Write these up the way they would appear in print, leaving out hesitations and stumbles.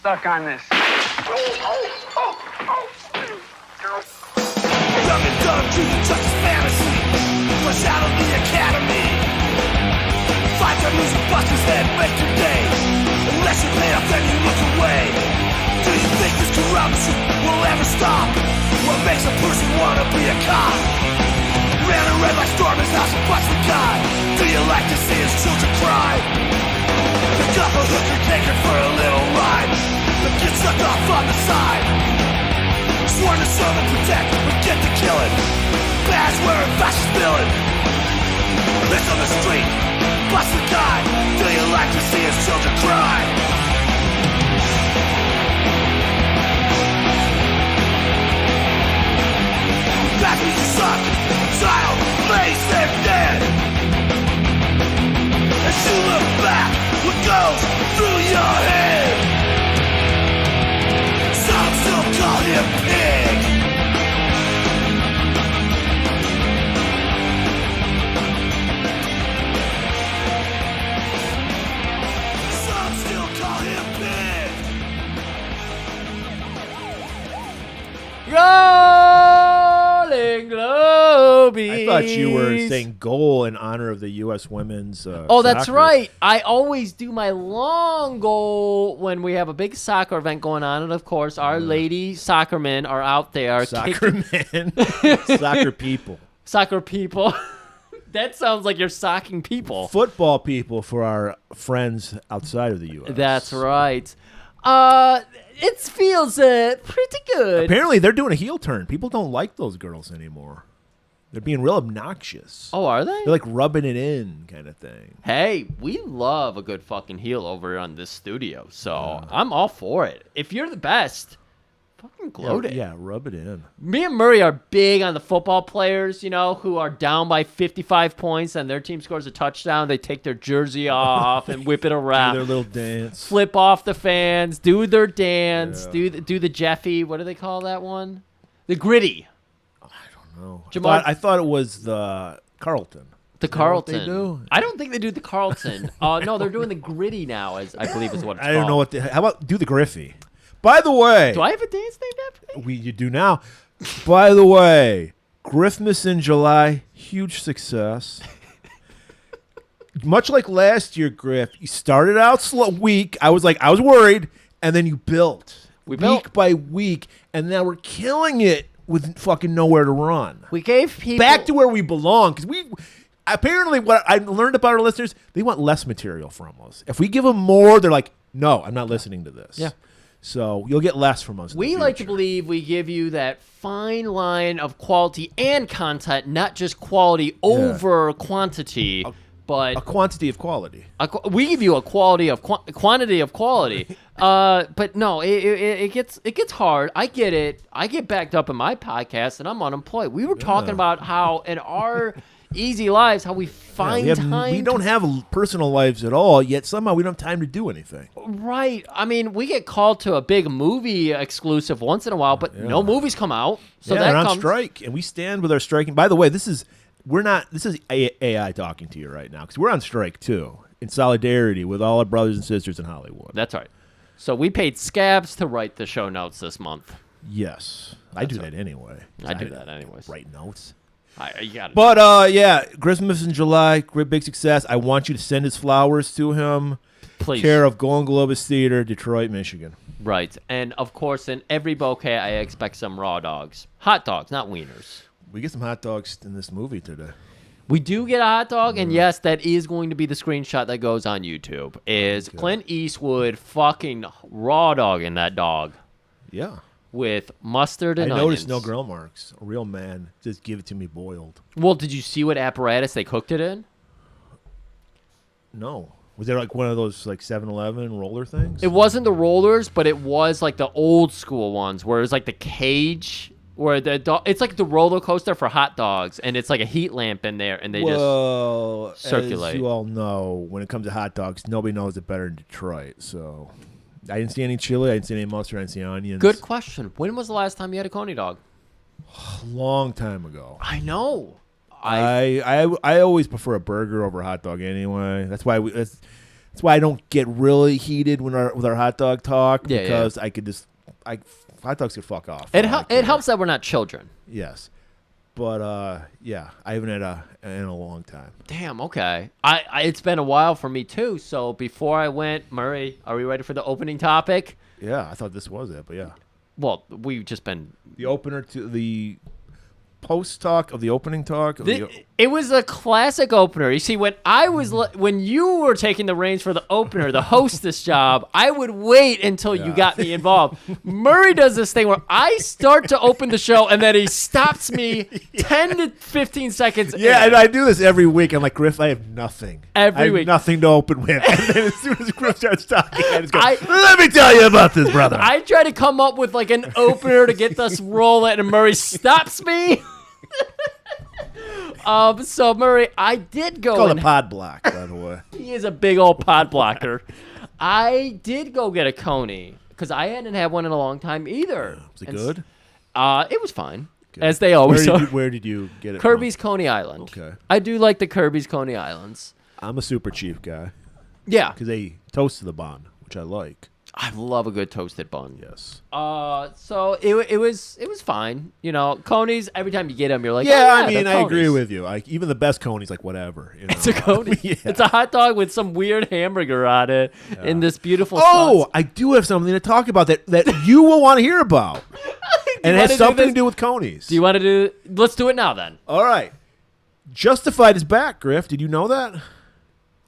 stuck on this. Young and dumb, dreaming just as fantasy. Fresh out of the academy. Fight the losing busters that make your day. Unless you pay up, then you look away. Do you think this corruption will ever stop? What makes a person wanna be a cop? Ran a red like storm is not so much the guy. Do you like to see his children cry? Pick up a hooker, take her for a little ride, but get stuck off on the side. Sworn to serve and protect, but get to killing. Badge wearing, fascist villain. Miss on the street, bust the guy. Do you like to see his children cry? That means you suck, child, lays there dead. As you look back, what goes through your head? Some still call him pig. Some still call him pig. Golan-Globus. I thought you were saying goal in honor of the U.S. women's Oh, that's soccer. right. I always do my long goal when we have a big soccer event going on. And, of course, our lady soccer men are out there. Soccer men. Soccer people. Soccer people. That sounds like you're socking people. Football people for our friends outside of the U.S. That's right. It feels pretty good. Apparently, they're doing a heel turn. People don't like those girls anymore. They're being real obnoxious. Oh, are they? They're like rubbing it in kind of thing. Hey, we love a good fucking heel over on this studio, so I'm all for it. If you're the best, fucking gloat it. Yeah, rub it in. Me and Murray are big on the football players, you know, who are down by 55 points and their team scores a touchdown. They take their jersey off and whip it around. Do their little dance. Flip off the fans, do their dance, do the Jeffy. What do they call that one? The gritty. No. Jamar- I thought it was the Carlton. The Is that what Carlton. they do? I don't think they do the Carlton. No, they're doing the gritty now, as I believe is what it's I don't know called. what. How about do the Griffey? By the way, Do I have a dance named after me? you do now. By the way, Griffmas in July, huge success. Much like last year, Griff, you started out slow, weak. I was worried, and then you built We week built. by week, and now we're killing it with fucking nowhere to run. We gave people Back to where we belong, because we apparently what I learned about our listeners, they want less material from us. If we give them more, they're like, "No, I'm not listening to this." Yeah. So you'll get less from us. in the We like to future. believe we give you that fine line of quality and content, not just quality over quantity, but a quantity of quality. we give you a quality of quantity of quality. But no, it gets hard. I get it. I get backed up in my podcast, and I'm unemployed. We were talking about how in our easy lives, how we find time. We don't have personal lives at all, yet somehow we don't have time to do anything. Right. I mean, we get called to a big movie exclusive once in a while, but no movies come out. So they're that on comes. strike, and we stand with our striking. By the way, this is AI talking to you right now, because we're on strike too, in solidarity with all our brothers and sisters in Hollywood. That's right. So we paid Scabs to write the show notes this month. Yes, I do that anyway. I do that anyways. Write notes. You got it. But yeah, Christmas in July, great big success. I want you to send his flowers to him. Please. Care of Golan-Globus Theater, Detroit, Michigan. Right. And of course, in every bouquet, I expect some raw dogs. Hot dogs, not wieners. We get some hot dogs in this movie today. We do get a hot dog, and yes, that is going to be the screenshot that goes on YouTube. Is Clint Eastwood fucking raw dogging that dog Yeah. with mustard and I onions. noticed no grill marks. A real man, just give it to me boiled. Well, did you see what apparatus they cooked it in? No. Was there like one of those like 7-Eleven roller things? It wasn't the rollers, but it was like the old school ones where it was like the cage where the dog. It's like the roller coaster for hot dogs, and it's like a heat lamp in there, and they well, circulate. As you all know, when it comes to hot dogs, nobody knows it better in Detroit. So I didn't see any chili. I didn't see any mustard. I didn't see onions. Good question. When was the last time you had a coney dog? A long time ago. I know. I always prefer a burger over a hot dog anyway. That's why That's why I don't get really heated with our hot dog talk Yeah, because I could just hot dogs could fuck off. It helps that we're not children. Yes. But yeah, I haven't had in a long time. Damn. Okay. It's been a while for me too. So before I went, Murray, are we ready for the opening topic? Yeah, I thought this was it, but yeah. Well, we've just been The opener to the post talk of the opening talk. It was a classic opener. You see, when you were taking the reins for the opener, the hostess job, I would wait until you got me involved. Murray does this thing where I start to open the show and then he stops me 10 to 15 seconds. Yeah, in. and I do this every week. I'm like, Griff, I have nothing. Every I have week. nothing to open with. And then as soon as Griff starts talking, I just go, let me tell you about this, brother. I try to come up with like an opener to get this rolling, and Murray stops me. So Murray, I did go. It's called a pod block, by the way. He is a big old pod blocker. I did go get a Coney because I hadn't had one in a long time either. Was it good? It was fine, as they always are. Where did you get it? Kirby's Coney Island. Okay. I do like the Kirby's Coney Islands. I'm a super chief guy Yeah, because they toast to the bun, which I like. I love a good toasted bun. Yes. So it was fine. You know, Coney's, every time you get them, you're like, Yeah, oh, I mean, they're I agree Coney's. with you. Like even the best Coney's, like whatever. You know? It's a Coney. Yeah. It's a hot dog with some weird hamburger on it in this beautiful Oh, sauce. I do have something to talk about that you will want to hear about, and it has something to do with Coney's. Do you want to do? Let's do it now then. All right. Justified is back, Griff. Did you know that?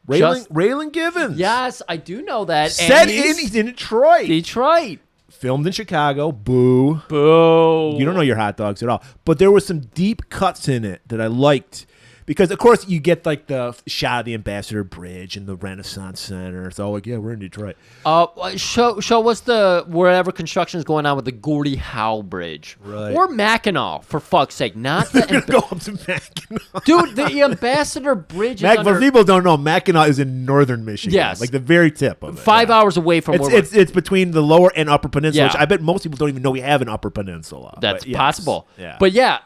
Raylan Givens. Yes, I do know that. Set And he's in Detroit. Detroit. Filmed in Chicago. Boo. Boo. You don't know your hot dogs at all. But there were some deep cuts in it that I liked. Because, of course, you get, like, the shot of the Ambassador Bridge and the Renaissance Center. It's all like, yeah, we're in Detroit. Show what's the wherever construction is going on with the Gordie Howe Bridge. Right. Or Mackinac, for fuck's sake. Not the... We're going to go up to Mackinac. Dude, the Ambassador Bridge is For people don't know, Mackinac is in northern Michigan. Yes. Like the very tip of it. 5 hours away from where It's between the lower and upper peninsula, Yeah. which I bet most people don't even know we have an upper peninsula. That's But yes. possible. Yeah. But yeah,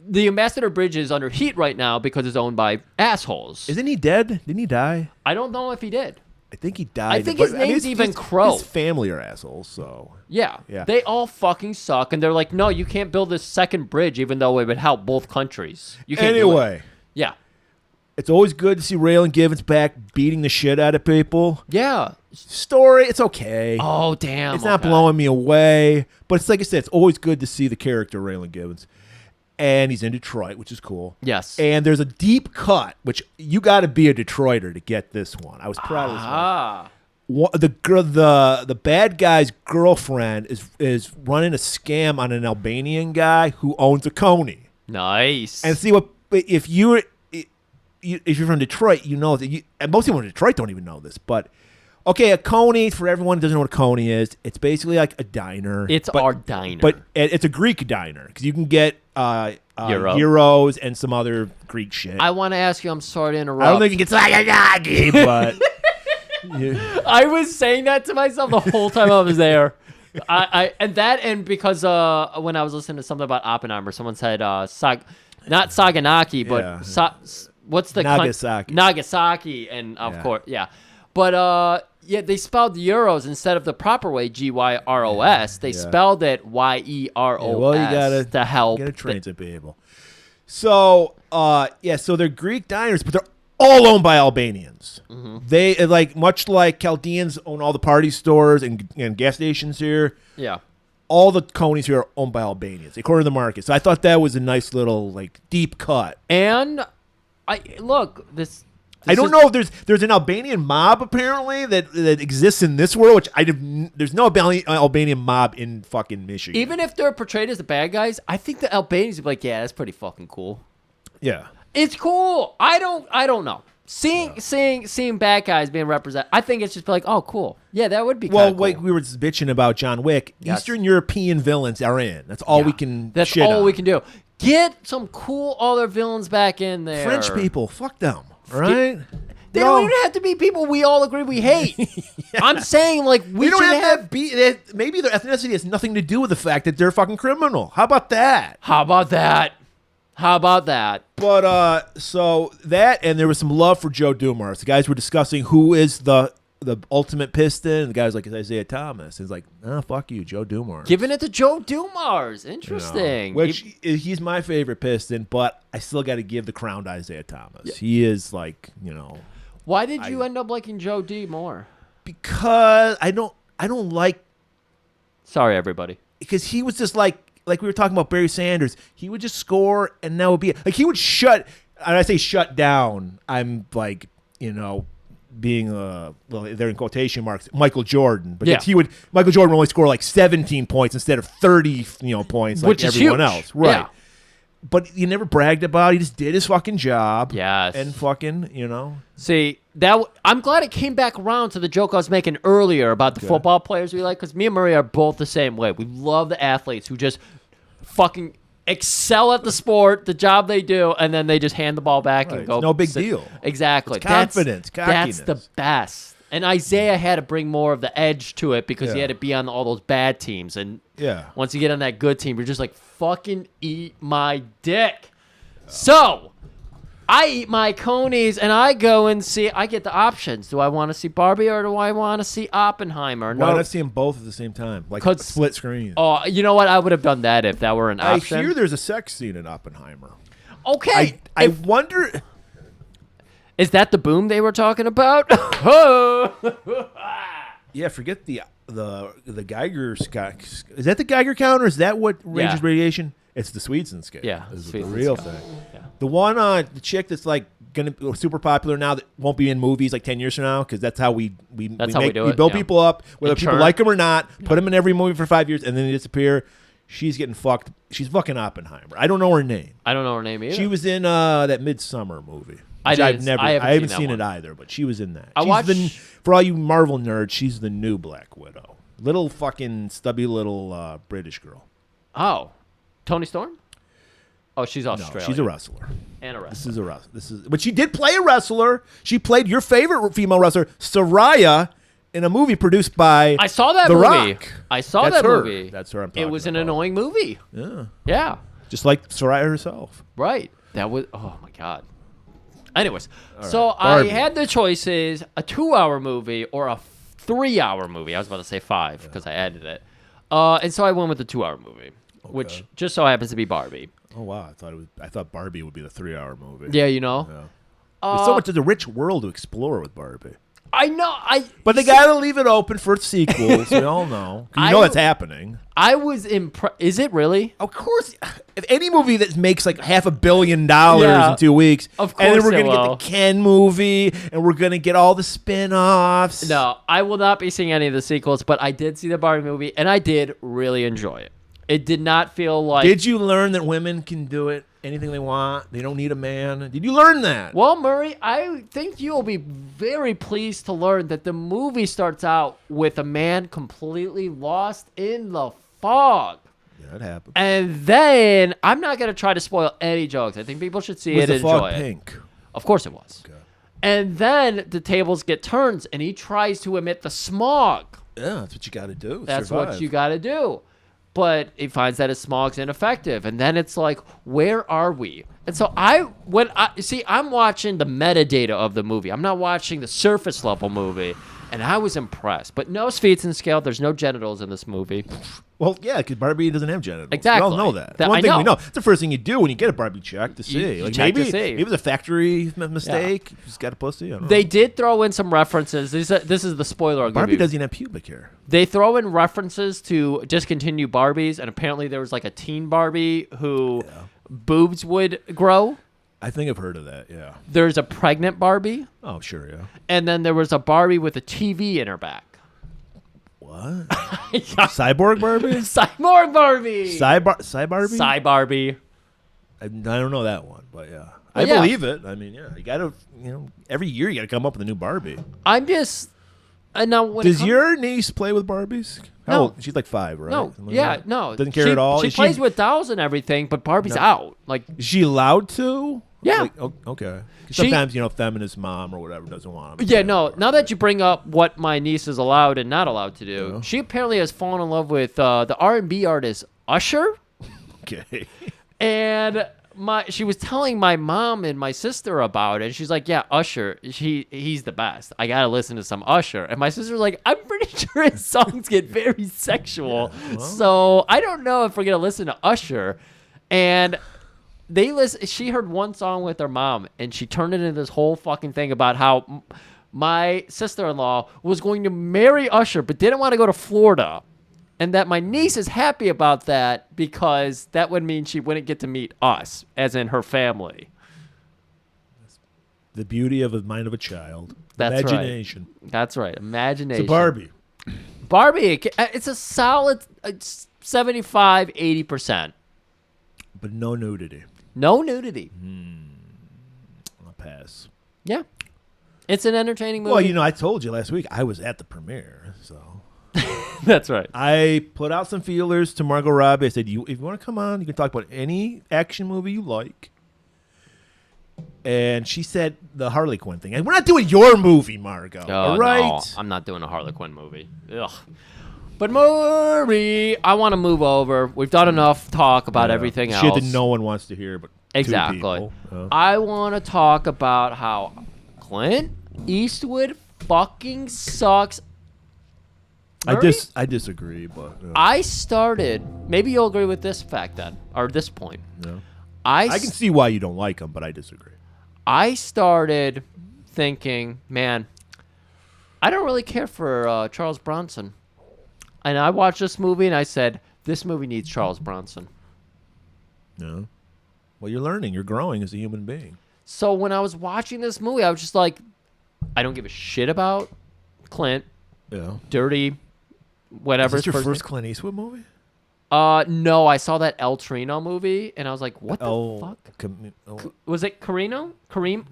the Ambassador Bridge is under heat right now because it's owned by assholes. Isn't he dead? Didn't he die? I don't know if he did. I think he died. I think his name's even Crow. His family are assholes, so. Yeah. Yeah. They all fucking suck, and they're like, no, you can't build this second bridge, even though it would help both countries. You can't do it. Anyway, Yeah. it's always good to see Raylan Givens back beating the shit out of people. Yeah. Story, it's okay. Oh, damn. It's not okay. blowing me away, but it's like I said, it's always good to see the character Raylan Givens. And he's in Detroit, which is cool. Yes. And there's a deep cut, which you got to be a Detroiter to get this one. I was proud of this one. Ah. The bad guy's girlfriend is running a scam on an Albanian guy who owns a Coney. Nice. And see if you're from Detroit, you know that and most people in Detroit don't even know this, but okay, a Coney, for everyone who doesn't know what a Coney is, it's basically like a diner. It's our diner. But it's a Greek diner because you can get euros and some other Greek shit. I want to ask you, I'm sorry to interrupt. I don't think you can get saganagi, but I was saying that to myself the whole time I was there. And because when I was listening to something about Oppenheimer, someone said not Saganaki, but Yeah. what's the Nagasaki. Nagasaki, and of Yeah. course, yeah. But they spelled euros instead of the proper way, GYROS. They spelled it YEROS. Well, you gotta to help. Gotta train some people. So so they're Greek diners, but they're all owned by Albanians. Mm-hmm. They much like Chaldeans own all the party stores and gas stations here. Yeah. All the Conies here are owned by Albanians, according to the market. So I thought that was a nice little deep cut. And this I don't know if there's an Albanian mob apparently that exists in this world, which there's no Albanian mob in fucking Michigan. Even if they're portrayed as the bad guys, I think the Albanians would be like, yeah, that's pretty fucking cool. Yeah. It's cool. I don't know. Seeing bad guys being represented, I think it's just like, oh, cool. Yeah, that would be Well, cool. like we were just bitching about John Wick, Yes. Eastern European villains are in. That's all we can That's shit all on. we can do. Get some cool other villains back in there. French people, fuck them, all right? They don't even have to be people we all agree we hate. I'm saying, like, we don't should have to be. Maybe their ethnicity has nothing to do with the fact that they're a fucking criminal. How about that? How about that? How about that? But so that, and there was some love for Joe Dumars. The guys were discussing who is the ultimate Piston. And the guy was like, it's Isaiah Thomas. He's like, fuck you, Joe Dumars. Giving it to Joe Dumars. Interesting. Which he's my favorite Piston, but I still got to give the crown to Isaiah Thomas. Yeah. He is like, Why did you end up liking Joe D more? Because I don't like. Sorry, everybody. Because he was just like we were talking about Barry Sanders. He would just score, and that would be it. Like he would shut. And I say shut down. I'm like, being well, they're in quotation marks, Michael Jordan. But Michael Jordan would only score like 17 points instead of 30, points like everyone else. Right. Yeah. But he never bragged about it. He just did his fucking job. Yes. And fucking, See, I'm glad it came back around to the joke I was making earlier about the football players we like, because me and Murray are both the same way. We love the athletes who just fucking excel at the sport, the job they do, and then they just hand the ball back and go. It's no big deal. Exactly. It's confidence, cockiness. That's the best. And Isaiah had to bring more of the edge to it because he had to be on all those bad teams. And once you get on that good team, you're just like, fucking eat my dick. So, I eat my conies and I go and I get the options. Do I want to see Barbie or do I want to see Oppenheimer? Why not see them both at the same time? Like split screen. Oh, you know what? I would have done that if that were an option. I hear there's a sex scene in Oppenheimer. Okay. I wonder... Is that the boom they were talking about? Yeah, forget the Geiger... Is that the Geiger counter? Is that what ranges radiation? It's the Swedson scale. Yeah, this is the real thing. Yeah. The one the chick that's like gonna be super popular now that won't be in movies like 10 years from now because that's how we build people up whether people like them or not. Put them in every movie for 5 years and then they disappear. She's getting fucked. She's fucking Oppenheimer. I don't know her name. I don't know her name either. She was in that Midsummer movie. I haven't seen it either, but she was in that. For all you Marvel nerds, she's the new Black Widow. Little fucking stubby little British girl. Oh. Tony Storm? Oh, she's Australian. No, she's a wrestler. And a wrestler. But she did play a wrestler. She played your favorite female wrestler, Saraya, in a movie produced by I saw that The movie. Rock. I saw that movie. That's her I'm talking about. It was an annoying movie. Yeah. Yeah. Just like Saraya herself. Right. That was, oh my God. Anyways, Barbie. I had the choices, a 2-hour movie or a 3-hour movie. I was about to say 5 because I added it. And so I went with the 2-hour movie. Okay. Which just so happens to be Barbie. Oh wow! I thought Barbie would be the 3-hour movie. Yeah, Yeah. There's so much of the rich world to explore with Barbie. I know. But they gotta leave it open for sequels. We all know. You know it's happening. I was impressed. Is it really? Of course. If any movie that makes like $500 million in 2 weeks, of course, and then we're gonna get the Ken movie, and we're gonna get all the spin-offs. No, I will not be seeing any of the sequels. But I did see the Barbie movie, and I did really enjoy it. It did not feel like... Did you learn that women can do it, anything they want? They don't need a man? Did you learn that? Well, Murray, I think you'll be very pleased to learn that the movie starts out with a man completely lost in the fog. Yeah, that happened. And then, I'm not going to try to spoil any jokes. I think people should see it and enjoy it. Was the fog pink? Of course it was. Okay. And then the tables get turned, and he tries to emit the smog. Yeah, that's what you got to do. That's what you got to do. But he finds that his smog's ineffective. And then it's like, where are we? And so I'm watching the metadata of the movie. I'm not watching the surface level movie. And I was impressed. But no Svetsson scale. There's no genitals in this movie. Well, yeah, because Barbie doesn't have genitals. Exactly. We all know that. One thing we know. It's the first thing you do when you get a Barbie check to see. You check to see. Maybe it was a factory mistake. Yeah. She's got a pussy. I don't know. They did throw in some references. This is the spoiler. Barbie doesn't have pubic hair. They throw in references to discontinued Barbies, and apparently there was like a teen Barbie who boobs would grow. I think I've heard of that, yeah. There's a pregnant Barbie. Oh, sure, yeah. And then there was a Barbie with a TV in her back. What? Cyborg Barbie? Cyborg Barbie. Cy Barbie? Cy Barbie. I don't know that one, but yeah. I believe it. I mean, yeah. You got to, every year you got to come up with a new Barbie. I'm just... now Does your niece play with Barbies? How old? She's like 5, right? No. Yeah, no. Doesn't care at all? She plays with dolls and everything, but Barbie's out. Like, is she allowed to? Yeah. Like, okay. Sometimes, feminist mom or whatever doesn't want them. Yeah, no. Now that you bring up what my niece is allowed and not allowed to do, she apparently has fallen in love with the R&B artist Usher. Okay. And she was telling my mom and my sister about it. And she's like, yeah, Usher, he's the best. I gotta listen to some Usher. And my sister's like, I'm pretty sure his songs get very sexual. So I don't know if we're gonna listen to Usher. And she heard one song with her mom, and she turned it into this whole fucking thing about how my sister-in-law was going to marry Usher but didn't want to go to Florida. And that my niece is happy about that because that would mean she wouldn't get to meet us, as in her family. The beauty of the mind of a child. That's Imagination. Right. That's right. Imagination. It's a Barbie. Barbie, it's a solid 75, 80%. But no nudity. No nudity. I'll pass. Yeah. It's an entertaining movie. Well, you know, I told you last week I was at the premiere, so. That's right. I put out some feelers to Margot Robbie. I said, if you want to come on, you can talk about any action movie you like. And she said the Harley Quinn thing. And we're not doing your movie, Margot. All right? No, I'm not doing a Harley Quinn movie. Ugh. But Maury, I want to move over. We've done enough talk about everything else. Shit that no one wants to hear, but exactly. 2 people. I want to talk about how Clint Eastwood fucking sucks. Murray? I disagree, but I started. Maybe you'll agree with this fact then, or this point. no. I can see why you don't like him, but I disagree. I started thinking, man, I don't really care for Charles Bronson, and I watched this movie and I said, this movie needs Charles Bronson. No. Well, you're learning. You're growing as a human being. So when I was watching this movie, I was just like, I don't give a shit about Clint. Yeah. Dirty. Whatever. Is this your first Clint Eastwood movie? No, I saw that El Torino movie, and I was like, what the fuck? Was it Carino? Kareem?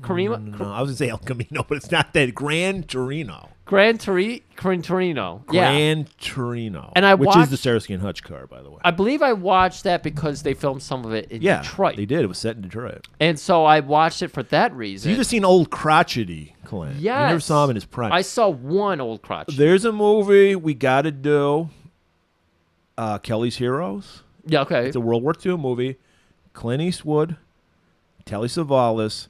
No, I was going to say El Camino, but it's not that. Gran Torino. Gran Torino. Yeah. Gran Torino. And which is the Starsky and Hutch car, by the way. I believe I watched that because they filmed some of it in Detroit. They did. It was set in Detroit. And so I watched it for that reason. So you just seen old crotchety Clint. Yes. You never saw him in his prime. I saw one old crotchety. There's a movie we got to do. Kelly's Heroes. Yeah, okay. It's a World War II movie. Clint Eastwood, Telly Savalas,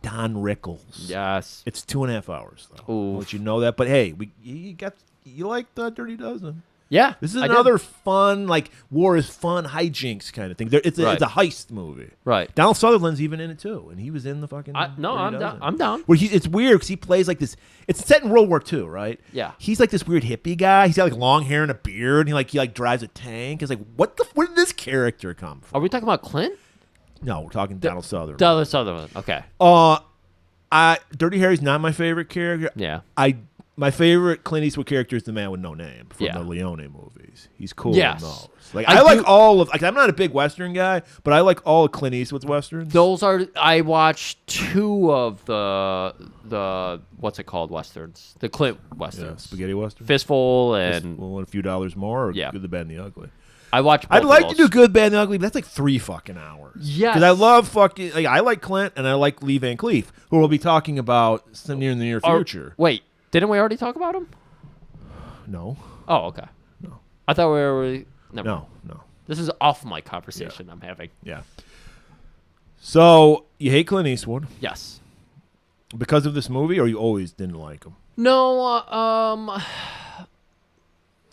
Don Rickles. Yes. It's 2.5 hours, though. Ooh. I'll let you know that. But hey, you like the Dirty Dozen? Yeah. This is another fun, like, war is fun hijinks kind of thing. It's a heist movie. Right. Donald Sutherland's even in it, too. And he was in the fucking I'm Dirty down. Dozen. I'm down. Well, it's weird because he plays like this. It's set in World War II, right? Yeah. He's like this weird hippie guy. He's got like long hair and a beard. And he drives a tank. It's like, where did this character come from? Are we talking about Clint? No, we're talking Donald Sutherland. Donald Sutherland. Okay. Dirty Harry's not my favorite character. Yeah. My favorite Clint Eastwood character is the man with no name from Yeah. the Leone movies. He's cool Yes. in those. Like I like all of. Like I'm not a big Western guy, but I like all of Clint Eastwood's westerns. I watched 2 of the what's it called westerns? The Clint westerns. Spaghetti Western. Fistful and A Few Dollars More. Or Yeah. Good, the Bad, and the Ugly. I watched. I'd both like of to those. do Good, Bad, and the Ugly, but that's like 3 fucking hours. Yes. Because I love fucking. Like, I like Clint and I like Lee Van Cleef, who we'll be talking about in the near future. Wait, didn't we already talk about him? No. Oh, okay. No. I thought we were. Never mind. No. This is off my conversation I'm having. Yeah. So you hate Clint Eastwood Yes. because of this movie, or you always didn't like him? No.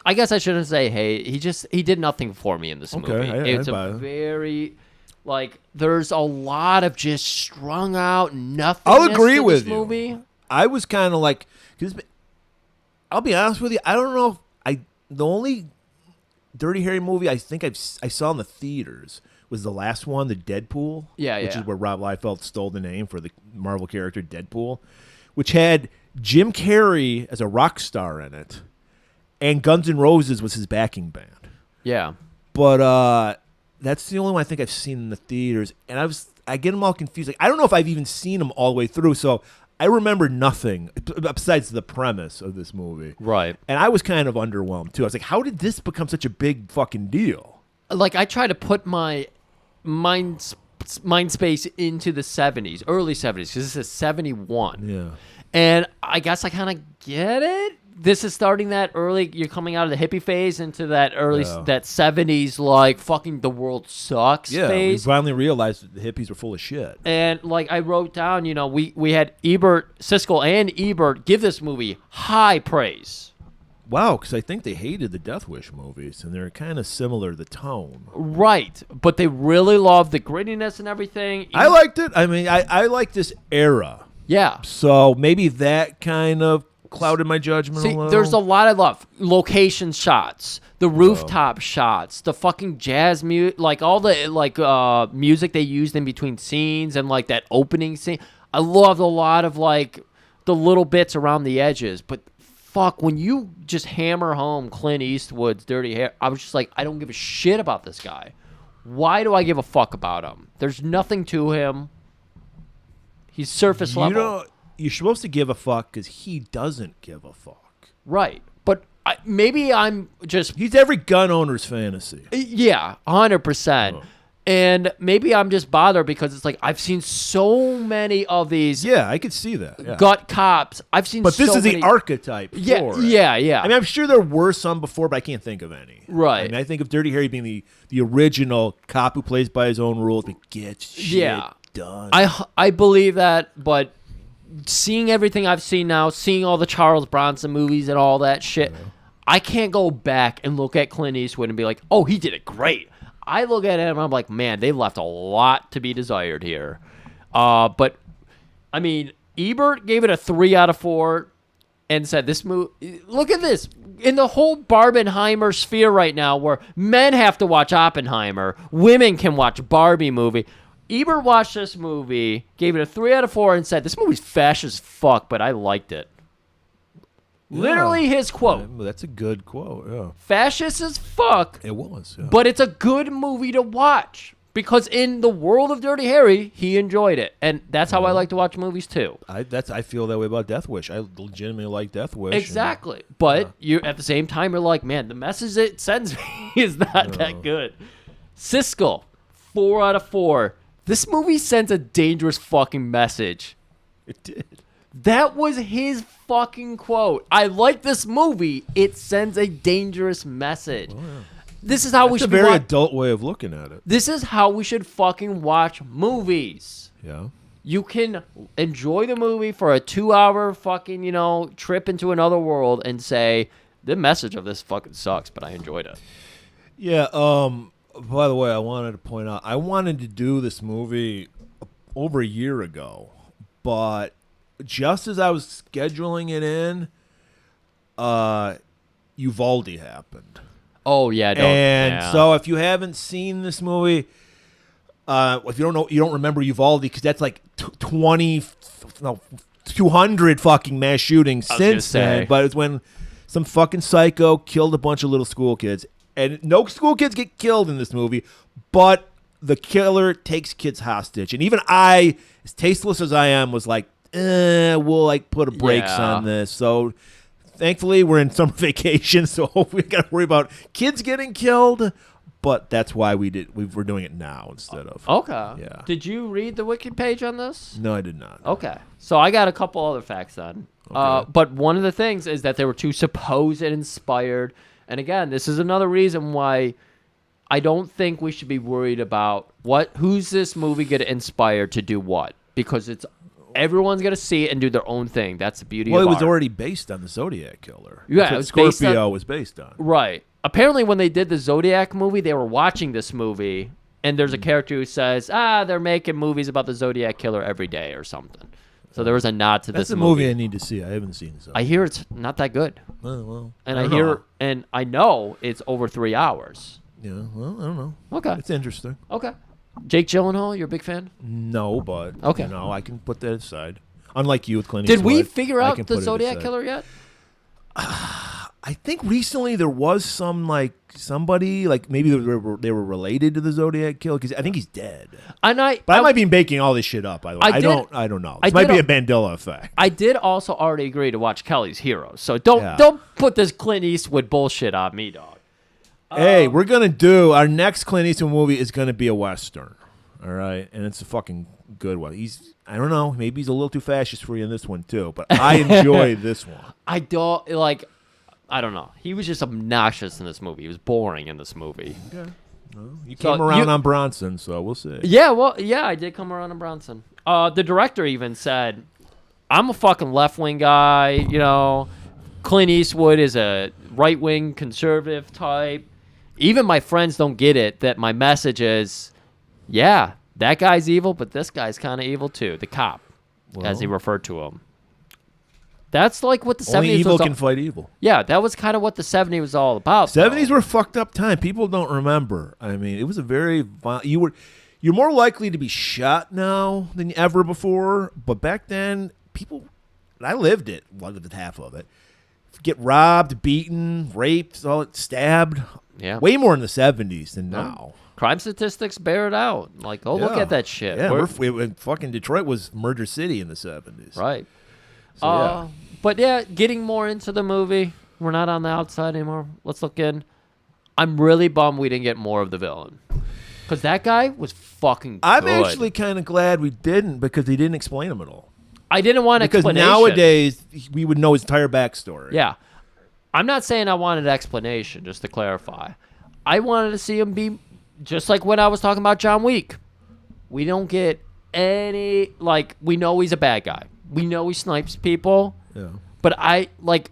I guess I shouldn't say hate. He did nothing for me in this movie. It's buy a it. very there's a lot of just strung out nothing. I'll agree with you. Movie. I was kind of like, because I'll be honest with you, I don't know if the only Dirty Harry movie I think I saw in the theaters was the last one, the Deadpool. Which is where Rob Liefeld stole the name for the Marvel character Deadpool, which had Jim Carrey as a rock star in it, and Guns N' Roses was his backing band. Yeah. But that's the only one I think I've seen in the theaters, and I get them all confused. Like, I don't know if I've even seen them all the way through, so I remember nothing besides the premise of this movie. Right. And I was kind of underwhelmed, too. I was like, how did this become such a big fucking deal? Like, I try to put my mind space into the 70s, early 70s, because this is 71. Yeah. And I guess I kind of get it. This is starting that early. You're coming out of the hippie phase into that early, that 70s, like, fucking the world sucks phase. We finally realized that the hippies were full of shit. And, like, I wrote down, we had Siskel and Ebert give this movie high praise. Wow, because I think they hated the Death Wish movies, and they're kind of similar, the tone. Right. But they really loved the grittiness and everything. I liked it. I mean, I like this era. Yeah. So maybe that kind of clouded my judgment a little. There's a lot of love. Location shots, the rooftop shots, the fucking jazz music, like all the music they used in between scenes and like that opening scene. I loved a lot of like the little bits around the edges. But fuck, when you just hammer home Clint Eastwood's Dirty Harry, I was just like, I don't give a shit about this guy. Why do I give a fuck about him? There's nothing to him. He's surface level. You're supposed to give a fuck because he doesn't give a fuck. Right. But maybe I'm just... He's every gun owner's fantasy. Yeah, 100%. Oh. And maybe I'm just bothered because it's like I've seen so many of these... Yeah, I could see that. Yeah. Gut cops. I've seen But this so is many... the archetype for it. Yeah. I mean, I'm sure there were some before, but I can't think of any. Right. I mean, I think of Dirty Harry being the original cop who plays by his own rules but gets shit done. I believe that, but... Seeing everything I've seen now, seeing all the Charles Bronson movies and all that shit, I can't go back and look at Clint Eastwood and be like, oh, he did it great. I look at him and I'm like, man, they left a lot to be desired here. But, I mean, Ebert gave it a 3 out of 4 and said this movie, look at this. In the whole Barbenheimer sphere right now where men have to watch Oppenheimer, women can watch Barbie movie. Ebert watched this movie, gave it a 3 out of 4, and said, this movie's fascist as fuck, but I liked it. Yeah. Literally his quote. Yeah, that's a good quote, yeah. Fascist as fuck. It was, yeah. But it's a good movie to watch. Because in the world of Dirty Harry, he enjoyed it. And that's how I like to watch movies, too. I feel that way about Death Wish. I legitimately like Death Wish. Exactly. But you at the same time, you're like, man, the message it sends me is not that good. Siskel, 4 out of 4. This movie sends a dangerous fucking message. It did. That was his fucking quote. I like this movie. It sends a dangerous message. Oh, yeah. This is how we should. It's a very adult way of looking at it. This is how we should fucking watch movies. Yeah. You can enjoy the movie for a 2-hour fucking, trip into another world and say, the message of this fucking sucks, but I enjoyed it. Yeah, by the way, I wanted to point out, I wanted to do this movie over a year ago, but just as I was scheduling it in, Uvalde happened. Oh, yeah. So if you haven't seen this movie, if you don't know, you don't remember Uvalde, because that's like 200 fucking mass shootings since then, but it's when some fucking psycho killed a bunch of little school kids. And no school kids get killed in this movie, but the killer takes kids hostage. And even I, as tasteless as I am, was like, we'll like put a brakes on this. So thankfully we're in summer vacation, so we got to worry about kids getting killed. But that's why we're doing it now instead of. Okay. Yeah. Did you read the wiki page on this? No, I did not. Okay. So I got a couple other facts on. Okay. But one of the things is that there were 2 supposed inspired. And again, this is another reason why I don't think we should be worried about who's this movie going to inspire to do what, because everyone's going to see it and do their own thing. That's the beauty of art. Well, it was already based on the Zodiac Killer. Yeah, it was Scorpio was based on. Right. Apparently, when they did the Zodiac movie, they were watching this movie, and there's a character who says, they're making movies about the Zodiac Killer every day or something. So there was a nod to this movie. That's a movie I need to see. I haven't seen it. I hear it's not that good. Well, and I know it's over 3 hours. Yeah, well, I don't know. Okay. It's interesting. Okay. Jake Gyllenhaal, you're a big fan? No, but okay. I can put that aside. Unlike you with Clint Eastwood. Did we figure out the Zodiac Killer yet? I think recently there was somebody maybe they were related to the Zodiac Killer, because I think he's dead. I might be making all this shit up. By the way, I don't know. This might be a Mandela effect. I did also already agree to watch Kelly's Heroes, so don't put this Clint Eastwood bullshit on me, dog. Hey, we're gonna do our next Clint Eastwood movie is gonna be a Western. All right, and it's a fucking good one. I don't know, maybe he's a little too fascist for you in this one too, but I enjoy this one. I don't know. He was just obnoxious in this movie. He was boring in this movie. Okay. Well, you came around on Bronson, so we'll see. Yeah, I did come around on Bronson. The director even said, I'm a fucking left-wing guy, you know. Clint Eastwood is a right-wing conservative type. Even my friends don't get it that my message is, yeah, that guy's evil, but this guy's kind of evil too. The cop, as he referred to him. That's like what the 70s Only evil was can fight evil. Yeah, that was kind of what the 70s was all about. 70s were a fucked up time. People don't remember. I mean, it was a very you're more likely to be shot now than ever before, but back then I lived it. Well, I lived half of it. Get robbed, beaten, raped, stabbed. Yeah. Way more in the 70s than now. Crime statistics bear it out. Like, look at that shit. Yeah, fucking Detroit was murder city in the 70s. Right. So, yeah. But yeah, getting more into the movie. We're not on the outside anymore. Let's look in. I'm really bummed we didn't get more of the villain. Because that guy was fucking good. I'm actually kind of glad we didn't because he didn't explain him at all. I didn't want explanation. Because nowadays, we would know his entire backstory. Yeah. I'm not saying I wanted explanation, just to clarify. I wanted to see him be just like when I was talking about John Wick. We don't get any, we know he's a bad guy. We know he snipes people. Yeah. But I,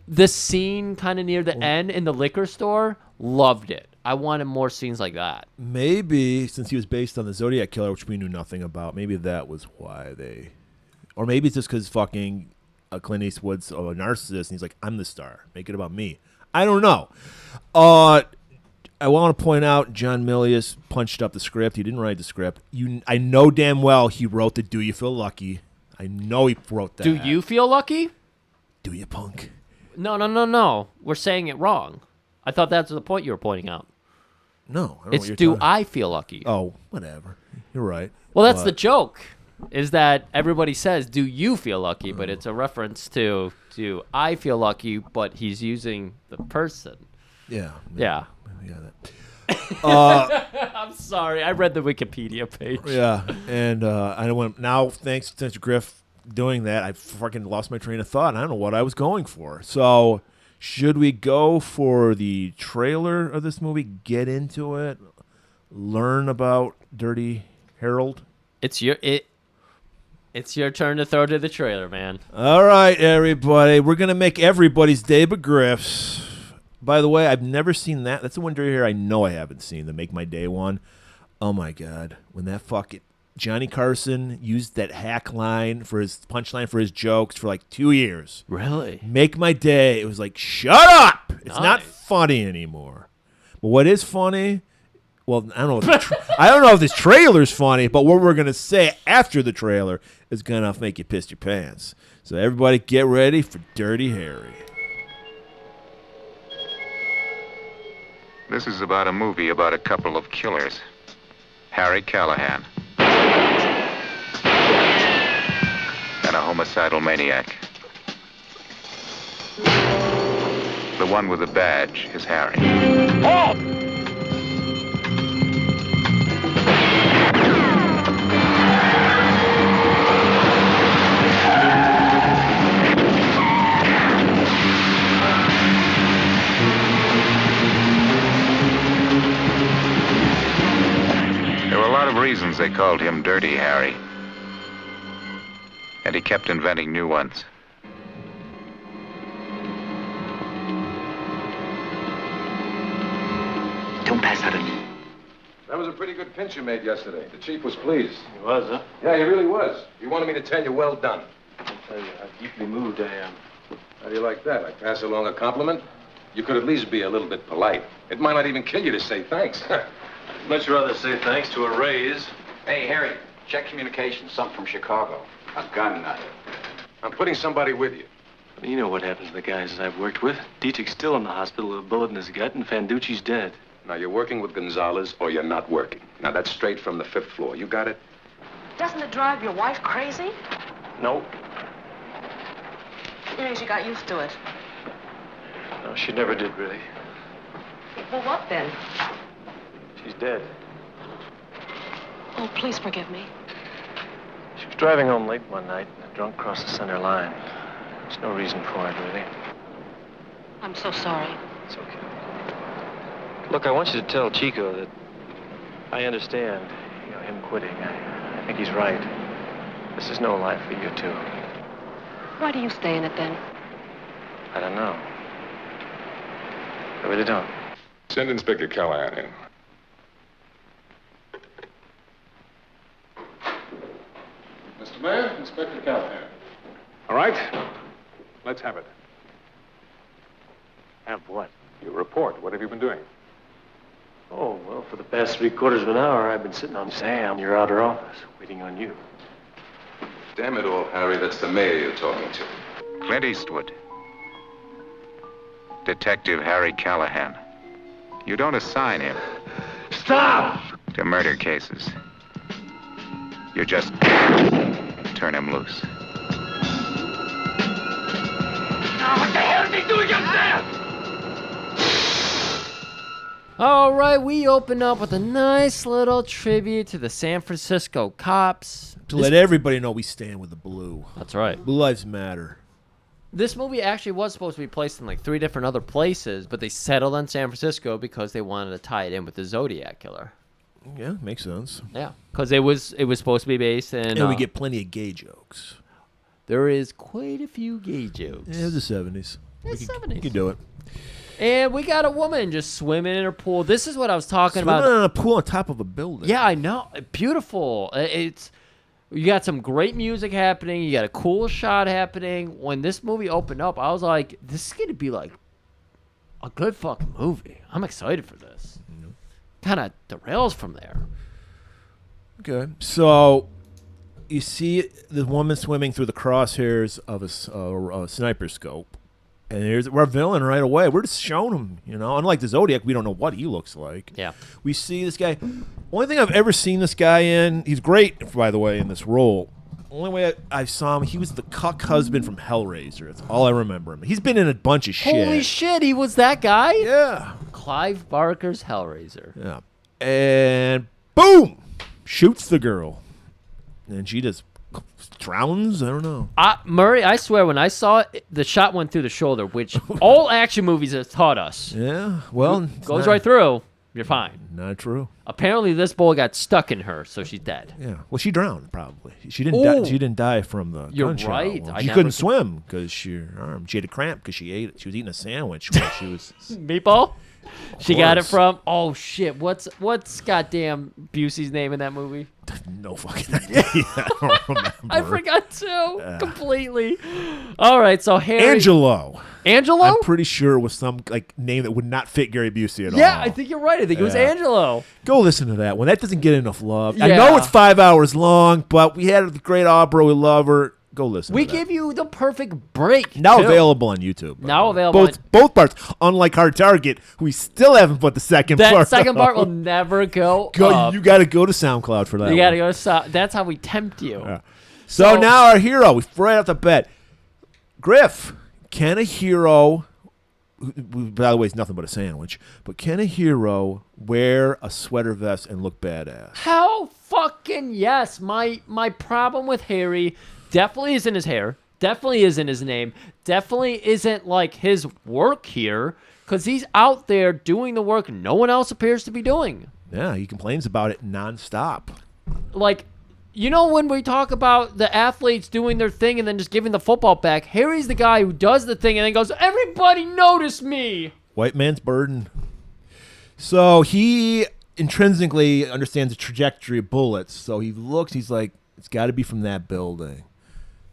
this scene kind of near the end in the liquor store, loved it. I wanted more scenes like that. Maybe, since he was based on the Zodiac Killer, which we knew nothing about, maybe that was why they... Or maybe it's just because fucking Clint Eastwood's a narcissist, and he's like, I'm the star. Make it about me. I don't know. I want to point out John Milius punched up the script. He didn't write the script. I know damn well he wrote the Do You Feel Lucky. I know he wrote that. Do you feel lucky? Do you, punk? No. We're saying it wrong. I thought that's the point you were pointing out. No. I don't know it's what you're do talking. I feel lucky? Oh, whatever. You're right. Well, that's the joke, is that everybody says, do you feel lucky? But it's a reference to do I feel lucky, but he's using the person. Yeah. Yeah. That. I'm sorry. I read the Wikipedia page. Yeah. And I went, now, thanks to Griff doing that, I fucking lost my train of thought. I don't know what I was going for. So, should we go for the trailer of this movie, get into it, learn about Dirty Harold? It's your turn to throw to the trailer, man. All right, everybody. We're going to make everybody's day but Griff's. By the way, I've never seen that. That's the one Dirty Hair I know I haven't seen, the Make My Day one. Oh, my God. When that fucking Johnny Carson used that hack line for his punchline for his jokes for 2 years. Really? Make my day. It was like, shut up. It's not funny anymore. But what is funny? Well, I don't know. I don't know if this trailer's funny, but what we're gonna say after the trailer is gonna make you piss your pants. So everybody, get ready for Dirty Harry. This is about a movie about a couple of killers. Harry Callahan. And a homicidal maniac. The one with the badge is Harry. Halt! There were a lot of reasons they called him Dirty Harry. And he kept inventing new ones. Don't pass out any. That was a pretty good pinch you made yesterday. The chief was pleased. He was, huh? Yeah, he really was. He wanted me to tell you, well done. I'll tell you how deeply moved I am. How do you like that? I pass along a compliment? You could at least be a little bit polite. It might not even kill you to say thanks. Much rather say thanks to a raise. Hey, Harry, check communications. Something from Chicago. A gun nut. I'm putting somebody with you. You know what happens to the guys I've worked with. Dietrich's still in the hospital with a bullet in his gut, and Fanducci's dead. Now, you're working with Gonzalez, or you're not working. Now, that's straight from the 5th floor. You got it? Doesn't it drive your wife crazy? No. Maybe she got used to it. No, she never did, really. Well, what then? She's dead. Oh, please forgive me. She was driving home late one night and a drunk crossed the center line. There's no reason for it, really. I'm so sorry. It's okay. Look, I want you to tell Chico that I understand, him quitting. I think he's right. This is no life for you two. Why do you stay in it then? I don't know. I really don't. Send Inspector Callahan in. Mr. Mayor, Inspector Callahan. All right. Let's have it. Have what? Your report. What have you been doing? Oh, well, for the past 3/4 of an hour, I've been sitting on Sam, your outer office, waiting on you. Damn it all, Harry. That's the mayor you're talking to. Clint Eastwood. Detective Harry Callahan. You don't assign him Stop! to murder cases. You just turn him loose. What the hell is he doing up there? All right, we open up with a nice little tribute to the San Francisco cops. To let everybody know we stand with the blue. That's right. Blue lives matter. This movie actually was supposed to be placed in like 3 different other places, but they settled on San Francisco because they wanted to tie it in with the Zodiac Killer. Yeah, makes sense. Yeah, because it was supposed to be based in. And we get plenty of gay jokes. There is quite a few gay jokes. Yeah, the 70s. It's You 70s. can do it. And we got a woman just swimming in her pool. This is what I was talking Swimming about. in a pool on top of a building. Yeah, I know. Beautiful. You got some great music happening. You got a cool shot happening. When this movie opened up, I was like, this is going to be like a good fucking movie. I'm excited for this. Kind of derails from there. Okay. So you see the woman swimming through the crosshairs of a sniper scope. And there's our villain right away. We're just showing him, Unlike the Zodiac, we don't know what he looks like. Yeah. We see this guy. Only thing I've ever seen this guy in, he's great, by the way, in this role. Only way I saw him, he was the cuck husband from Hellraiser. That's all I remember him. He's been in a bunch of shit. Holy shit, he was that guy? Yeah. Clive Barker's Hellraiser. Yeah. And boom! Shoots the girl. And she just drowns? I don't know. Murray, I swear, when I saw it, the shot went through the shoulder, which all action movies have taught us. Yeah, well. Goes right through, you're fine. Not true. Apparently, this bullet got stuck in her, so she's dead. Yeah. Well, she drowned, probably. She didn't die. She didn't die from the You're gunshot right. wound. I She never couldn't con- swim because she had a cramp because she ate it. She was eating a sandwich while she was. Meatball? She got it course. from. Oh shit! What's goddamn Busey's name in that movie? No fucking idea. I don't remember. I forgot too completely. All right, so Harry Angelo. Angelo? I'm pretty sure it was some name that would not fit Gary Busey at all. Yeah, I think you're right. I think it was Yeah. Angelo. Go listen to that one. That doesn't get enough love. I Yeah. know it's 5 hours long, but we had a great opera. We love her. Go listen. We to that. gave you the perfect break. Now too. available on YouTube. by Now the way. available Both parts. Unlike Hard Target, we still haven't put the second That part. second part will up. never go. Go. up. You got to go to SoundCloud for that. You got to one. go to. That's how we tempt you. Yeah. So now our hero, right off the bat, Griff. Can a hero? Who, by the way, it's nothing but a sandwich. But can a hero wear a sweater vest and look badass? Hell fucking yes. My problem with Harry definitely isn't his hair. Definitely isn't his name. Definitely isn't like his work here. Because he's out there doing the work no one else appears to be doing. Yeah, he complains about it nonstop. Like, when we talk about the athletes doing their thing and then just giving the football back, Harry's the guy who does the thing and then goes, everybody notice me. White man's burden. So he intrinsically understands the trajectory of bullets. So he looks, he's like, it's got to be from that building.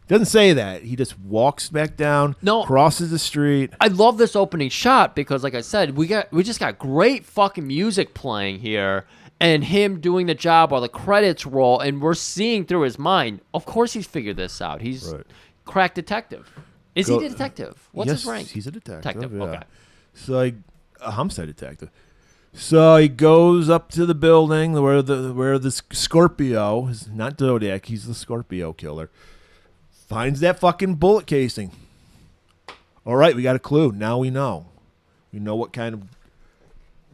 Doesn't say that. He just walks back down, crosses the street. I love this opening shot because, like I said, we just got great fucking music playing here and him doing the job while the credits roll, and we're seeing through his mind. Of course he's figured this out. He's crack detective. Is he a detective? What's his rank? He's a detective. Yeah. Okay. So a homicide detective. So he goes up to the building where the Scorpio is not Zodiac. He's the Scorpio killer. Finds that fucking bullet casing. All right, we got a clue. Now we know. We know what kind of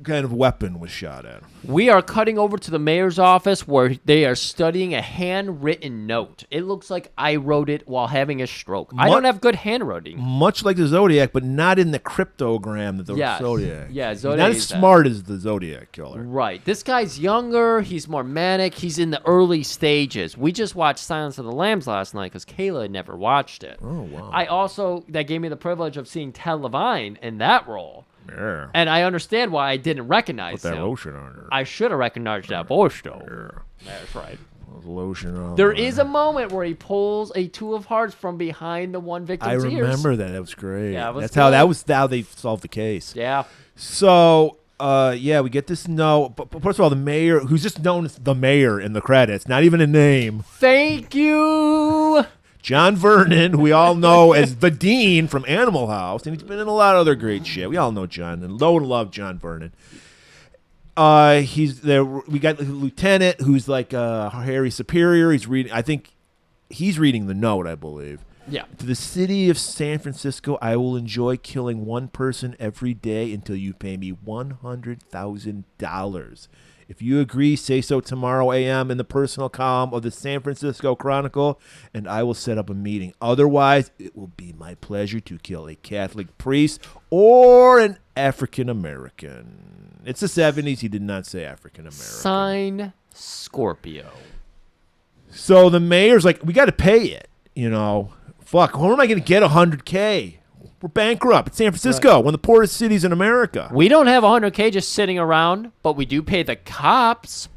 kind of weapon was shot at him? We are cutting over to the mayor's office where they are studying a handwritten note. It looks like I wrote it while having a stroke. I don't have good handwriting. Much like the Zodiac, but not in the cryptogram that the Zodiac. Yeah, Zodiac. Not as smart as the Zodiac killer. Right. This guy's younger. He's more manic. He's in the early stages. We just watched Silence of the Lambs last night because Kayla had never watched it. Oh, wow. That gave me the privilege of seeing Ted Levine in that role. Yeah. And I understand why I didn't recognize Put that him. lotion on her. I should have recognized that voice, though. Yeah. That's right. Lotion on There her. is a moment where he pulls a two of hearts from behind the one I victim's ears. remember that. That was great. Yeah, it was That's cool. how they solved the case. Yeah. So, we get this note. But first of all, the mayor, who's just known as the mayor in the credits, not even a name. Thank you. John Vernon, who we all know as the Dean from Animal House, and he's been in a lot of other great shit. We all know John and know and love John Vernon. He's there. We got the lieutenant, who's like Harry's superior. He's reading. I think he's reading the note, I believe. Yeah. To the city of San Francisco, I will enjoy killing one person every day until you pay me $100,000. If you agree, say so tomorrow a.m. in the personal column of the San Francisco Chronicle, and I will set up a meeting. Otherwise, it will be my pleasure to kill a Catholic priest or an African American. It's the 70s. He did not say African American. Sign Scorpio. So the mayor's like, we got to pay it. Fuck, where am I going to get $100K? We're bankrupt. It's San Francisco, one of the poorest cities in America. We don't have $100K just sitting around, but we do pay the cops.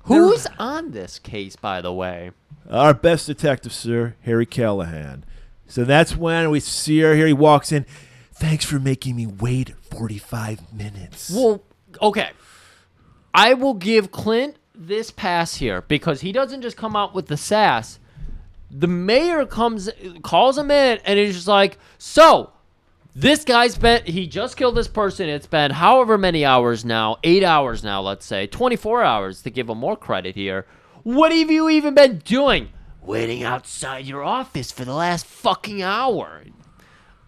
Who's on this case, by the way? Our best detective, sir, Harry Callahan. So that's when we see her here. He walks in. Thanks for making me wait 45 minutes. Well, okay. I will give Clint this pass here because he doesn't just come out with the sass. The mayor calls him in, and he's just like, so, this guy's he just killed this person. It's been however many hours now, 8 hours now, let's say, 24 hours to give him more credit here. What have you even been doing? Waiting outside your office for the last fucking hour.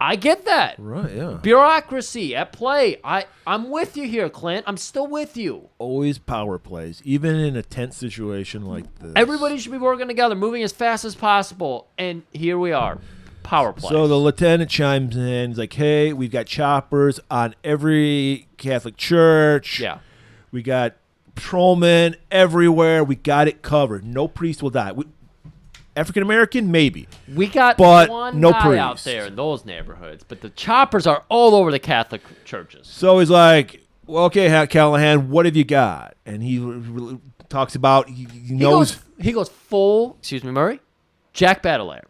I get that. Right, yeah. Bureaucracy at play. I'm with you here, Clint. I'm still with you. Always power plays, even in a tense situation like this. Everybody should be working together, moving as fast as possible. And here we are. Power play. So the lieutenant chimes in. He's like, hey, we've got choppers on every Catholic church. Yeah. We got patrolmen everywhere. We got it covered. No priest will die. African American, maybe. We got but one no guy priest out there in those neighborhoods, but the choppers are all over the Catholic churches. So he's like, well, okay, Callahan, what have you got? And he talks about, he knows. He goes full, excuse me, Murray, Jack Battleair.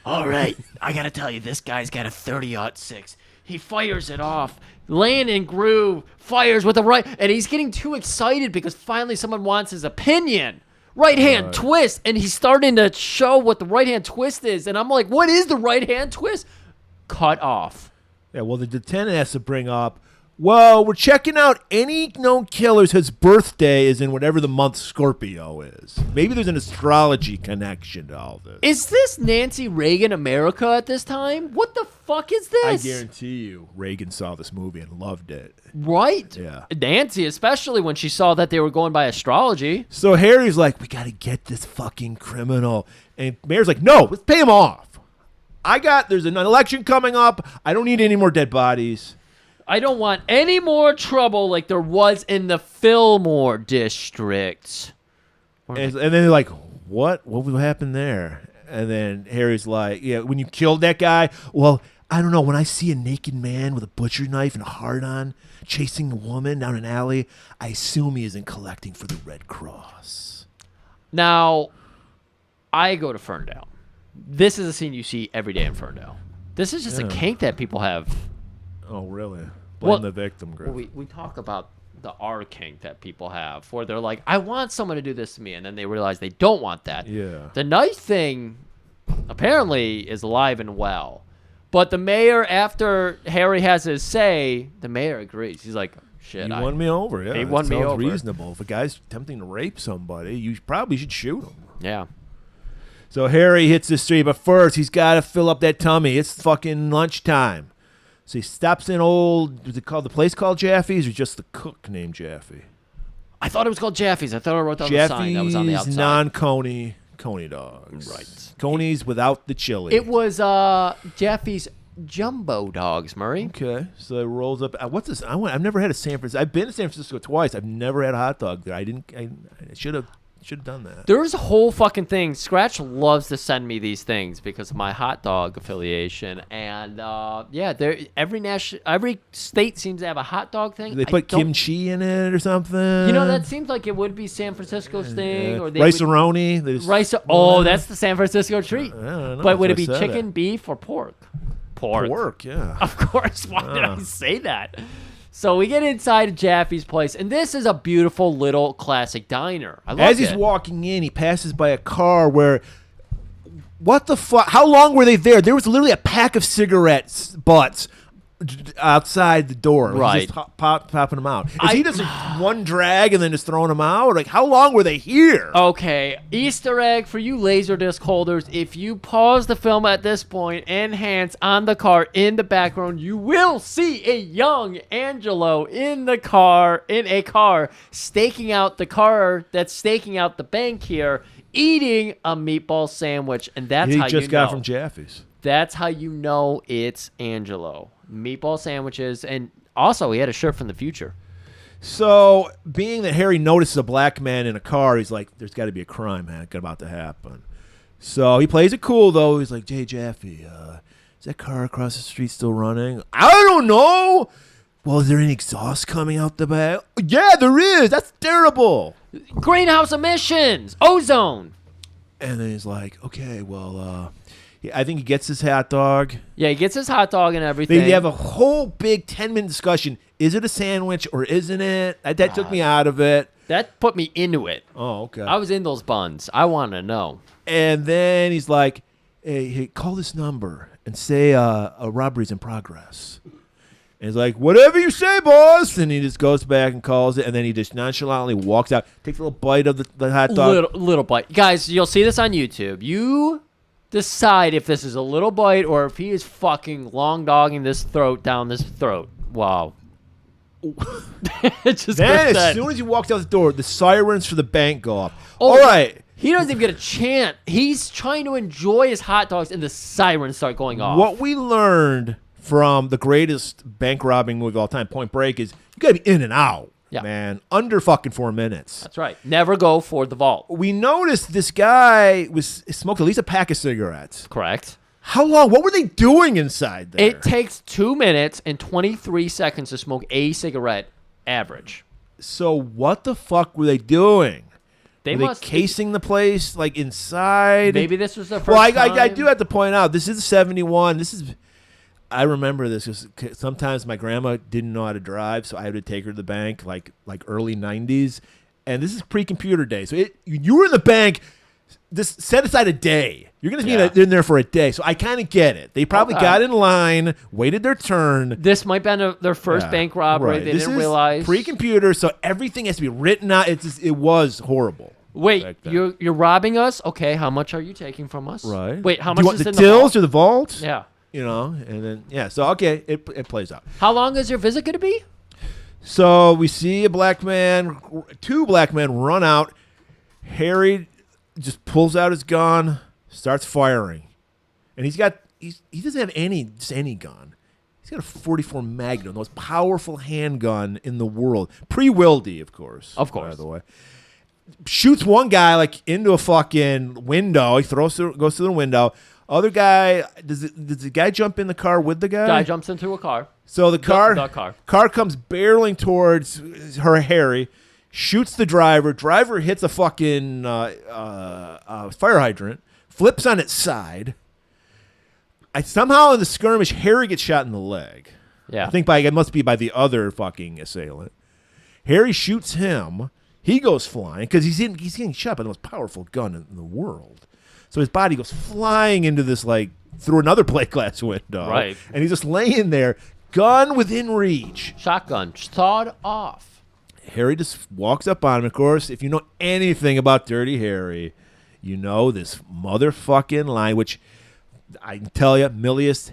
All right, I got to tell you, this guy's got a 30-06. He fires it off. Landon Groove fires with the right, and he's getting too excited because finally someone wants his opinion. Right-hand twist, and he's starting to show what the right-hand twist is, and I'm like, what is the right-hand twist? Cut off. Yeah, well, the lieutenant has to bring up, well, we're checking out any known killers whose birthday is in whatever the month Scorpio is. Maybe there's an astrology connection to all this. Is this Nancy Reagan America at this time? What the fuck is I this? guarantee you Reagan saw this movie and loved it. Right? Yeah. Nancy, especially when she saw that they were going by astrology. So Harry's like, we got to get this fucking criminal. And Mayor's like, no, let's pay him off. There's an election coming up. I don't need any more dead bodies. I don't want any more trouble like there was in the Fillmore district. And then they're like, what? What would happen there? And then Harry's like, yeah, when you killed that guy, well, I don't know. When I see a naked man with a butcher knife and a heart on chasing a woman down an alley, I assume he isn't collecting for the Red Cross. Now, I go to Ferndale. This is a scene you see every day in Ferndale. This is just a kink that people have. Oh, really? Blame the victim, Griff. We talk about the R kink that people have, where they're like, I want someone to do this to me, and then they realize they don't want that. Yeah. The knife thing, apparently, is alive and well. But the mayor, after Harry has his say, the mayor agrees. He's like, shit. He won me over, yeah. He won me sounds over. reasonable. If a guy's attempting to rape somebody, you probably should shoot him. Yeah. So Harry hits the street, but first he's got to fill up that tummy. It's fucking lunchtime. So he stops in old, was it called the place called Jaffe's or just the cook named Jaffe? I thought it was called Jaffe's. I thought I wrote down the sign that was on the Jaffe's outside. non-Coney Coney dogs. Right. Coney's without the chili. It was Jaffe's Jumbo Dogs, Murray. Okay, so it rolls up. What's this? I've never had a San Francisco. I've been to San Francisco twice. I've never had a hot dog there. I should have done that. There's a whole fucking thing. Scratch loves to send me these things because of my hot dog affiliation, and every state seems to have a hot dog thing. They put kimchi in it or something. You know, that seems like it would be San Francisco's thing, or they rice-a-roni. Rice. Oh, that's the San Francisco treat. I don't know, but would it that's be why I said chicken, beef, or pork? Pork. Yeah. Of course. Why did I say that? So we get inside Jaffe's place, and this is a beautiful little classic diner. I love As he's walking in, he passes by a car where, what the fuck? How long were they there? There was literally a pack of cigarettes butts outside the door. Right. He's just popping them out. Is he just one drag and then just throwing them out? Like, how long were they here? Okay, Easter egg for you Laserdisc holders. If you pause the film at this point, enhance on the car in the background, you will see a young Angelo in a car, staking out the car that's staking out the bank here, eating a meatball sandwich. And that's how he just you got know. from Jaffe's. That's how you know it's Angelo. Meatball sandwiches, and also he had a shirt from the future. So, being that Harry notices a black man in a car, he's like, there's got to be a crime about to happen. So, he plays it cool, though. He's like, hey, Jaffe, is that car across the street still running? I don't know. Well, is there any exhaust coming out the back? Yeah, there is. That's terrible. Greenhouse emissions, ozone. And then he's like, okay, well, I think he gets his hot dog. Yeah, he gets his hot dog and everything. They have a whole big 10-minute discussion. Is it a sandwich or isn't it? That took me out of it. That put me into it. Oh, okay. I was in those buns. I want to know. And then he's like, hey, call this number and say a robbery's in progress. And he's like, whatever you say, boss. And he just goes back and calls it. And then he just nonchalantly walks out, takes a little bite of the hot dog. Little bite. Guys, you'll see this on YouTube. You decide if this is a little bite or if he is fucking long dogging this throat down this throat. Wow. Just then, as soon as he walks out the door, the sirens for the bank go off. Oh, all right. He doesn't even get a chant. He's trying to enjoy his hot dogs, and the sirens start going off. What we learned from the greatest bank robbing movie of all time, Point Break, is you got to be in and out, man. Under fucking 4 minutes. That's right. Never go for the vault. We noticed this guy smoked at least a pack of cigarettes. Correct. How long? What were they doing inside there? It takes 2 minutes and 23 seconds to smoke a cigarette, average. So what the fuck were they doing? They were must they casing the place like inside. Maybe this was the first Well, time. I do have to point out this is 71. I remember this because sometimes my grandma didn't know how to drive, so I had to take her to the bank like early 90s, and this is pre-computer day. So you were in the bank. Just set aside a day. You're going to be in there for a day. So I kind of get it. They probably got in line, waited their turn. This might have been their first bank robbery. Right. They This didn't is realize. Pre-computer, so everything has to be written out. It was horrible. Wait, you're robbing us? Okay, how much are you taking from us? Right. Wait, how Do much you want is the in tills the or the vault? Yeah. You know, and then, so, okay, it plays out. How long is your visit going to be? So we see two black men run out. Harry just pulls out his gun, starts firing. And he doesn't have any gun. He's got a 44 Magnum, the most powerful handgun in the world. Pre-Wildy, of course. Of course. By the way. Shoots one guy like into a fucking window. He goes through the window. Other guy, does the guy jump in the car with the guy? Guy jumps into a car. So the car comes barreling towards Harry, shoots the driver. Driver hits a fucking fire hydrant, flips on its side. Somehow in the skirmish, Harry gets shot in the leg. Yeah. I think it must be by the other fucking assailant. Harry shoots him. He goes flying because he's getting shot by the most powerful gun in the world. So his body goes flying into this, through another plate glass window. Right. And he's just laying there, gun within reach. Shotgun, sawed off. Harry just walks up on him. Of course, if you know anything about Dirty Harry, you know this motherfucking line, which I can tell you, Milius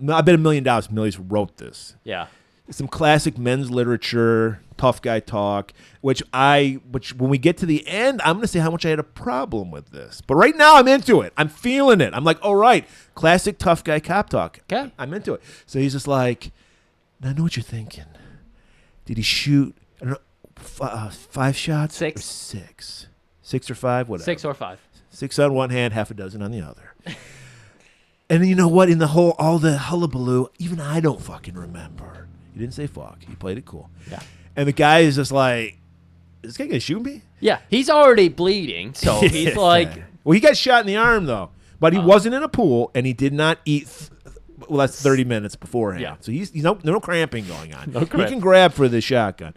I bet $1 million Millies wrote this. Yeah. Some classic men's literature, tough guy talk, which when we get to the end, I'm going to say how much I had a problem with this. But right now I'm into it. I'm feeling it. I'm like, all right, classic tough guy cop talk. Okay. I'm into it. So he's just like, I know what you're thinking. Did he shoot, I don't know, 5 shots? 6. Or 6? 6 or 5? Whatever. 6 or 5. 6 on one hand, half a dozen on the other. And you know what? In all the hullabaloo, even I don't fucking remember. He didn't say fuck. He played it cool. Yeah. And the guy is just like, is this guy going to shoot me? Yeah. He's already bleeding, so he's like... Well, he got shot in the arm, though. But he wasn't in a pool, and he did not eat... well, that's 30 minutes beforehand. Yeah. So he's no cramping going on. No He cramp. can grab for the shotgun.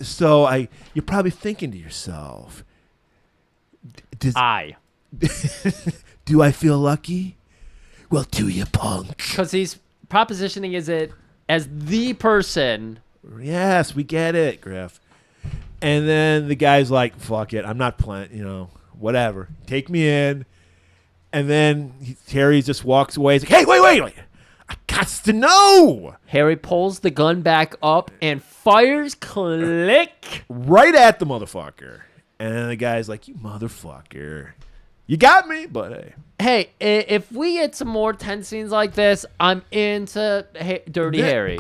So you're probably thinking to yourself, do I feel lucky? Well, do you, punk? Because he's propositioning it as the person. Yes, we get it, Griff. And then the guy's like, fuck it, I'm not playing, whatever. Take me in. And then Terry just walks away. He's like, hey, wait. I got to know. Harry pulls the gun back up and fires, click. Right at the motherfucker. And then the guy's like, you motherfucker. You got me, but hey. Hey, if we get some more tense scenes like this, I'm into Dirty Harry.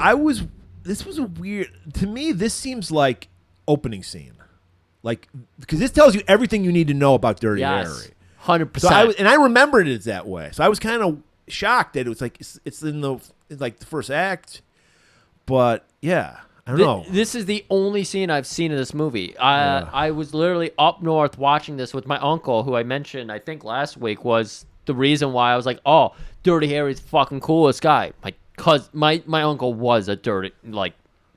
This was a weird, to me, this seems like opening scene. Like, because this tells you everything you need to know about Dirty Harry. 100%. So I remembered it that way. So I was kind of shocked that it was like, it's in the first act. But yeah, I don't know. This is the only scene I've seen in this movie. I was literally up north watching this with my uncle, who I mentioned, I think last week, was the reason why I was like, oh, Dirty Harry's the fucking coolest guy. My uncle was a dirty,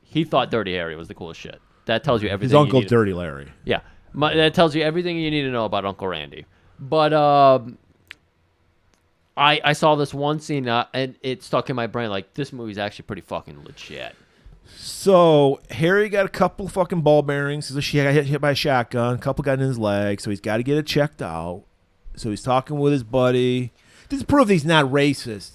he thought Dirty Harry was the coolest shit. That tells you everything. His Uncle Dirty Larry. Yeah. That tells you everything you need to know about Uncle Randy. But I saw this one scene and it stuck in my brain like, this movie's actually pretty fucking legit. So Harry got a couple fucking ball bearings. So he got hit by a shotgun. A couple got in his leg. So he's got to get it checked out. So he's talking with his buddy. This is proof he's not racist.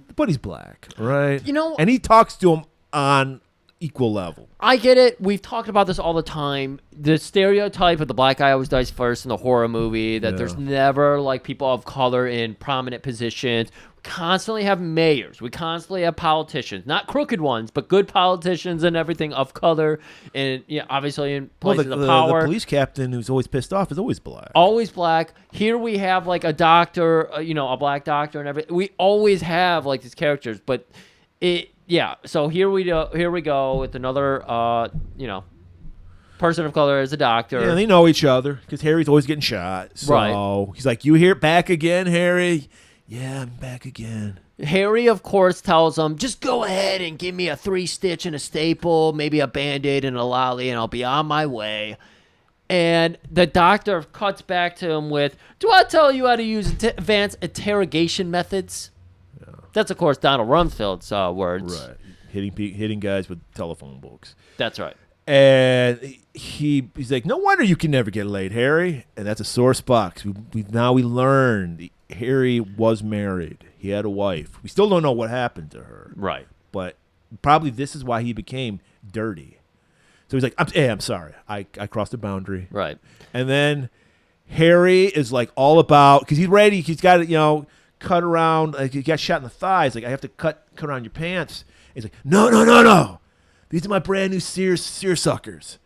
The buddy's black, right? And he talks to him on equal level. I get it. We've talked about this all the time. The stereotype of the black guy always dies first in the horror movie, that there's never people of color in prominent positions. We constantly have mayors. We constantly have politicians. Not crooked ones, but good politicians and everything of color. And obviously in places of power. The police captain who's always pissed off is always black. Always black. Here we have a doctor, a black doctor and everything. We always have these characters, but so here we go with another, person of color as a doctor. Yeah, they know each other because Harry's always getting shot. So he's like, you here back again, Harry? Yeah, I'm back again. Harry, of course, tells him, just go ahead and give me a 3-stitch and a staple, maybe a Band-Aid and a lolly, and I'll be on my way. And the doctor cuts back to him with, do I tell you how to use advanced interrogation methods? Yeah. That's, of course, Donald Rumsfeld's words. Right. Hitting guys with telephone books. That's right. And he's like, no wonder you can never get laid, Harry. And that's a sore spot. We learned Harry was married. He had a wife. We still don't know what happened to her. Right. But probably this is why he became dirty. So he's like, I'm sorry. I crossed a boundary. Right. And then Harry is all about, because he's ready. He's got it, cut around. He got shot in the thighs. I have to cut around your pants. He's like, no. These are my brand new seersuckers.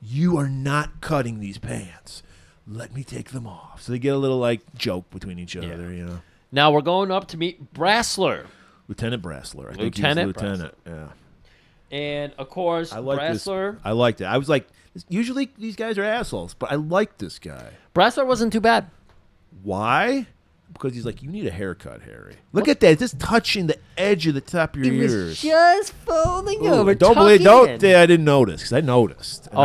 You are not cutting these pants. Let me take them off. So they get a little joke between each other, Now we're going up to meet Brassler. Lieutenant Brassler. I think Lieutenant he was lieutenant. Yeah. And of course, Brassler. I liked it. I was like, usually these guys are assholes, but I like this guy. Brassler wasn't too bad. Why? Because he's like, you need a haircut, Harry. Look at that. It's just touching the edge of the top of your ears. It was just folding over. Don't say I didn't notice, because I noticed. And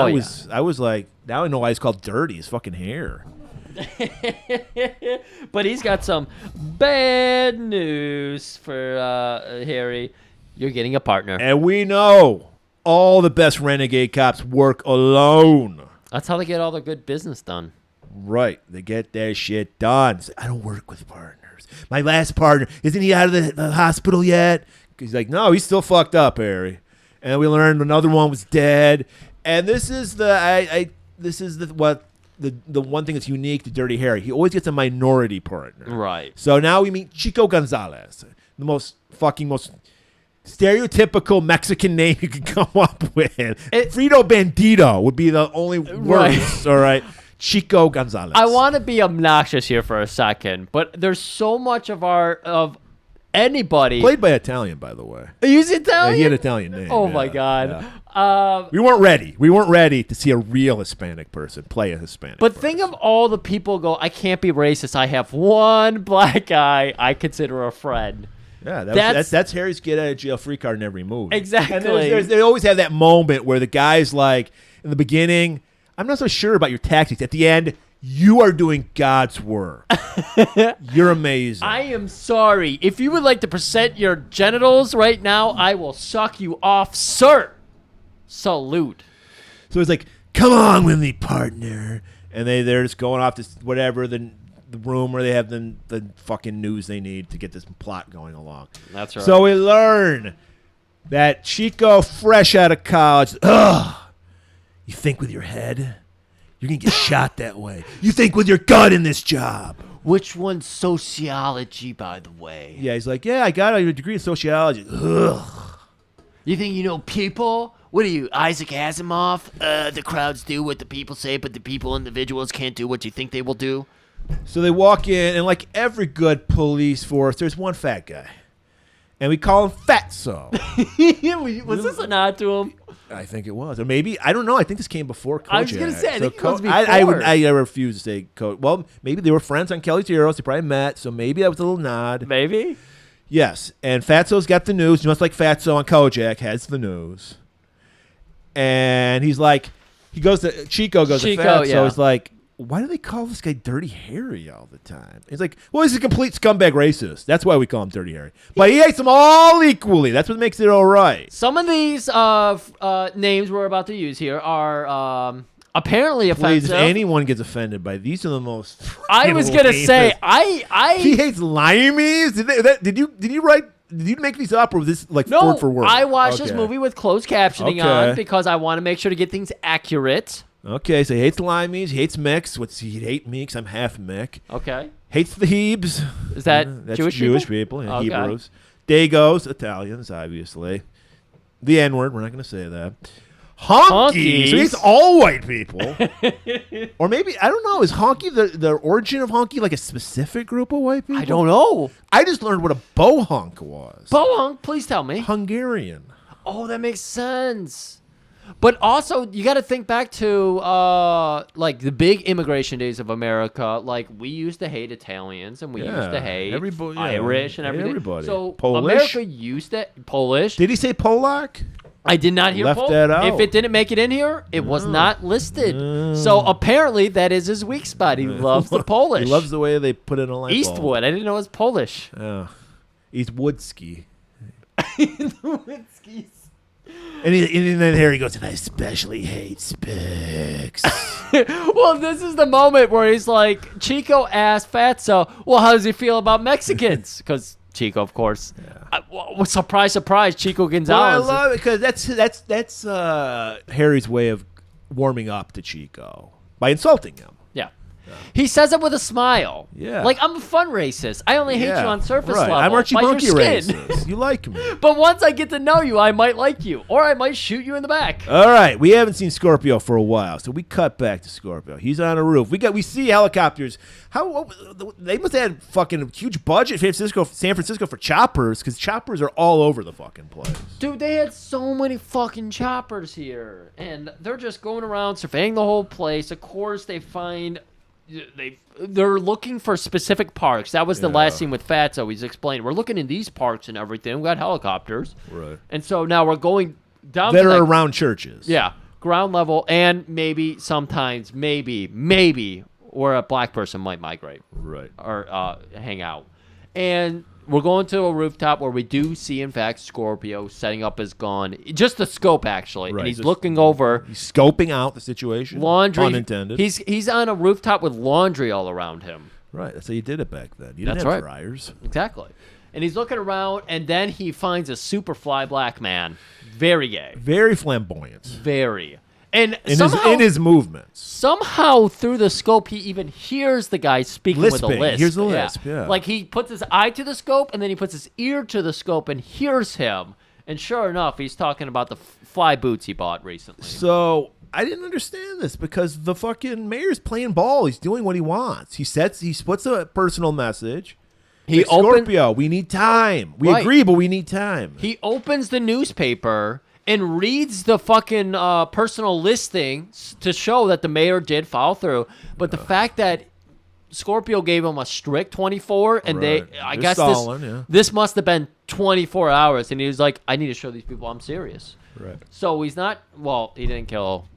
I was like, now I know why it's called dirty. His fucking hair. But he's got some bad news for Harry. You're getting a partner. And we know all the best renegade cops work alone. That's how they get all their good business done. Right. They get their shit done. I don't work with partners. My last partner. Isn't he out of the hospital yet? He's like, no, he's still fucked up, Harry. And we learned another one was dead. And this is the one thing that's unique to Dirty Harry. He always gets a minority partner. Right. So now we meet Chico Gonzalez, the most stereotypical Mexican name you could come up with. Frito Bandito would be the only words. All right. Chico Gonzalez. I want to be obnoxious here for a second, but there's so much of anybody. Played by Italian, by the way. He's Italian? Yeah, he had an Italian name. Oh, my God. Yeah. We weren't ready. We weren't ready to see a real Hispanic person play a Hispanic But person. think of all the people go, I can't be racist. I have one black guy I consider a friend. Yeah, That's Harry's get out of jail free card in every movie. Exactly. And they always have that moment where the guy's like, in the beginning, I'm not so sure about your tactics. At the end, you are doing God's work. You're amazing. I am sorry. If you would like to present your genitals right now, I will suck you off, sir. Salute. So he's like, come on with me, partner. And they're just going off to whatever, the room where they have the fucking news they need to get this plot going along. That's right. So we learn that Chico, fresh out of college, you think with your head? You're going to get shot that way. You think with your gut in this job. Which one's sociology, by the way? Yeah, he's like, yeah, I got a degree in sociology. Ugh. You think you know people? What are you, Isaac Asimov? The crowds do what the people say, but the individuals can't do what you think they will do. So they walk in, and like every good police force, there's one fat guy. And we call him Fatso. Was this a nod to him? I think it was. Or maybe, I don't know. I think this came before Kojak. I was going to say, I think it was before. I refuse to say Kojak. Well, maybe they were friends on Kelly's Heroes. They probably met, so maybe that was a little nod. Maybe. Yes, and Fatso's got the news. Just like Fatso on Kojak has the news. And he's like, Chico goes to Fatso. Yeah. He's like, why do they call this guy Dirty Harry all the time? He's like, well, he's a complete scumbag racist. That's why we call him Dirty Harry. But he hates them all equally. That's what makes it all right. Some of these names we're about to use here are apparently Please, offensive. if anyone gets offended by these are the most. I was gonna say he hates limeys. Did you make these up, or was this like no. word for word? I watched this movie with closed captioning on because I want to make sure to get things accurate. Okay, so he hates limeys. He hates Mix. He'd hate me because I'm half Mick. Okay. Hates the Hebes. Is that that's Jewish people? Yeah, Okay. Hebrews. Dagos, Italians, obviously. The N-word. We're not going to say that. Honky. So he hates all white people. Or maybe, I don't know, is honky the origin of honky like a specific group of white people? I don't know. I just learned what a bohunk was. Bohunk, please tell me. Hungarian. Oh, that makes sense. But also, you got to think back to like the big immigration days of America. Like we used to hate Italians, and we used to hate Irish and everything. Everybody. So Polish? America used to Polish. Did he say Polak? I did not hear Left that out. If it didn't make it in here, it was not listed. So apparently, that is his weak spot. He loves the Polish. He loves the way they put it in a light bulb. Eastwood. I didn't know it was Polish. Yeah. Eastwoodski. Eastwoodskis. And then Harry goes, and I especially hate Spix. Well, this is the moment where he's like, Chico asked Fatso, well, how does he feel about Mexicans? Because Chico, of course. Yeah. Surprise, surprise, Chico Gonzalez. Well, I love it because that's Harry's way of warming up to Chico by insulting him. Yeah. He says it with a smile. Yeah. Like, I'm a fun racist. I only hate you on surface level. I'm Archie by Monkey your skin. racist. You like me. But once I get to know you, I might like you. Or I might shoot you in the back. All right. We haven't seen Scorpio for a while, so we cut back to Scorpio. He's on a roof. We see helicopters. They must have had fucking huge budget in San Francisco for choppers, because choppers are all over the fucking place. Dude, they had so many fucking choppers here. And they're just going around surveying the whole place. Of course, they find... They're looking for specific parks. That was the last scene with Fatso. He's explaining, we're looking in these parks and everything. We got helicopters. Right. And so now we're going down that to are around churches. Yeah. Ground level, and maybe sometimes, maybe where a black person might migrate. Right. Or hang out. And we're going to a rooftop where we do see, in fact, Scorpio setting up his gun. Just the scope, actually. Right. And he's looking over. He's scoping out the situation. Laundry. Unintended. He's on a rooftop with laundry all around him. Right. That's how you did it back then. You didn't That's have right. dryers. Exactly. And he's looking around, and then he finds a super fly black man. Very gay. Very flamboyant. Very. And In his movements. somehow through the scope, he even hears the guy speaking with a Lisping. lisp. Here's the lisp, yeah. Like he puts his eye to the scope, and then he puts his ear to the scope and hears him. And sure enough, he's talking about the fly boots he bought recently. So I didn't understand this because the fucking mayor's playing ball. He's doing what he wants. He puts a personal message. He Scorpio, we need time. We Right. agree, but we need time. He opens the newspaper and reads the fucking personal listing to show that the mayor did follow through. But the fact that Scorpio gave him a strict 24, and Right. I They're guess stalling, yeah. this must have been 24 hours, and he was like, I need to show these people I'm serious. Right. So he's not, he didn't kill,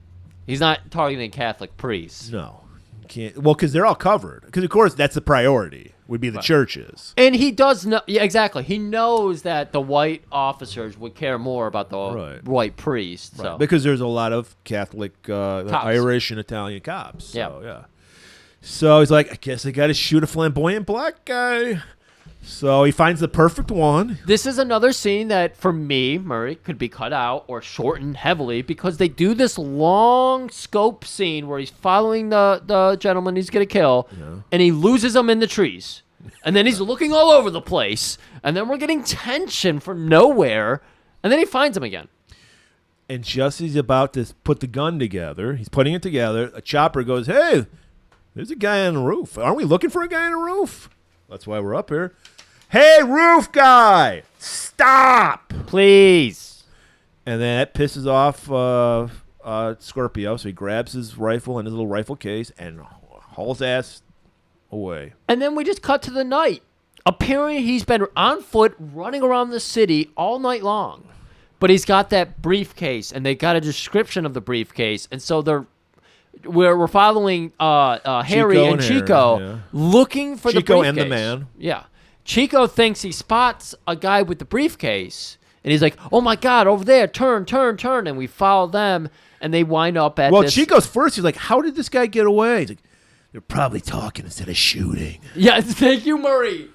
he's not targeting Catholic priests. No. Can't. Well, because they're all covered. Because, of course, that's the priority, would be the churches. And he does know, yeah, exactly. He knows that the white officers would care more about the Right. white priests. Right. So. Because there's a lot of Catholic, Irish and Italian cops. So, yeah. So he's like, I guess I got to shoot a flamboyant black guy. So he finds the perfect one. This is another scene that, for me, Murray, could be cut out or shortened heavily because they do this long scope scene where he's following the gentleman he's going to kill, and he loses him in the trees. And then he's looking all over the place, and then we're getting tension from nowhere, and then he finds him again. And just as he's about to put the gun together, he's putting it together, a chopper goes, hey, there's a guy on the roof. Aren't we looking for a guy on the roof? That's why we're up here. Hey, roof guy, stop. Please. And then that pisses off Scorpio, so he grabs his rifle and his little rifle case and hauls ass away. And then we just cut to the night. Apparently, he's been on foot running around the city all night long. But he's got that briefcase, and they got a description of the briefcase. And so we're following Harry and Chico looking for the briefcase. Chico and the man. Yeah. Chico thinks he spots a guy with the briefcase, and he's like, oh, my God, over there, turn. And we follow them, and they wind up at Well, this. Chico's first. He's like, how did this guy get away? He's like, they're probably talking instead of shooting. Yeah, thank you, Murray.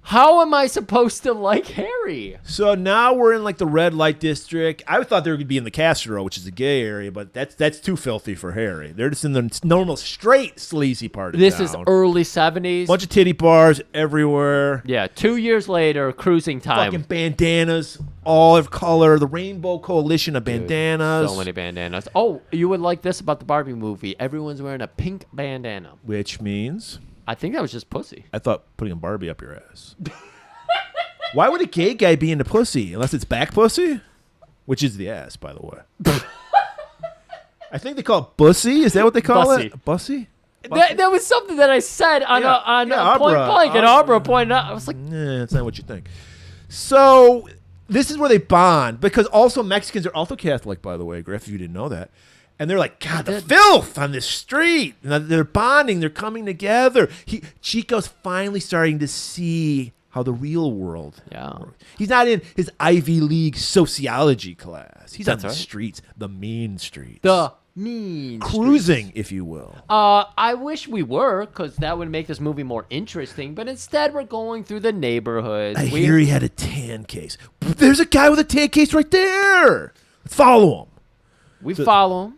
How am I supposed to like Harry? So now we're in like the red light district. I thought they were going to be in the Castro, which is a gay area, but that's too filthy for Harry. They're just in the normal, straight, sleazy part of This town. is early 70s. Bunch of titty bars everywhere. Yeah, 2 years later, cruising time. Fucking bandanas, all of color. The Rainbow Coalition of bandanas. So many bandanas. Oh, you would like this about the Barbie movie. Everyone's wearing a pink bandana. Which means... I think that was just pussy. I thought putting a Barbie up your ass. Why would a gay guy be into pussy? Unless it's back pussy? Which is the ass, by the way. I think they call it bussy. Is that what they call Bussy. it? Bussy? That was something that I said on Yeah, Point Abra. Blank, and Abra pointed out. I was like, Nah, that's not what you think. So this is where they bond, because also Mexicans are also Catholic, by the way, Griff, if you didn't know that. And they're like, God, the filth on this street. And they're bonding. They're coming together. Chico's finally starting to see how the real world works. He's not in his Ivy League sociology class. He's on the streets, the mean streets. the mean Cruising, streets. if you will. I wish we were, because that would make this movie more interesting. But instead, we're going through the neighborhoods. I hear he had a tan case. There's a guy with a tan case right there. Let's follow him. We follow him.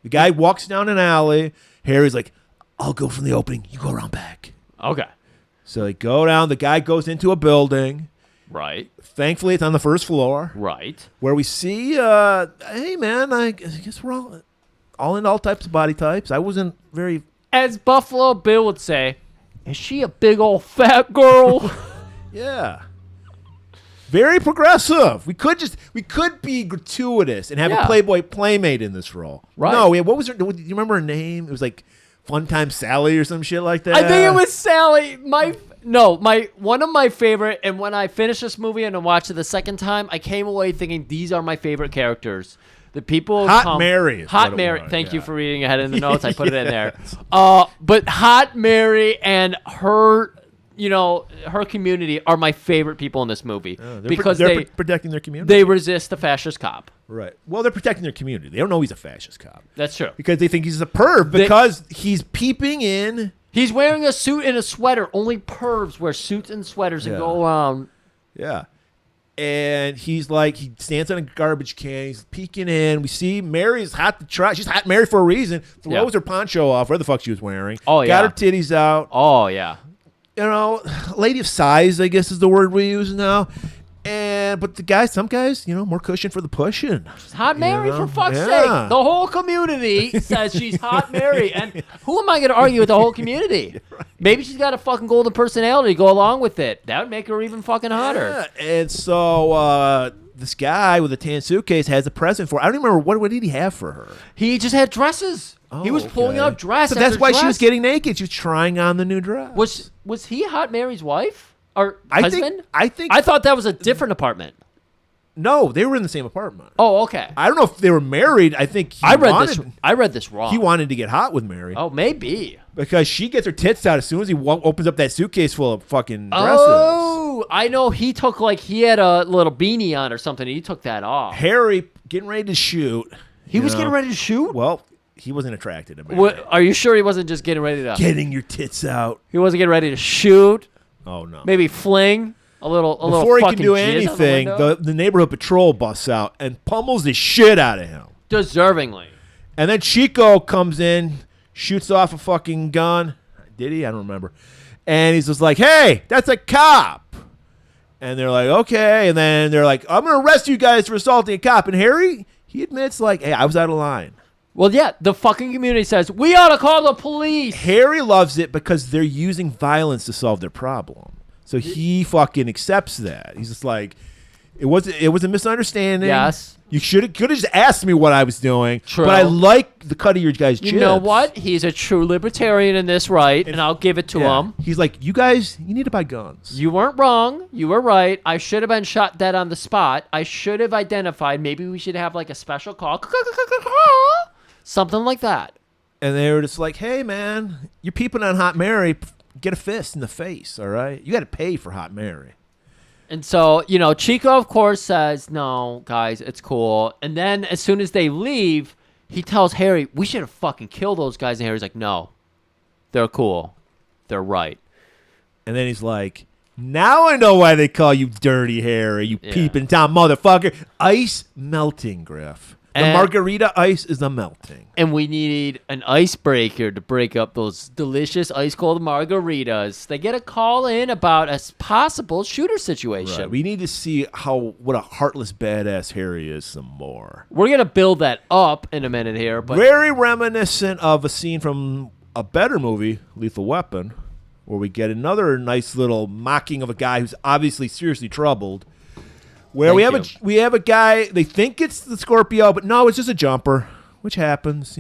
The guy walks down an alley. Harry's like, I'll go from the opening. You go around back. Okay. So they go down. The guy goes into a building. Right. Thankfully, it's on the first floor. Right. Where we see, hey, man, I guess we're all into all types of body types. I wasn't very... As Buffalo Bill would say, is she a big old fat girl? Yeah. Very progressive. We could be gratuitous and have a Playboy Playmate in this role. Right. No, what was her... Do you remember her name? It was like Fun Time Sally or some shit like that. I think it was Sally. One of my favorite, and when I finished this movie and I watched it the second time, I came away thinking these are my favorite characters. The people Hot Mary is Hot what it Mary. was, Thank you yeah. for reading ahead in the notes. I put it in there. But Hot Mary and her, her community are my favorite people in this movie because they're protecting their community. They resist the fascist cop. Right. Well, they're protecting their community. They don't know he's a fascist cop. That's true. Because they think he's a perv because he's peeping in He's wearing a suit and a sweater. Only pervs wear suits and sweaters and go around. Yeah. And he's like, he stands on a garbage can. He's peeking in. We see Mary's hot to try. She's hot Mary for a reason. Throws her poncho off, whatever the fuck she was wearing. Oh, yeah. Got her titties out. Oh, yeah. You know, lady of size, I guess is the word we use now. But some guys, more cushion for the pushing. She's hot Mary, for fuck's sake. The whole community says she's hot Mary. And who am I going to argue with the whole community? Right. Maybe she's got a fucking golden personality to go along with it. That would make her even fucking hotter. Yeah. And so this guy with a tan suitcase has a present for her. I don't even remember, what did he have for her? He just had dresses. He was pulling out dress. So that's why she was getting naked. She was trying on the new dress. Was he hot Mary's wife? Or I husband? think I thought that was a different apartment. No, they were in the same apartment. Oh, okay. I don't know if they were married. I think I read this wrong. He wanted to get hot with Mary. Oh, maybe. Because she gets her tits out as soon as he opens up that suitcase full of fucking dresses. Oh, I know. He had a little beanie on or something. And he took that off. Harry getting ready to shoot. He was getting ready to shoot? Well, he wasn't attracted to Mary. What, are you sure he wasn't just getting ready to... Getting your tits out. He wasn't getting ready to shoot? Oh, no. Maybe fling a little Before he fucking can do jizz anything, on the the neighborhood patrol busts out and pummels the shit out of him. Deservingly. And then Chico comes in, shoots off a fucking gun. Did he? I don't remember. And he's just like, hey, that's a cop. And they're like, okay. And then they're like, I'm going to arrest you guys for assaulting a cop. And Harry, he admits, like, hey, I was out of line. Well, yeah, the fucking community says, we ought to call the police. Harry loves it because they're using violence to solve their problem. So he fucking accepts that. He's just like, it was a misunderstanding. Yes. You could have just asked me what I was doing. True. But I like the cut of your guys' chips. You know what? He's a true libertarian in this, right? And I'll give it to him. He's like, you guys, you need to buy guns. You weren't wrong. You were right. I should have been shot dead on the spot. I should have identified. Maybe we should have like a special call. Something like that. And they were just like, hey, man, you're peeping on Hot Mary. Get a fist in the face, all right? You got to pay for Hot Mary. And so, Chico, of course, says, no, guys, it's cool. And then as soon as they leave, he tells Harry, we should have fucking killed those guys. And Harry's like, no, they're cool. They're right. And then he's like, now I know why they call you Dirty Harry, you peeping Tom motherfucker. Ice melting, Griff. The margarita ice is a melting. And we need an icebreaker to break up those delicious ice-cold margaritas. They get a call in about a possible shooter situation. Right. We need to see what a heartless badass Harry is some more. We're going to build that up in a minute here. But very reminiscent of a scene from a better movie, Lethal Weapon, where we get another nice little mocking of a guy who's obviously seriously troubled. Where we have a guy, they think it's the Scorpio, but no, it's just a jumper, which happens,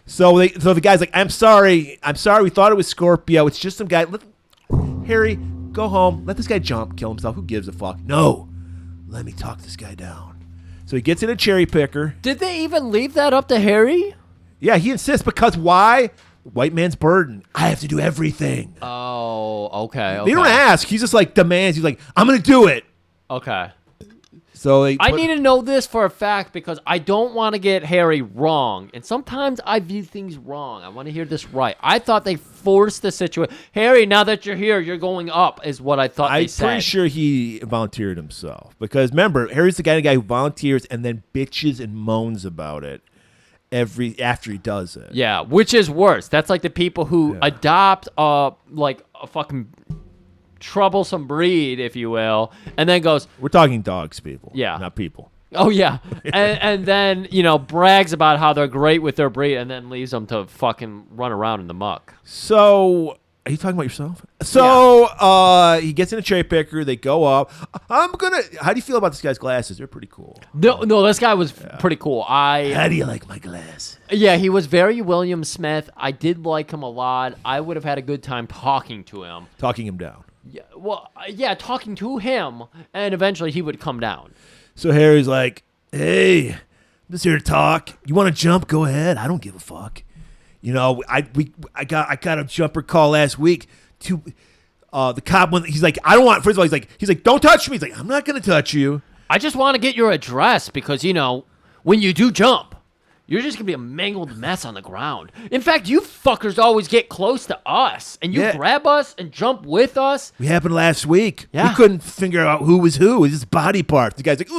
So the guy's like, I'm sorry, we thought it was Scorpio. It's just some guy. Harry, go home. Let this guy jump, kill himself. Who gives a fuck? No, let me talk this guy down. So he gets in a cherry picker. Did they even leave that up to Harry? Yeah, he insists because why? White man's burden. I have to do everything. Oh, okay. They don't ask. He's just like demands. He's like, I'm going to do it. Okay. So I need to know this for a fact because I don't want to get Harry wrong. And sometimes I view things wrong. I want to hear this right. I thought they forced the situation. Harry, now that you're here, you're going up is what I thought they said. I'm pretty sure he volunteered himself. Because remember, Harry's the kind of guy who volunteers and then bitches and moans about it after he does it. Yeah, which is worse. That's like the people who adopt like a fucking troublesome breed, if you will, and then goes, we're talking dogs, people. Yeah. Not people. Oh, yeah. and then, brags about how they're great with their breed and then leaves them to fucking run around in the muck. So, are you talking about yourself? So, he gets in a cherry picker. They go up. How do you feel about this guy's glasses? They're pretty cool. No, this guy was pretty cool. How do you like my glasses? Yeah, he was very William Smith. I did like him a lot. I would have had a good time talking to him. Talking him down. Yeah, well, talking to him, and eventually he would come down. So Harry's like, hey, I'm just here to talk. You want to jump? Go ahead. I don't give a fuck. I got a jumper call last week to the cop. He's like, I don't want. First of all, he's like, don't touch me. He's like, I'm not gonna touch you. I just want to get your address because when you do jump, You're just going to be a mangled mess on the ground. In fact, you fuckers always get close to us, and you Yeah. grab us and jump with us. It happened last week. Yeah. We couldn't figure out who was who. It was just body parts. The guy's like,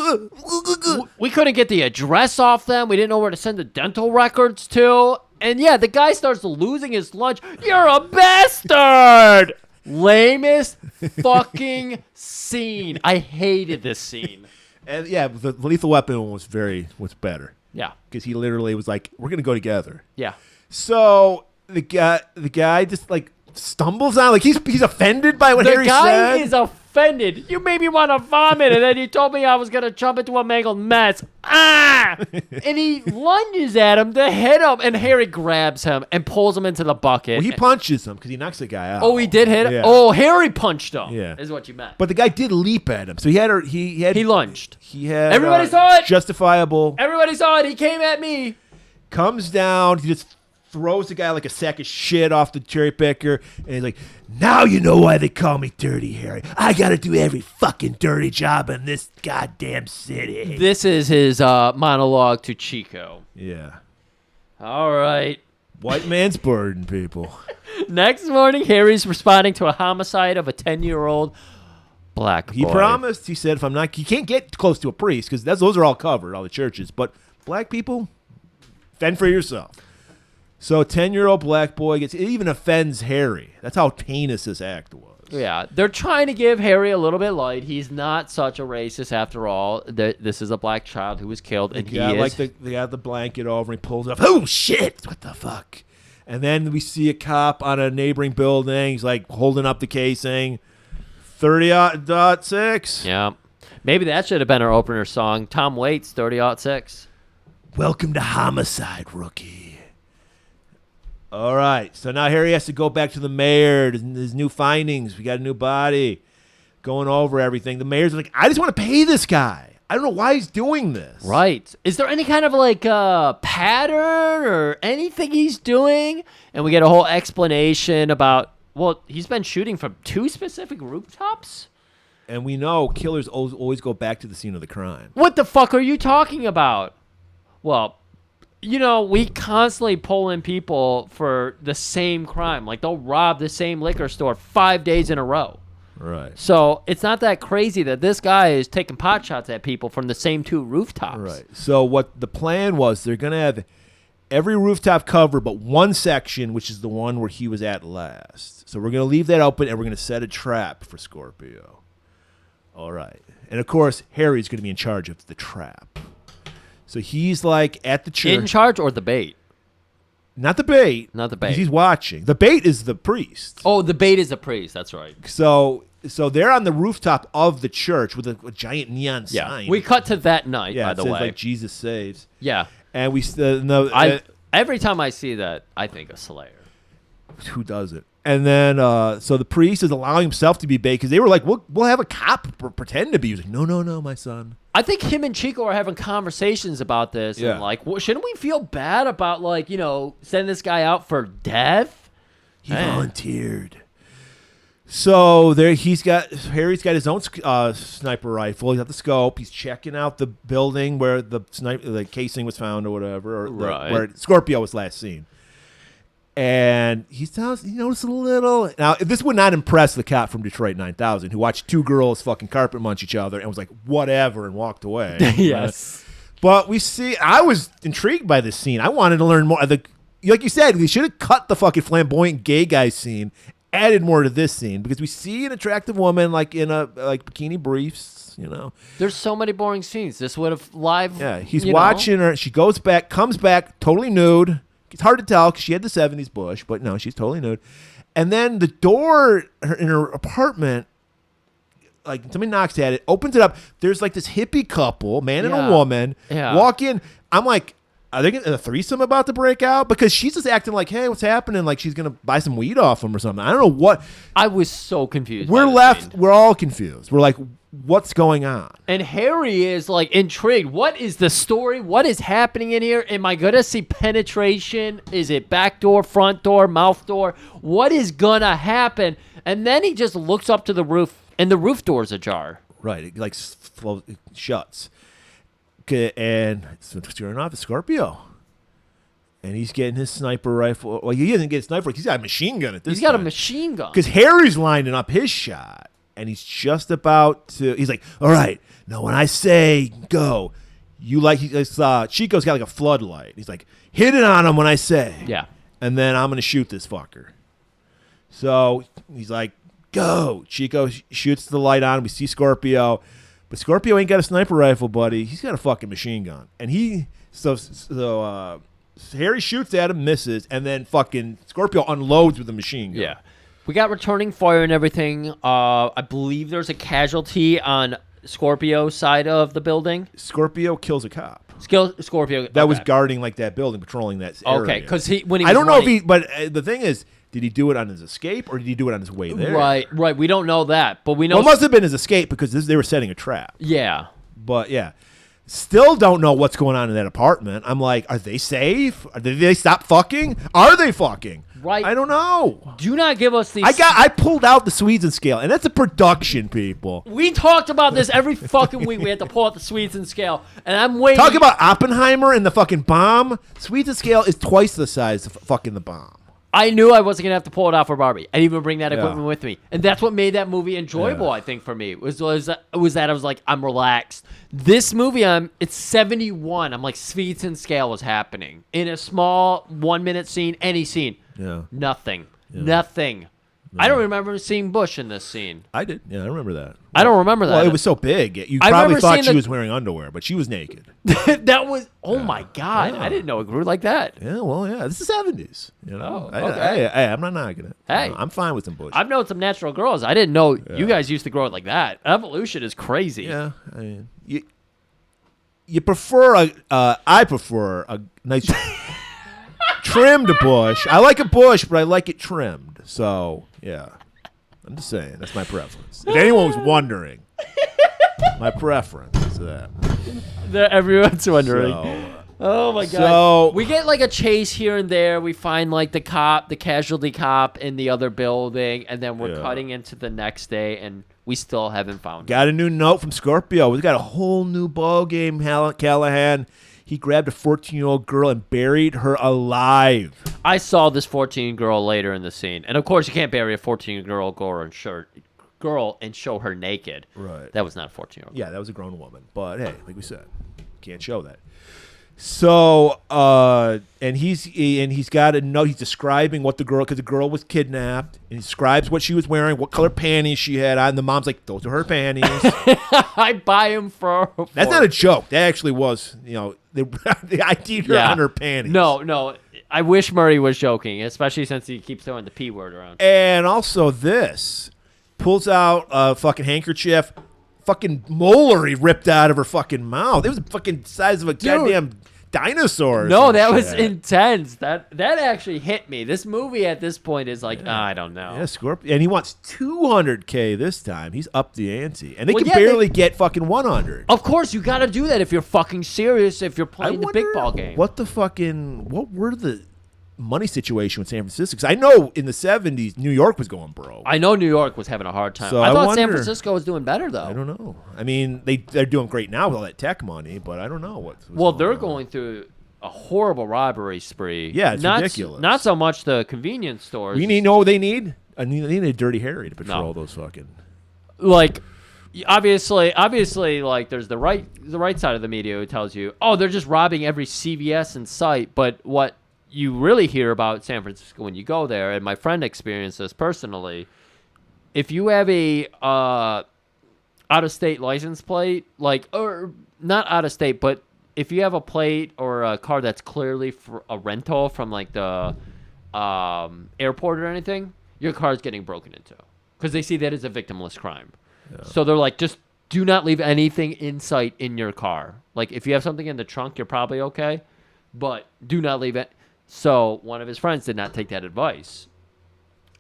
We couldn't get the address off them. We didn't know where to send the dental records to. And yeah, the guy starts losing his lunch. You're a bastard! Lamest fucking scene. I hated this scene. and yeah, the Lethal Weapon one was better. Yeah. Because he literally was like, we're going to go together. Yeah. So the guy just like stumbles on, like he's offended by what The Harry guy said. is offended. You made me want to vomit, and then you told me I was going to jump into a mangled mess. Ah! And he lunges at him to hit him, and Harry grabs him and pulls him into the bucket. Well, he punches him because he knocks the guy out. Oh, he did hit him? Yeah. Oh, Harry punched him. Yeah. Is what you meant. But the guy did leap at him, so he lunged. He had Everybody saw it. Justifiable. Everybody saw it. He came at me. Comes down. He just throws the guy like a sack of shit off the cherry picker, and he's like, "Now you know why they call me Dirty Harry. I gotta do every fucking dirty job in this goddamn city." This is his monologue to Chico. Yeah. All right. White man's burden, people. Next morning, Harry's responding to a homicide of a 10-year-old black boy. He promised. He said, "If I'm not, he can't get close to a priest because those are all covered, all the churches. But black people, fend for yourself." So a 10-year-old black boy it even offends Harry. That's how heinous this act was. Yeah, they're trying to give Harry a little bit light. He's not such a racist after all. This is a black child who was killed, and he is. Like they got the blanket over, and he pulls it up. Oh shit! What the fuck? And then we see a cop on a neighboring building. He's like holding up the casing. 30-06. Yeah, maybe that should have been our opener song. Tom Waits, 30-06. Welcome to Homicide, rookie. All right, so now Harry has to go back to the mayor. His new findings. We got a new body. Going over everything. The mayor's like, I just want to pay this guy. I don't know why he's doing this. Right. Is there any kind of like pattern or anything he's doing? And we get a whole explanation about, well, he's been shooting from 2 specific rooftops? And we know killers always go back to the scene of the crime. What the fuck are you talking about? Well, you know, we constantly pull in people for the same crime. Like, they'll rob the same liquor store 5 days in a row. Right. So it's not that crazy that this guy is taking pot shots at people from the same 2 rooftops. Right. So what the plan was, they're going to have every rooftop covered but one section, which is the one where he was at last. So we're going to leave that open, and we're going to set a trap for Scorpio. All right. And, of course, Harry's going to be in charge of the trap. So he's like at the church. In charge or the bait? Not the bait. Not the bait. Because he's watching. The bait is the priest. Oh, the bait is a priest. That's right. So they're on the rooftop of the church with a giant neon Yeah. sign. We cut to that night, yeah, by it the says way. like Jesus saves. Yeah. And we Every time I see that, I think of Slayer. who does it? And then so the priest is allowing himself to be bait because they were like, we'll have a cop pretend to be. He was like, no, my son. I think him and Chico are having conversations about this. Yeah. And like, shouldn't we feel bad about like, you know, sending this guy out for death? He volunteered. So Harry's got his own sniper rifle. He's got the scope. He's checking out the building where the casing was found or whatever, or Right. where Scorpio was last seen. And he noticed a little. Now, this would not impress the cop from Detroit 9000 who watched 2 girls fucking carpet munch each other and was like, whatever, and walked away. Yes. But I was intrigued by this scene. I wanted to learn more. Like you said, we should have cut the fucking flamboyant gay guy scene, added more to this scene, because we see an attractive woman like in a bikini briefs, you know. There's so many boring scenes. This would have live. Yeah, he's watching her. She comes back totally nude. It's hard to tell because she had the 70s bush, but no, she's totally nude. And then the door in her apartment, like somebody knocks at it, opens it up. There's like this hippie couple, man and a woman, walk in. I'm like, are they getting a threesome about to break out? Because she's just acting like, hey, what's happening? Like she's going to buy some weed off them or something. I don't know what. I was so confused. We're all confused. We're like, what's going on? And Harry is like intrigued. What is the story? What is happening in here? Am I gonna see penetration? Is it back door, front door, mouth door? What is gonna happen? And then he just looks up to the roof, and the roof door's ajar. Right, it like it shuts. Okay, and so turn off the Scorpio. and he's getting his sniper rifle. Well, he doesn't get a sniper. He's got a machine gun at this. He's got a machine gun. Because Harry's lining up his shot, and he's just about to. He's like, "All right, now when I say go, you like." Chico's got like a floodlight. He's like, "Hit it on him when I say." Yeah. And then I'm gonna shoot this fucker. So he's like, "Go!" Chico shoots the light on. We see Scorpio, but Scorpio ain't got a sniper rifle, buddy. He's got a fucking machine gun, and Harry shoots at him, misses, and then fucking Scorpio unloads with a machine gun. Yeah. We got returning fire and everything. I believe there's a casualty on Scorpio's side of the building. Scorpio kills a cop. Scorpio. That was guarding like that building, patrolling that area. Okay, because when he I was don't know if running- but the thing is, did he do it on his escape or did he do it on his way there? Right. We don't know that, but we know. Well, it must have been his escape because they were setting a trap. Yeah. But yeah, still don't know what's going on in that apartment. I'm like, are they safe? Did they stop fucking? Are they fucking? Right. I don't know. Do not give us these. I pulled out the Swedes and scale, and that's a production, people. We talked about this every fucking week. We had to pull out the Swedes and scale, and I'm waiting. Talk about Oppenheimer and the fucking bomb. Swedes and scale is twice the size of fucking the bomb. I knew I wasn't gonna have to pull it out for Barbie. I didn't even bring that Yeah. equipment with me, and that's what made that movie enjoyable. Yeah. I think for me was that I was like, I'm relaxed. This movie, it's 71. I'm like, Swedes and scale is happening in a small 1 minute scene, any scene. Yeah. Nothing. I don't remember seeing Bush in this scene. I did. Yeah, I remember that. I don't remember that. Well, it was so big. You I probably remember thought seeing she the- was wearing underwear, but she was naked. That was, oh my God. Yeah. I didn't know it grew like that. Yeah, well, yeah. This is the 70s. You know? Oh, okay. I'm not knocking it. Hey. I'm fine with some Bush. I've known some natural girls. I didn't know you guys used to grow it like that. Evolution is crazy. Yeah, I mean, you prefer I prefer a nice trimmed bush. I like a bush, but I like it trimmed. So yeah, I'm just saying that's my preference. If anyone was wondering, my preference is that. Everyone's wondering. So, Oh my God. So- we get like a chase here and there. We find like the casualty cop in the other building, and then we're Yeah. cutting into the next day, and we still haven't found him. got a new note from Scorpio. We got a whole new ball game. Callahan. He grabbed a 14-year-old girl and buried her alive. I saw this 14 girl later in the scene, and of course you can't bury a 14-year-old girl and show her naked. Right. That was not a 14-year-old. Yeah, that was a grown woman. But hey, like we said, can't show that. So, and he's got a note. He's describing what because the girl was kidnapped, and he describes what she was wearing, what color panties she had on. The mom's like, "Those are her panties." I buy him for. That's not a joke. That actually was, they ID'd her on her panties. No. I wish Murray was joking, especially since he keeps throwing the P word around. And also this pulls out a fucking handkerchief. Fucking molar he ripped out of her fucking mouth. It was the fucking size of a goddamn dinosaur. or No, some that was shit. intense. That actually hit me. This movie at this point is like, I don't know. Yeah, Scorpio. And he wants $200K this time. He's up the ante. And they Well, can yeah, barely get fucking 100. Of course, you got to do that if you're fucking serious, if you're playing the big ball game. What were the money situation with San Francisco? Because I know in the 70s, New York was going broke. I know New York was having a hard time. So I I thought San wonder- Francisco was doing better, though. I don't know. I mean, they're doing great now with all that tech money, but I don't know what's Well, going they're on. going through a horrible robbery spree. Yeah, it's not, ridiculous. Not so much the convenience stores. They need a Dirty Harry to patrol No. those fucking. Like, obviously, like there's the right side of the media who tells you, oh, they're just robbing every CVS in sight. But what you really hear about San Francisco when you go there, and my friend experienced this personally, if you have a out-of-state license plate, or not out-of-state, but if you have a plate or a car that's clearly for a rental from like the airport or anything, your car's getting broken into because they see that as a victimless crime. Yeah. So they're like, just do not leave anything in sight in your car. Like if you have something in the trunk, you're probably okay, but do not leave it. So one of his friends did not take that advice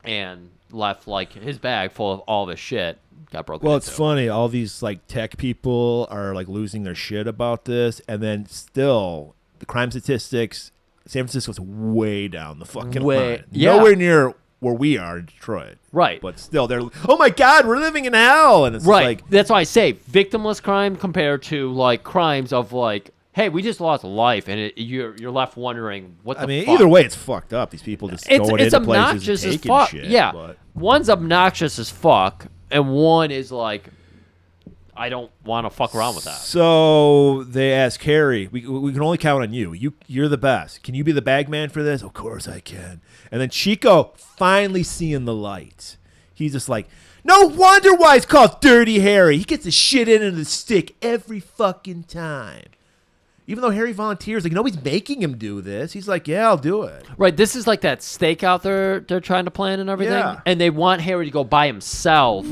and left like his bag full of all of his shit. Got broken Well, into. it's funny. All these like tech people are like losing their shit about this, and then still the crime statistics. San Francisco's way down the fucking line. Yeah. Nowhere near where we are in Detroit. Right. But still, they're oh my god, we're living in hell, and it's right. like That's why I say victimless crime compared to like crimes of like hey, we just lost a life, and you're left wondering what the I mean, fuck? either way, it's fucked up. These people just going It's into places and obnoxious as taking fuck. shit. Yeah, but- one's obnoxious as fuck, and one is like, I don't want to fuck around with that. So they ask Harry, we can only count on you. You're the best. Can you be the bag man for this? Of course I can. And then Chico finally seeing the light. He's just like, no wonder why it's called Dirty Harry. He gets the shit into the stick every fucking time. Even though Harry volunteers, like nobody's making him do this. He's like, yeah, I'll do it. Right, this is like that stakeout they're trying to plan and everything, Yeah. and they want Harry to go by himself,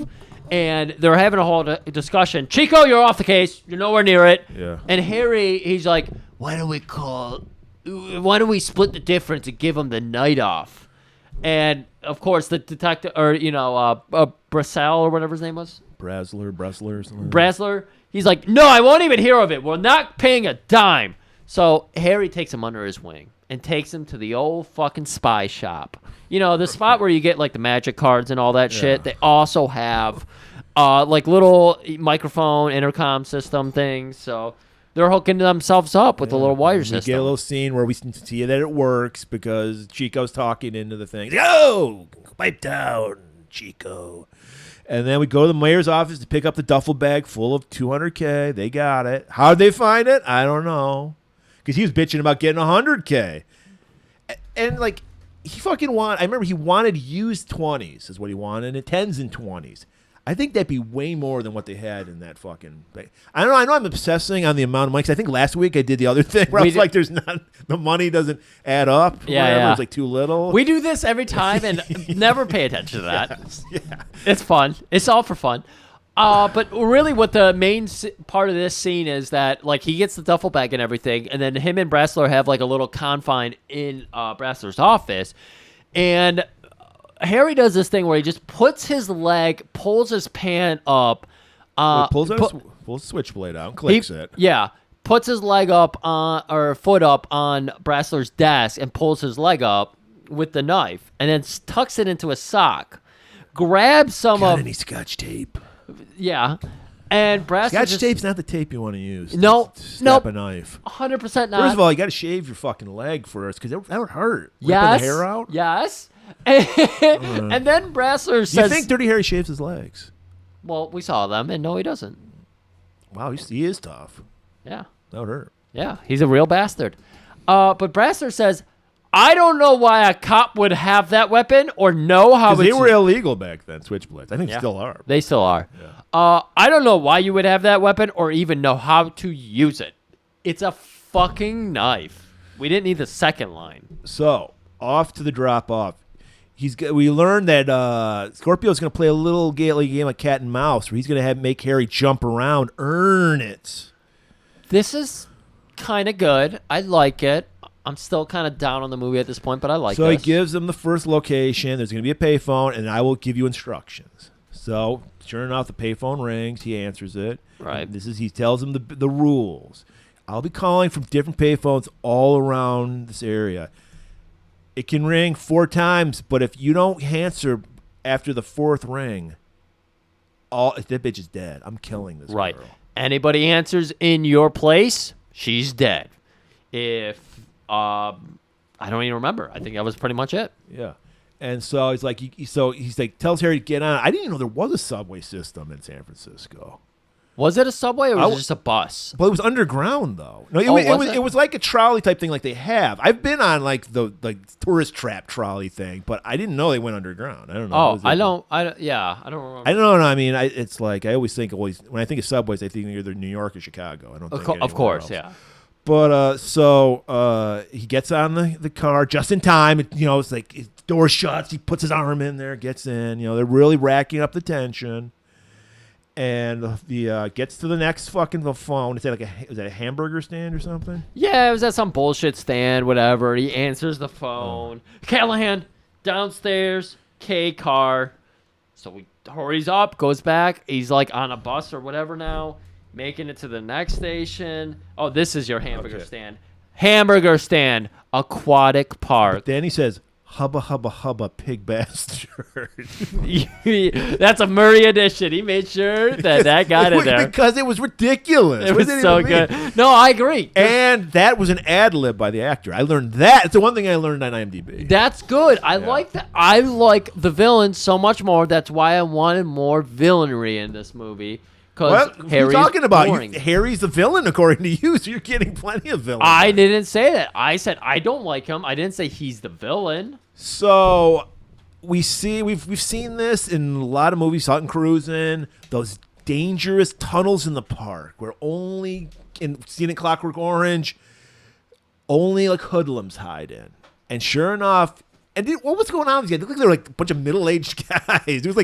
and they're having a whole discussion. Chico, you're off the case. You're nowhere near it. Yeah. And Harry, he's like, why don't we split the difference and give him the night off? And of course, the detective, or Brassel or whatever his name was, Brasler, something. Brasler. He's like, no, I won't even hear of it. We're not paying a dime. So Harry takes him under his wing and takes him to the old fucking spy shop. You know, the spot where you get like the magic cards and all that shit. They also have like little microphone intercom system things. So they're hooking themselves up with the little wire We system. get a little scene where we see that it works because Chico's talking into the thing. Go! Pipe down, Chico. And then we go to the mayor's office to pick up the duffel bag full of $200K. They got it. How'd they find it? I don't know. Because he was bitching about getting $100K. And, like, he fucking I remember he wanted used 20s is what he wanted, and 10s and 20s. I think that'd be way more than what they had in that fucking bag. I know I'm obsessing on the amount of money, 'cause I think last week I did the other thing where I was like, the money doesn't add up. Yeah, whatever. yeah. It's like too little. We do this every time and never pay attention to that. Yeah. It's fun. It's all for fun. But really what the main part of this scene is that, like, he gets the duffel bag and everything, and then him and Brassler have, like, a little confine in Brassler's office. And Harry does this thing where he just puts his leg, pulls his pant up. Pulls the switchblade out and clicks it. Yeah. Puts his leg up or foot up on Brassler's desk and pulls his leg up with the knife and then tucks it into a sock. Grabs some Got of... any Scotch tape? Yeah. And Brassler Scotch tape's not the tape you want to use. No, Snap nope. a knife. 100% not. First of all, you got to shave your fucking leg first because that would hurt. Ripping Yes. the hair out. Yes. And then Brassler Do says... you think Dirty Harry shaves his legs? Well, we saw them, and no, he doesn't. Wow, he is tough. Yeah. That would hurt. Yeah, he's a real bastard. But Brassler says, I don't know why a cop would have that weapon or know how Because it's... they were illegal back then, switchblades. I think they Yeah. still are. They still are. I don't know why you would have that weapon or even know how to use it. It's a fucking knife. We didn't need the second line. So, off to the drop-off. We learned that Scorpio's going to play a little game of cat and mouse where he's going to make Harry jump around, earn it. This is kind of good. I like it. I'm still kind of down on the movie at this point, but I like it. So he gives them the first location. There's going to be a payphone, and I will give you instructions. So, sure enough, the payphone rings. He answers it. Right. He tells them the rules. I'll be calling from different payphones all around this area. It can ring 4 times, but if you don't answer after the 4th ring, that bitch is dead. I'm killing this Right. girl. Anybody answers in your place, she's dead. If I don't even remember. I think that was pretty much it. Yeah. And so he's like, tells Harry to get on. I didn't even know there was a subway system in San Francisco. Was it a subway or was it just a bus? But it was underground though. No, it was like a trolley type thing, like they have. I've been on like the tourist trap trolley thing, but I didn't know they went underground. I don't know. Oh, I don't remember. I don't know. I mean, it's like I always think when I think of subways, I think either New York or Chicago. I don't think Of course, else. yeah. But so he gets on the car just in time. It's like his door shuts. He puts his arm in there, gets in. They're really racking up the tension. And the gets to the next fucking phone. Is that was that a hamburger stand or something? Yeah, it was at some bullshit stand, whatever. He answers the phone. Callahan, downstairs, K car. So he hurries up, goes back. He's like on a bus or whatever now, making it to the next station. Oh, this is your hamburger stand. Hamburger stand, aquatic park. But then he says, Hubba Hubba Hubba Pig Bastard. That's a Murray edition. He made sure that got in there. Because it was ridiculous. It was so good. No, I agree. And that was an ad lib by the actor. I learned that. It's the one thing I learned on IMDb. That's good. I like that. I like the villain so much more. That's why I wanted more villainry in this movie. What are you Harry's talking about? boring. Harry's the villain, according to you, so you're getting plenty of villains. I didn't say that. I said I don't like him. I didn't say he's the villain. So we've seen this in a lot of movies, saw it in Cruising, those dangerous tunnels in the park where only, seen in Clockwork Orange, only like hoodlums hide in. And sure enough, what was going on with these guys? It looked like they were like a bunch of middle-aged guys. It was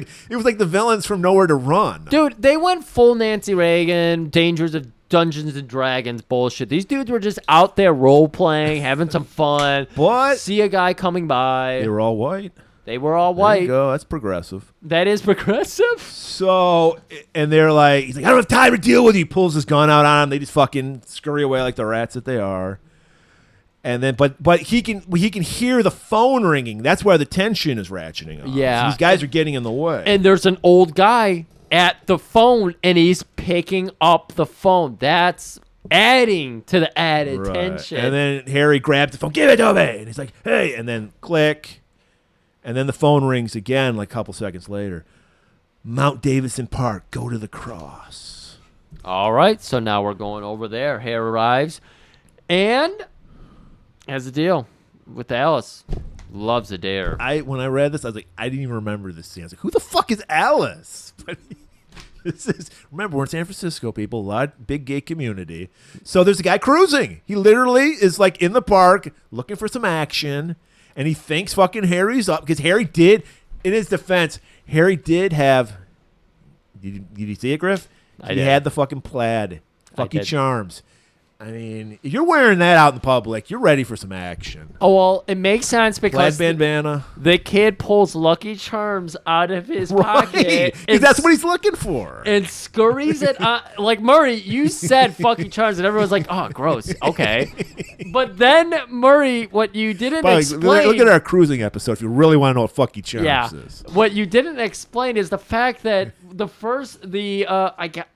like the villains from Nowhere to Run. Dude, they went full Nancy Reagan, Dangers of Dungeons and Dragons bullshit. These dudes were just out there role-playing, having some fun. But see a guy coming by. They were all white. They were all There white. you go. That's progressive. That is progressive. So, and they're like, he's like, I don't have time to deal with you. He pulls his gun out on him. They just fucking scurry away like the rats that they are. And then, but he can hear the phone ringing. That's why the tension is ratcheting up. Yeah. So these guys are getting in the way. And there's an old guy at the phone, and he's picking up the phone. That's adding to the added tension. And then Harry grabs the phone. Give it to me. And he's like, hey. And then click. And then the phone rings again like a couple seconds later. Mount Davidson Park. Go to the cross. All right. So now we're going over there. Harry arrives. And has a deal with Alice. Loves a dare. When I read this, I was like, I didn't even remember this scene. I was like, who the fuck is Alice? Remember, we're in San Francisco, people. A lot big gay community. So there's a guy cruising. He literally is like in the park looking for some action, and he thinks fucking Harry's up because Harry did, in his defense, Harry did have. Did you see it, Griff? He had the fucking plaid, Lucky Charms. I mean, if you're wearing that out in public, you're ready for some action. Oh, well, it makes sense because plaid bandana. The kid pulls Lucky Charms out of his pocket. Because that's what he's looking for. And scurries it like, Murray, you said fucking charms, and everyone's like, oh, gross. Okay. But then, Murray, what you didn't explain. Look at our cruising episode if you really want to know what Fucky Charms is. What you didn't explain is the fact that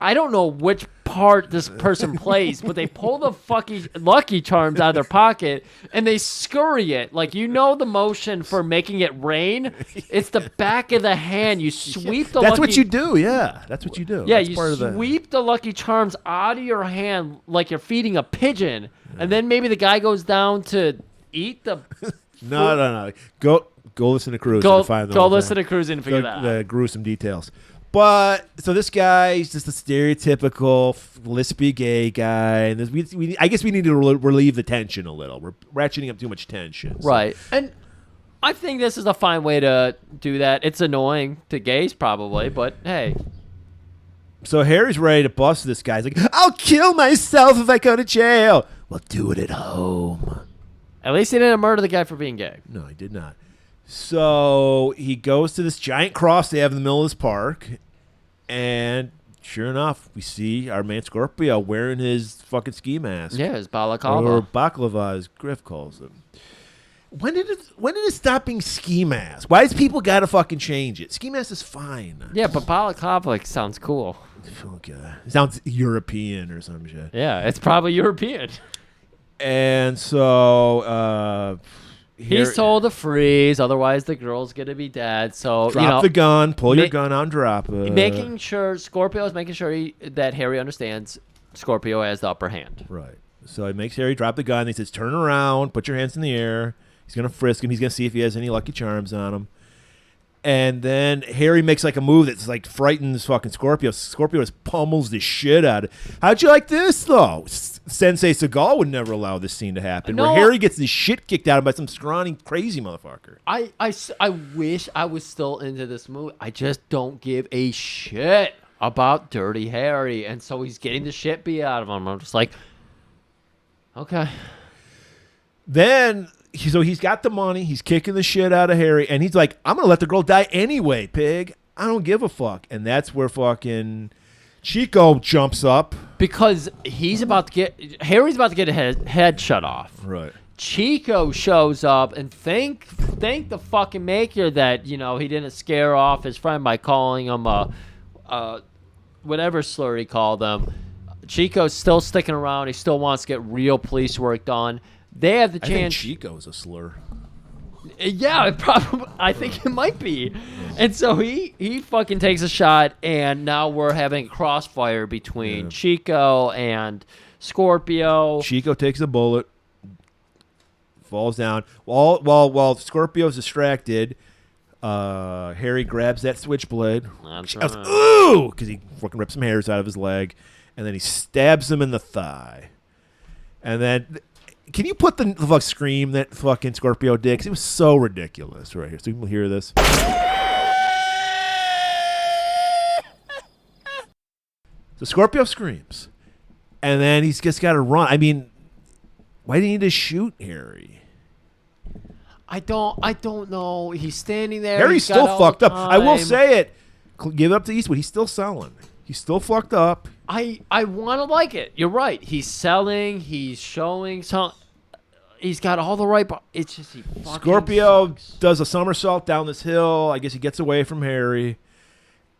I don't know which part this person plays, but they pull the fucking Lucky Charms out of their pocket and they scurry it. Like, you know the motion for making it rain? It's the back of the hand. You sweep the That's what you do, yeah. That's what you do. Yeah, That's you part of sweep the Lucky Charms out of your hand like you're feeding a pigeon, and then maybe the guy goes down to eat the... No. Go listen to Cruising go, to find the Go listen to Cruising to figure that out. The gruesome details. But so this guy's just a stereotypical lispy gay guy, and I guess we need to relieve the tension a little. We're ratcheting up too much tension. So. Right, and I think this is a fine way to do that. It's annoying to gays probably, but hey. So Harry's ready to bust this guy. He's like, I'll kill myself if I go to jail. Well, do it at home. At least he didn't murder the guy for being gay. No, he did not. So he goes to this giant cross they have in the middle of this park, and sure enough, we see our man Scorpio wearing his fucking ski mask. Yeah, his balaclava. Or baklava, as Griff calls him. When did it stop being ski mask? Why does people gotta fucking change it? Ski mask is fine. Yeah, but balaclava sounds cool. Okay. It sounds European or some shit. Yeah, it's probably European. And so he's told to freeze, otherwise the girl's gonna be dead. So drop the gun, pull your gun out, and drop it. Making sure Scorpio is making sure that Harry understands Scorpio has the upper hand. Right. So he makes Harry drop the gun. He says, "Turn around, put your hands in the air." He's gonna frisk him. He's gonna see if he has any Lucky Charms on him. And then Harry makes like a move that's like frightens fucking Scorpio. Scorpio just pummels the shit out of it. How'd you like this though? Sensei Seagal would never allow this scene to happen. No. Where Harry gets the shit kicked out of him by some scrawny crazy motherfucker. I wish I was still into this movie. I just don't give a shit about Dirty Harry, and so he's getting the shit beat out of him. I'm just like, okay. Then. So he's got the money. He's kicking the shit out of Harry. And he's like, I'm going to let the girl die anyway, pig. I don't give a fuck. And that's where fucking Chico jumps up. Because Harry's about to get his head shut off. Right. Chico shows up and thank the fucking maker that he didn't scare off his friend by calling him whatever slur he called him. Chico's still sticking around. He still wants to get real police work done. They have the chance. I think Chico's a slur. Yeah, I think it might be. And so he fucking takes a shot, and now we're having a crossfire between Chico and Scorpio. Chico takes a bullet, falls down. While Scorpio's distracted, Harry grabs that switchblade. That's Shouts, right. ooh! Because he fucking rips some hairs out of his leg, and then he stabs him in the thigh. And then... Can you put the fuck scream that fucking Scorpio did? 'Cause it was so ridiculous right here. So you can hear this. So Scorpio screams. And then he's just got to run. I mean, why did he need to shoot Harry? I don't know. He's standing there. Harry's he's got still all fucked the up. I will time. say it. Give it up to Eastwood. He's still selling. He's still fucked up. I want to like it. You're right. He's selling. He's showing some. He's got all the right. It's just he fucking Scorpio sucks. does a somersault down this hill. I guess he gets away from Harry.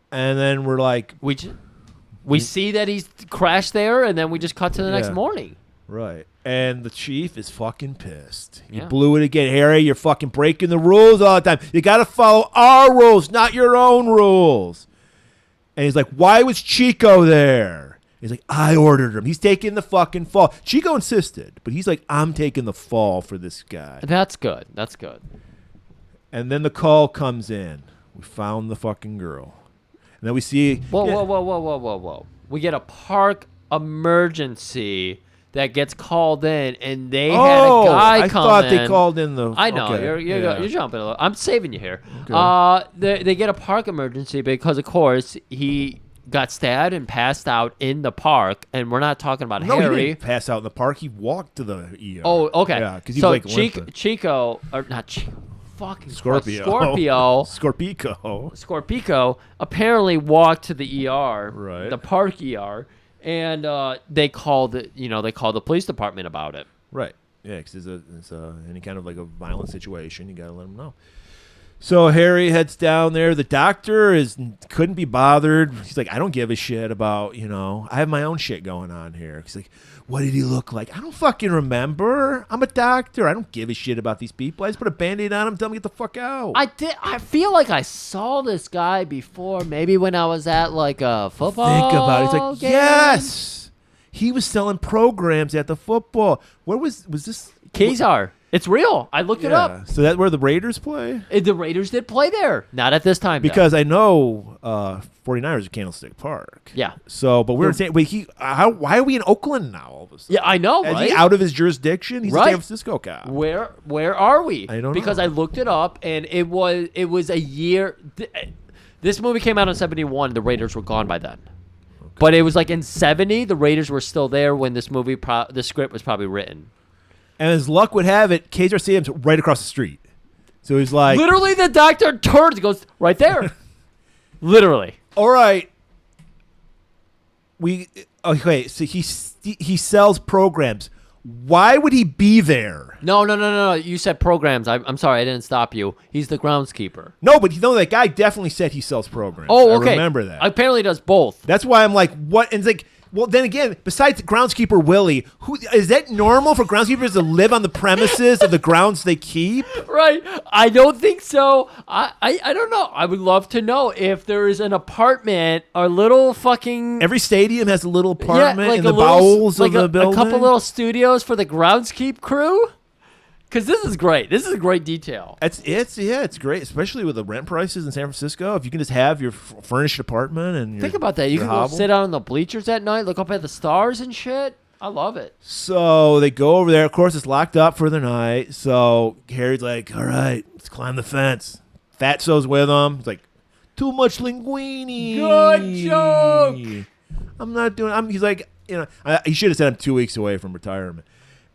And then we're like... We see that he's crashed there, and then we just cut to the next morning. Right. And the chief is fucking pissed. He Yeah. blew it again. Harry, you're fucking breaking the rules all the time. You got to follow our rules, not your own rules. And he's like, why was Chico there? He's like, I ordered him. He's taking the fucking fall. Chico insisted, but he's like, I'm taking the fall for this guy. That's good. That's good. And then the call comes in. We found the fucking girl. And then we see... Whoa. We get a park emergency that gets called in, and they had a guy I come thought in. they called in the... I know. okay, You're jumping a little. I'm saving you here. Okay. They get a park emergency because, of course, he got stabbed and passed out in the park, and we're not talking about No, he Harry. didn't pass out in the park. He walked to the ER. Oh, okay. Yeah, because he so was like limping. Chico, or not Chico, fucking Scorpio. Scorpico apparently walked to the ER, Right. the park ER, and they called the police department about it. Right. Yeah, because there's any kind of like a violent situation, you got to let them know. So Harry heads down there. The doctor couldn't be bothered. He's like, I don't give a shit about, I have my own shit going on here. He's like, what did he look like? I don't fucking remember. I'm a doctor. I don't give a shit about these people. I just put a Band-Aid on him, tell him to get the fuck out. I feel like I saw this guy before, maybe when I was at like a football Think about it. He's like, game. yes. He was selling programs at the football. Where was this? Kezar. It's real. I looked it up. So that's where the Raiders play? The Raiders did play there. Not at this time, though. Because I know 49ers are Candlestick Park. Yeah. So, but we were saying, wait, why are we in Oakland now all of a sudden? Yeah, I know, Is right? he out of his jurisdiction? He's a Right. San Francisco cop. Where are we? I don't because know. I looked it up, and it was a year. This movie came out in 1971. The Raiders were gone by then. Okay. But it was like in 1970, the Raiders were still there when this movie, the script was probably written. And as luck would have it, Kezar Stadium's right across the street. So he's like... Literally, the doctor turns and goes, right there. Literally. All right. Okay, so he sells programs. Why would he be there? No. You said programs. I'm sorry. I didn't stop you. He's the groundskeeper. No, but that guy definitely said he sells programs. Oh, okay. I remember that. Apparently he does both. That's why I'm like, what? And it's like, well, then again, besides groundskeeper Willie, who is that normal for groundskeepers to live on the premises of the grounds they keep? Right. I don't think so. I don't know. I would love to know if there is an apartment or little fucking... Every stadium has a little apartment like in the a little, bowels like of the building. A couple little studios for the groundskeep crew. Because this is great. This is a great detail. It's great, especially with the rent prices in San Francisco. If you can just have your furnished apartment and think about that. You can go sit out on the bleachers at night, look up at the stars and shit. I love it. So they go over there. Of course, it's locked up for the night. So Harry's like, all right, let's climb the fence. Fatso's with him. He's like, too much linguine. Good joke. I'm not doing. He's like, he should have said I'm 2 weeks away from retirement.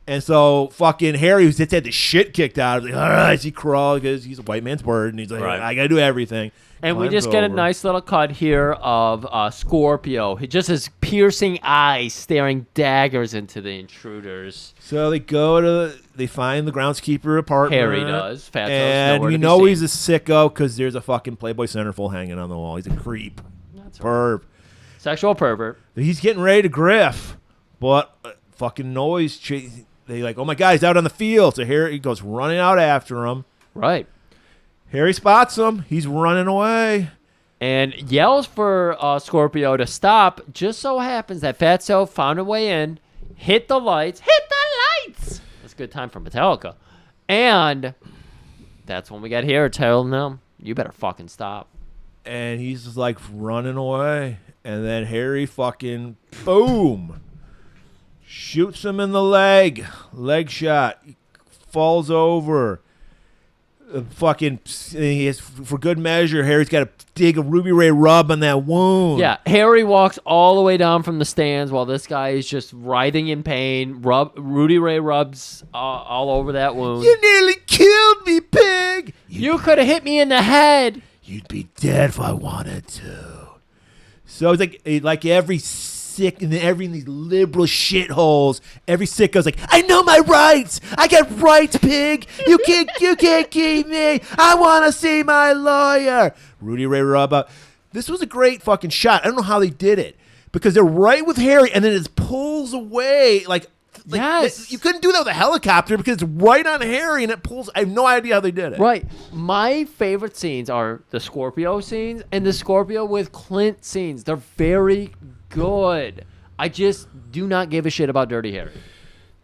And so fucking Harry, who's just had the shit kicked out of him, like, all right, he crawled because he's a white man's bird, and he's like, Right. I got to do everything. And we Climbs just get a over. nice little cut here of Scorpio. He just has piercing eyes staring daggers into the intruders. So they find the groundskeeper apartment. Harry does. Fatso's And nowhere we to be know seen. he's a sicko because there's a fucking Playboy centerfold hanging on the wall. He's a creep. That's Perv. Sexual pervert. He's getting ready to griff, but fucking noise. They like, oh my God, he's out on the field. So Harry goes running out after him. Right. Harry spots him. He's running away. And yells for Scorpio to stop. Just so happens that Fatso found a way in, hit the lights. Hit the lights! That's a good time for Metallica. And that's when we got Harry telling them, you better fucking stop. And he's just like running away. And then Harry fucking, boom, shoots him in the leg. Leg shot. He falls over. Fucking, he has, for good measure, Harry's got to dig a Ruby Ray rub on that wound. Yeah, Harry walks all the way down from the stands while this guy is just writhing in pain. Rudy Ray rubs all over that wound. You nearly killed me, pig. You could have hit me in the head. You'd be dead if I wanted to. So it's like every sick in these liberal shitholes, every sicko's like, I know my rights. I got rights, pig. You can't keep me. I want to see my lawyer. Rudy Ray Rubba. This was a great fucking shot. I don't know how they did it because they're right with Harry, and then it pulls away like. Yes. You couldn't do that with a helicopter because it's right on Harry and it pulls. I have no idea how they did it. Right. My favorite scenes are the Scorpio scenes and the Scorpio with Clint scenes. They're very good. I just do not give a shit about Dirty Harry.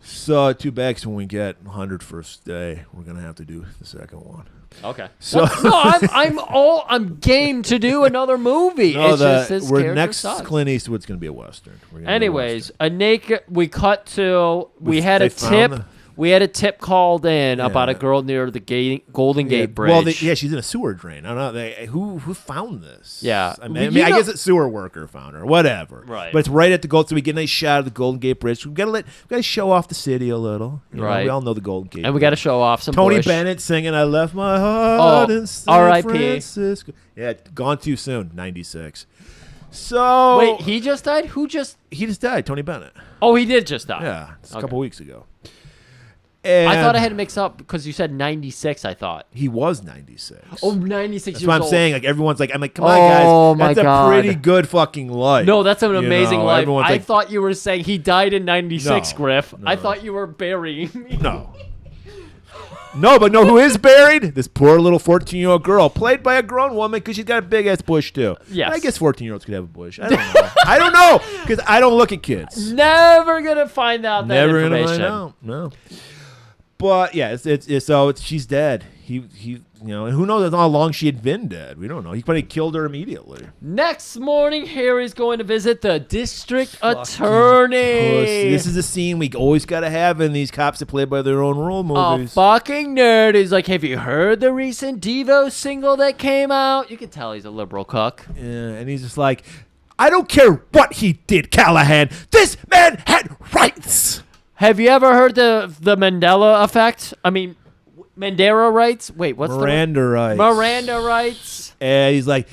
So $2 when we get 100 first day, we're gonna have to do the second one. Okay. So I'm game to do another movie. no, It's just his character next sucks. Clint Eastwood's gonna be a western. We're gonna do a Anyways, western. a naked. We cut to. We had they a found tip. the- We had a tip called in about a Yeah. girl near the Golden Gate Bridge. Well, she's in a sewer drain. I don't know. Who found this? Yeah. I Well, mean, I guess a sewer worker found her. Whatever. Right. But it's right at the Gold. So we get a nice shot of the Golden Gate Bridge. We gotta show off the city a little. You know, Right. we all know the Golden Gate. and we got to show off some Tony Bush. Bennett singing "I Left My Heart in San R.I.P.. Francisco." Yeah, gone too soon. 96. So Wait, he just died? Who just? he just died. Tony Bennett. Oh, he did just die. Yeah, it's a Okay. couple weeks ago. And I thought I had to mix up because you said 96, I thought. he was 96. Oh, 96 That's years what I'm old. saying. Like everyone's like, I'm like, come on, Oh, guys. my That's God. a pretty good fucking life. No, that's an You amazing know, life. everyone's I like, thought you were saying he died in 96, No, Griff. I no. thought you were burying me. no. No, but know who is buried? This poor little 14-year-old girl, played by a grown woman because she's got a big ass bush too. Yes. I guess 14-years could have a bush. I don't know. I don't know because I don't look at kids. Never going to find out that Never gonna information. find out. No. But yeah, she's dead. He and who knows how long she had been dead. We don't know. He probably killed her immediately. Next morning, Harry's going to visit the district Pussy. attorney. This is a scene we always got to have in these cops that play by their own rule A movies. fucking nerd. He's like, have you heard the recent Devo single that came out? You can tell he's a liberal cuck. Yeah, and he's just like, I don't care what he did, Callahan. This man had rights. Have you ever heard the Mandela effect? I mean, Mandela rights? Wait, what's Miranda rights. Miranda rights? And he's like,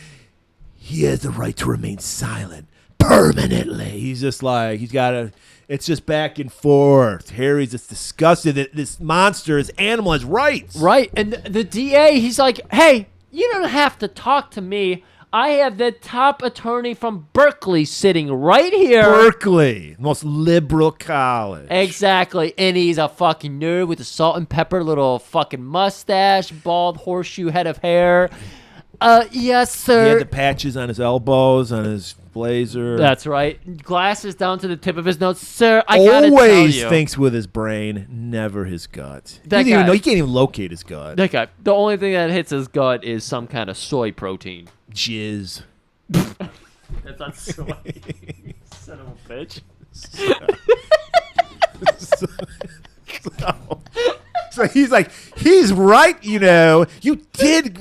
he has the right to remain silent permanently. He's just like, it's just back and forth. Harry's just disgusted that this monster, this animal, has rights. Right. And the DA, he's like, hey, you don't have to talk to me. I have the top attorney from Berkeley sitting right here. Berkeley, most liberal college. Exactly. And he's a fucking nerd with a salt and pepper little fucking mustache, bald horseshoe head of hair. Yes, sir. He had the patches on his elbows, on his blazer. That's right. Glasses down to the tip of his nose. Sir, I gotta tell Always you. thinks with his brain, never his gut. That He guy- can't even locate his gut. That guy. The only thing that hits his gut is some kind of soy protein. Jizz. That's not soy. Son of a bitch. So he's like, he's right, you did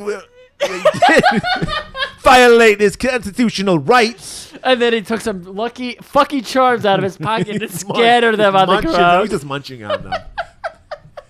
violate his constitutional rights. And then he took some lucky fucky charms out of his pocket and scattered them on the Munching- ground. He's just munching on them.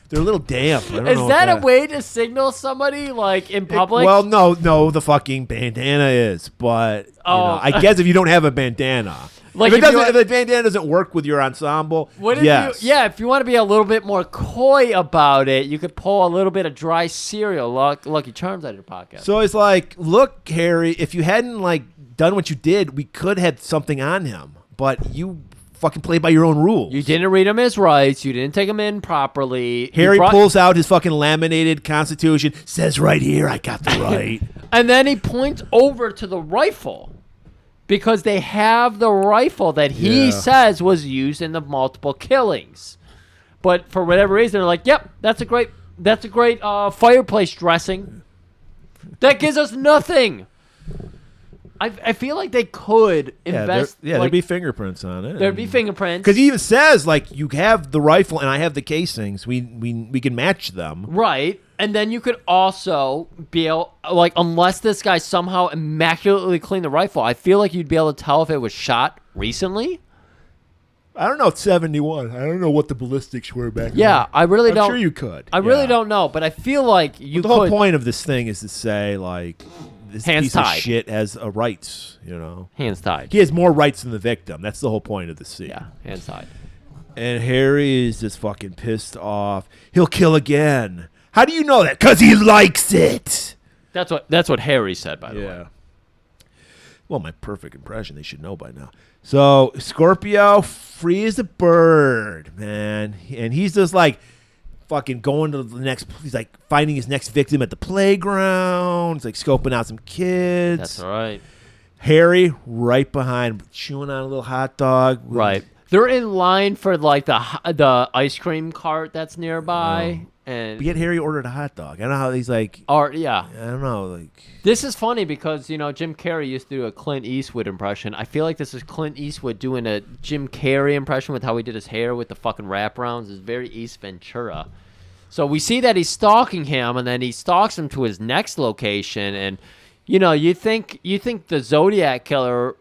They're a little damp. I don't know Is if that a way to signal somebody, like, in public? Well, no, the fucking bandana is. But you know, I guess if you don't have a bandana. Like if the bandana doesn't work with your ensemble, yes. If you want to be a little bit more coy about it, you could pull a little bit of dry cereal, Lucky Charms, out of your pocket. So it's like, look, Harry, if you hadn't like done what you did, we could have something on him. But you fucking played by your own rules. You didn't read him his rights. You didn't take him in properly. Harry pulls out his fucking laminated Constitution, says right here, I got the right. And then he points over to the rifle. Because they have the rifle that he says was used in the multiple killings, but for whatever reason, they're like, "Yep, that's a great fireplace dressing." That gives us nothing. I feel like they could invest. There'd be fingerprints on it. There'd be fingerprints because he even says like, "You have the rifle and I have the casings. We can match them." Right. And then you could also be able, like, unless this guy somehow immaculately cleaned the rifle, I feel like you'd be able to tell if it was shot recently. I don't know. It's 71. I don't know what the ballistics were back then. Yeah, I really don't. I'm sure you could. I really don't know, but I feel like you the could. whole point of this thing is to say, like, this Hands piece tied. of shit has rights, you know? Hands tied. He has more rights than the victim. That's the whole point of the scene. Yeah, hands tied. And Harry is just fucking pissed off. He'll kill again. How do you know that? Because he likes it. That's what Harry said, by the way. Well, my perfect impression. They should know by now. So Scorpio, free as a bird, man. And he's just like fucking going to the next. He's like finding his next victim at the playground. He's like scoping out some kids. That's right. Harry right behind, chewing on a little hot dog. Right. They're in line for like the ice cream cart that's nearby. And But yet Harry ordered a hot dog. I don't know how he's like. Yeah. I don't know. Like, this is funny because, you know, Jim Carrey used to do a Clint Eastwood impression. I feel like this is Clint Eastwood doing a Jim Carrey impression with how he did his hair with the fucking wraparounds. It's very East Ventura. So we see that he's stalking him, and then he stalks him to his next location. And, you know, you think the Zodiac killer.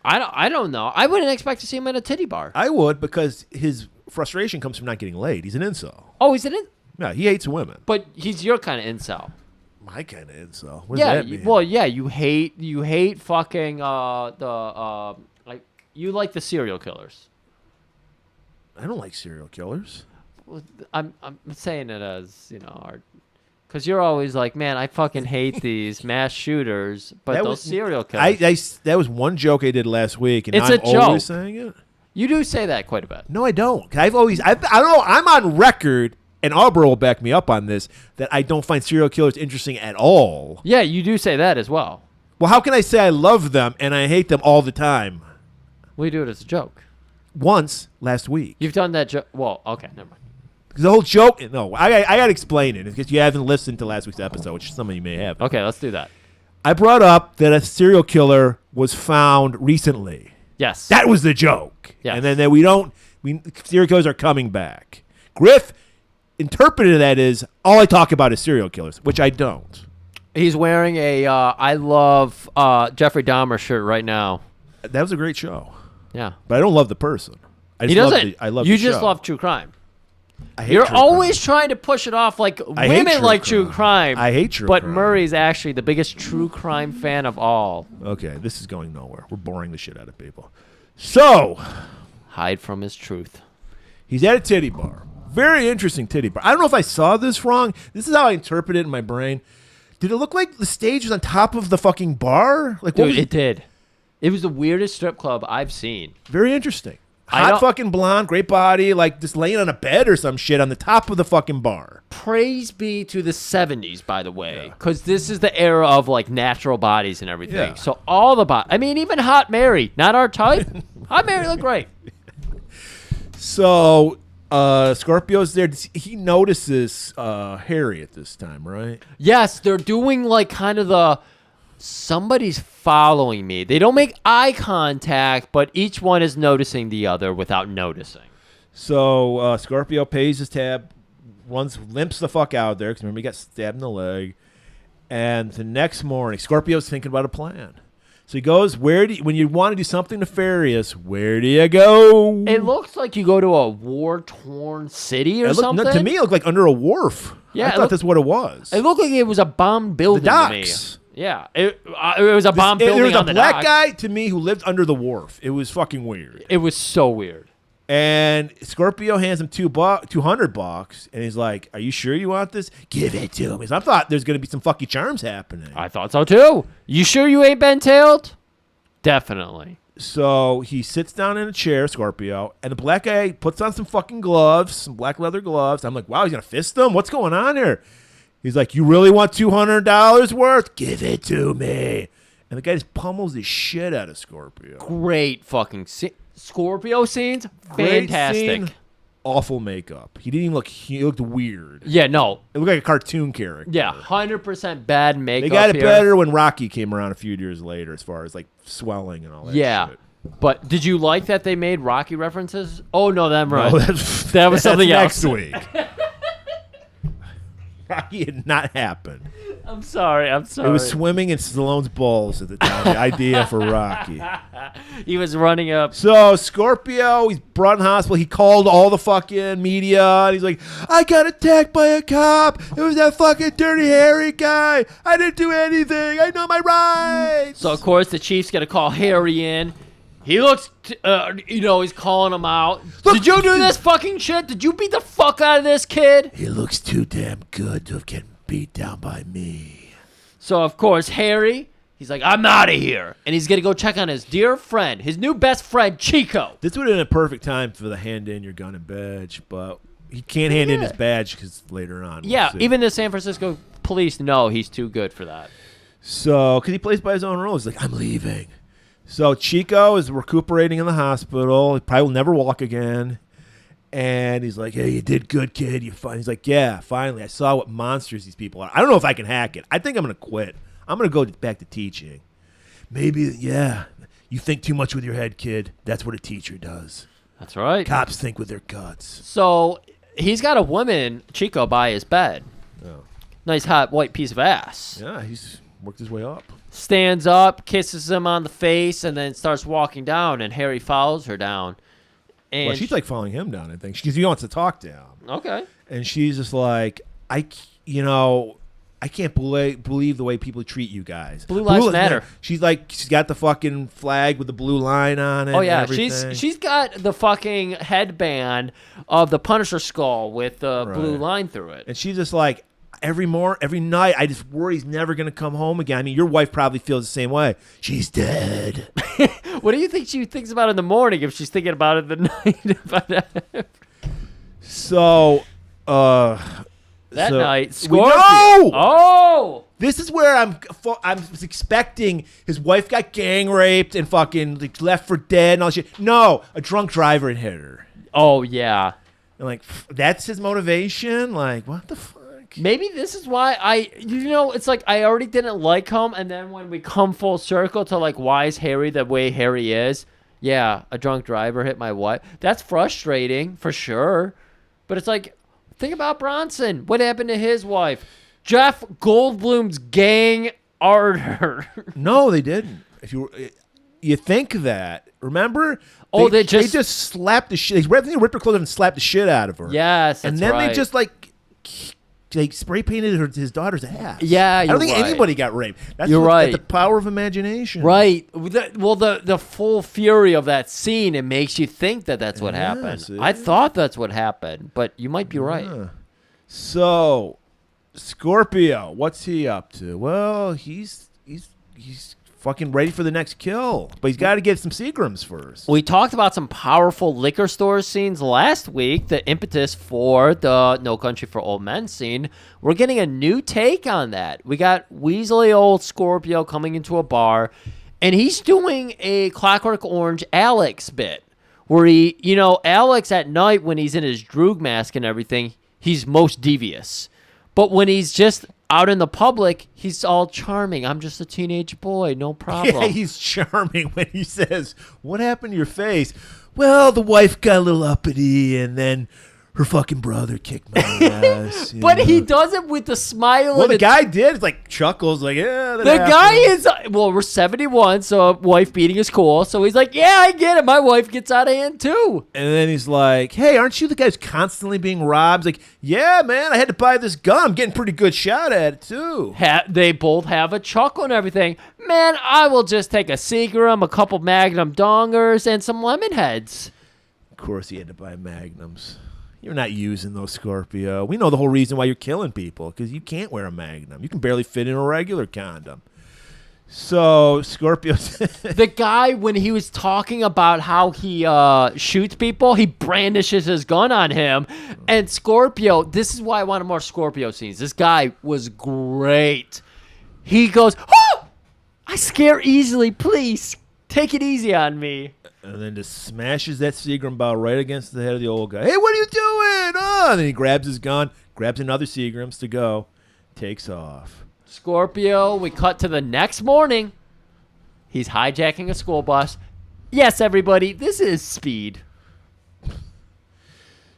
I don't know. I wouldn't expect to see him at a titty bar. I would, because his frustration comes from not getting laid. He's an incel. Oh, he's an incel? Yeah, he hates women. But he's your kind of incel. My kind of incel. What does that mean? Well, yeah, you hate fucking like, you like the serial killers. I don't like serial killers. Well, I'm saying it as, you know, because you're always like, man, I fucking hate these mass shooters, but those serial killers. That was one joke I did last week, and It's I'm a joke. always saying it. You do say that quite a bit. No, I don't. I don't know. I'm on record, and Arbor will back me up on this, that I don't find serial killers interesting at all. Yeah, you do say that as well. Well, how can I say I love them and I hate them all the time? We do it as a joke. Once last week. You've done that joke. Well, okay, never mind. The whole joke. No, I got to explain it because you haven't listened to last week's episode, which some of you may have. Okay, let's do that. I brought up that a serial killer was found recently. Yes. That was the joke. Yes. And then that serial killers are coming back. Griff interpreted that as all I talk about is serial killers, which I don't. He's wearing a I love Jeffrey Dahmer shirt right now. That was a great show. Yeah. But I don't love the person. I He just doesn't. I love you the just show. love true crime. I hate You're true always crime. trying to push it off like I hate women true like crime. true crime. I hate true But crime. Murray's actually the biggest true crime fan of all. Okay, this is going nowhere. We're boring the shit out of people. So, Hide from his truth. he's at a titty bar. Very interesting titty bar. I don't know if I saw this wrong. This is how I interpret it in my brain. Did it look like the stage was on top of the fucking bar? Like, what Dude, was it did. It was the weirdest strip club I've seen. Very interesting. I Hot don't- fucking blonde, great body, like just laying on a bed or some shit on the top of the fucking bar. Praise be to the 70s, by the way, because this is the era of like natural bodies and everything. Yeah. So all the I mean, even Hot Mary, not our type. Hot Mary looked great. So, Scorpio's there. He notices Harry at this time, right? Yes, they're doing like kind of the somebody's following me. They don't make eye contact, but each one is noticing the other without noticing. So Scorpio pays his tab, limps the fuck out of there because remember he got stabbed in the leg, And the next morning, Scorpio's thinking about a plan. So he goes, when you want to do something nefarious, where do you go? It looks like you go to a war-torn city or something. To me, it looked like under a wharf. Yeah, I thought that's what it was. It looked like it was a bomb building The docks. to me. Yeah, it was a bomb building There was on a the black docks. guy, to me, who lived under the wharf. It was fucking weird. It was so weird. And Scorpio hands him $200, and he's like, "Are you sure you want this? Give it to me." So I thought there's gonna be some fucking charms happening. I thought so too. You sure you ain't been tailed? Definitely. So he sits down in a chair, Scorpio, and the black guy puts on some fucking gloves, some black leather gloves. I'm like, wow, he's gonna fist him? What's going on here? He's like, you really want $200 worth? Give it to me. And the guy just pummels the shit out of Scorpio. Great fucking Scorpio scenes. Great Fantastic. scene, awful makeup. He didn't even look. He looked weird. Yeah, no. It looked like a cartoon character. Yeah, 100% bad makeup. They got it here. better when Rocky came around a few years later, as far as like swelling and all that. Yeah. Shit. But did you like that they made Rocky references? Oh no, that No, that was something next else. week. Rocky did not happen. I'm sorry. It was swimming in Stallone's balls at the time. The idea for Rocky. He was running up. So Scorpio, he's brought in hospital. He called all the fucking media, and he's like, "I got attacked by a cop. It was that fucking dirty hairy guy. I didn't do anything. I know my rights." So of course the Chief's gonna call Harry in. He looks, he's calling him out. Did you do this fucking shit? Did you beat the fuck out of this kid? He looks too damn good to have getting beat down by me. So of course Harry, he's like, I'm out of here, and he's gonna go check on his dear friend, his new best friend Chico. This would have been a perfect time for the hand in your gun and badge, but he can't hand in his badge because later on. Yeah, we'll see. even the San Francisco police know he's too good for that. So, because he plays by his own rules, he's like, I'm leaving. So Chico is recuperating in the hospital. He probably will never walk again. And he's like, hey, you did good, kid. You fine. He's like, yeah, finally. I saw what monsters these people are. I don't know if I can hack it. I think I'm going to quit. I'm going to go back to teaching. Maybe, yeah. You think too much with your head, kid. That's what a teacher does. That's right. Cops think with their guts. So he's got a woman, Chico, by his bed. Oh. Nice hot white piece of ass. Yeah, he's worked his way up. Stands up, kisses him on the face, and then starts walking down, and Harry follows her down. And Well, she's like following him down, I think. Because he wants to talk to him. okay. And she's just like, I can't believe the way people treat you guys. Blue lives matter. She's like, she's got the fucking flag with the blue line on it. Oh yeah, and everything. she's got the fucking headband of the Punisher skull with the blue Right. line through it. And she's just like, every night, I just worry he's never gonna come home again. I mean, your wife probably feels the same way. She's dead. What do you think she thinks about in the morning if she's thinking about it the night? So, That night, we Scorpio. know! Oh, This is where I'm expecting his wife got gang raped and fucking like, left for dead and all that shit. No, a drunk driver had hit her. oh yeah. And like, that's his motivation? Like, what the fuck? Maybe this is why it's like I already didn't like him, and then when we come full circle to like, why is Harry the way Harry is? Yeah, a drunk driver hit my wife. That's frustrating for sure. But it's like, think about Bronson. What happened to his wife? Jeff Goldblum's gang arter. No, they didn't. If you think that, remember? Oh, they they just slapped the shit. They ripped her clothes and slapped the shit out of her. Yes, and that's then right. they just like spray painted his daughter's ass. Yeah, I don't think right. anybody got raped. That's You're right. The power of imagination. Right. The full fury of that scene, it makes you think that that's what happened. see? I thought that's what happened, but you might be right. Yeah. So, Scorpio, what's he up to? Well, he's fucking ready for the next kill, but he's got to get some Seagrams first. We talked about some powerful liquor store scenes last week, the impetus for the No Country for Old Men scene. We're getting a new take on that. We got Weasley old Scorpio coming into a bar, and he's doing a Clockwork Orange Alex bit, where Alex at night when he's in his droog mask and everything, he's most devious. But when he's just out in the public, he's all charming. I'm just a teenage boy, no problem. Yeah, he's charming when he says, "What happened to your face?" Well, the wife got a little uppity, and then her fucking brother kicked my ass. But yeah. he does it with the smile. Well, and the guy did like chuckles, like yeah. That The guy happened. is we're 71, so a wife beating is cool. So he's like, yeah, I get it. My wife gets out of hand too. And then he's like, hey, aren't you the guy who's constantly being robbed? He's like, yeah, man, I had to buy this gun. I'm getting pretty good shot at it too. They both have a chuckle and everything. Man, I will just take a Seagram, a couple Magnum Dongers, and some lemon heads. Of course, he had to buy Magnums. You're not using those, Scorpio. We know the whole reason why you're killing people, because you can't wear a Magnum. You can barely fit in a regular condom. So, Scorpio... The guy, when he was talking about how he shoots people, he brandishes his gun on him. And Scorpio, this is why I wanted more Scorpio scenes. This guy was great. He goes, oh! I scare easily, please. Take it easy on me. And then just smashes that Seagram bow right against the head of the old guy. Hey, what are you doing? Oh, and then he grabs his gun, grabs another Seagrams to go, takes off. Scorpio, we cut to the next morning. He's hijacking a school bus. Yes, everybody, this is Speed.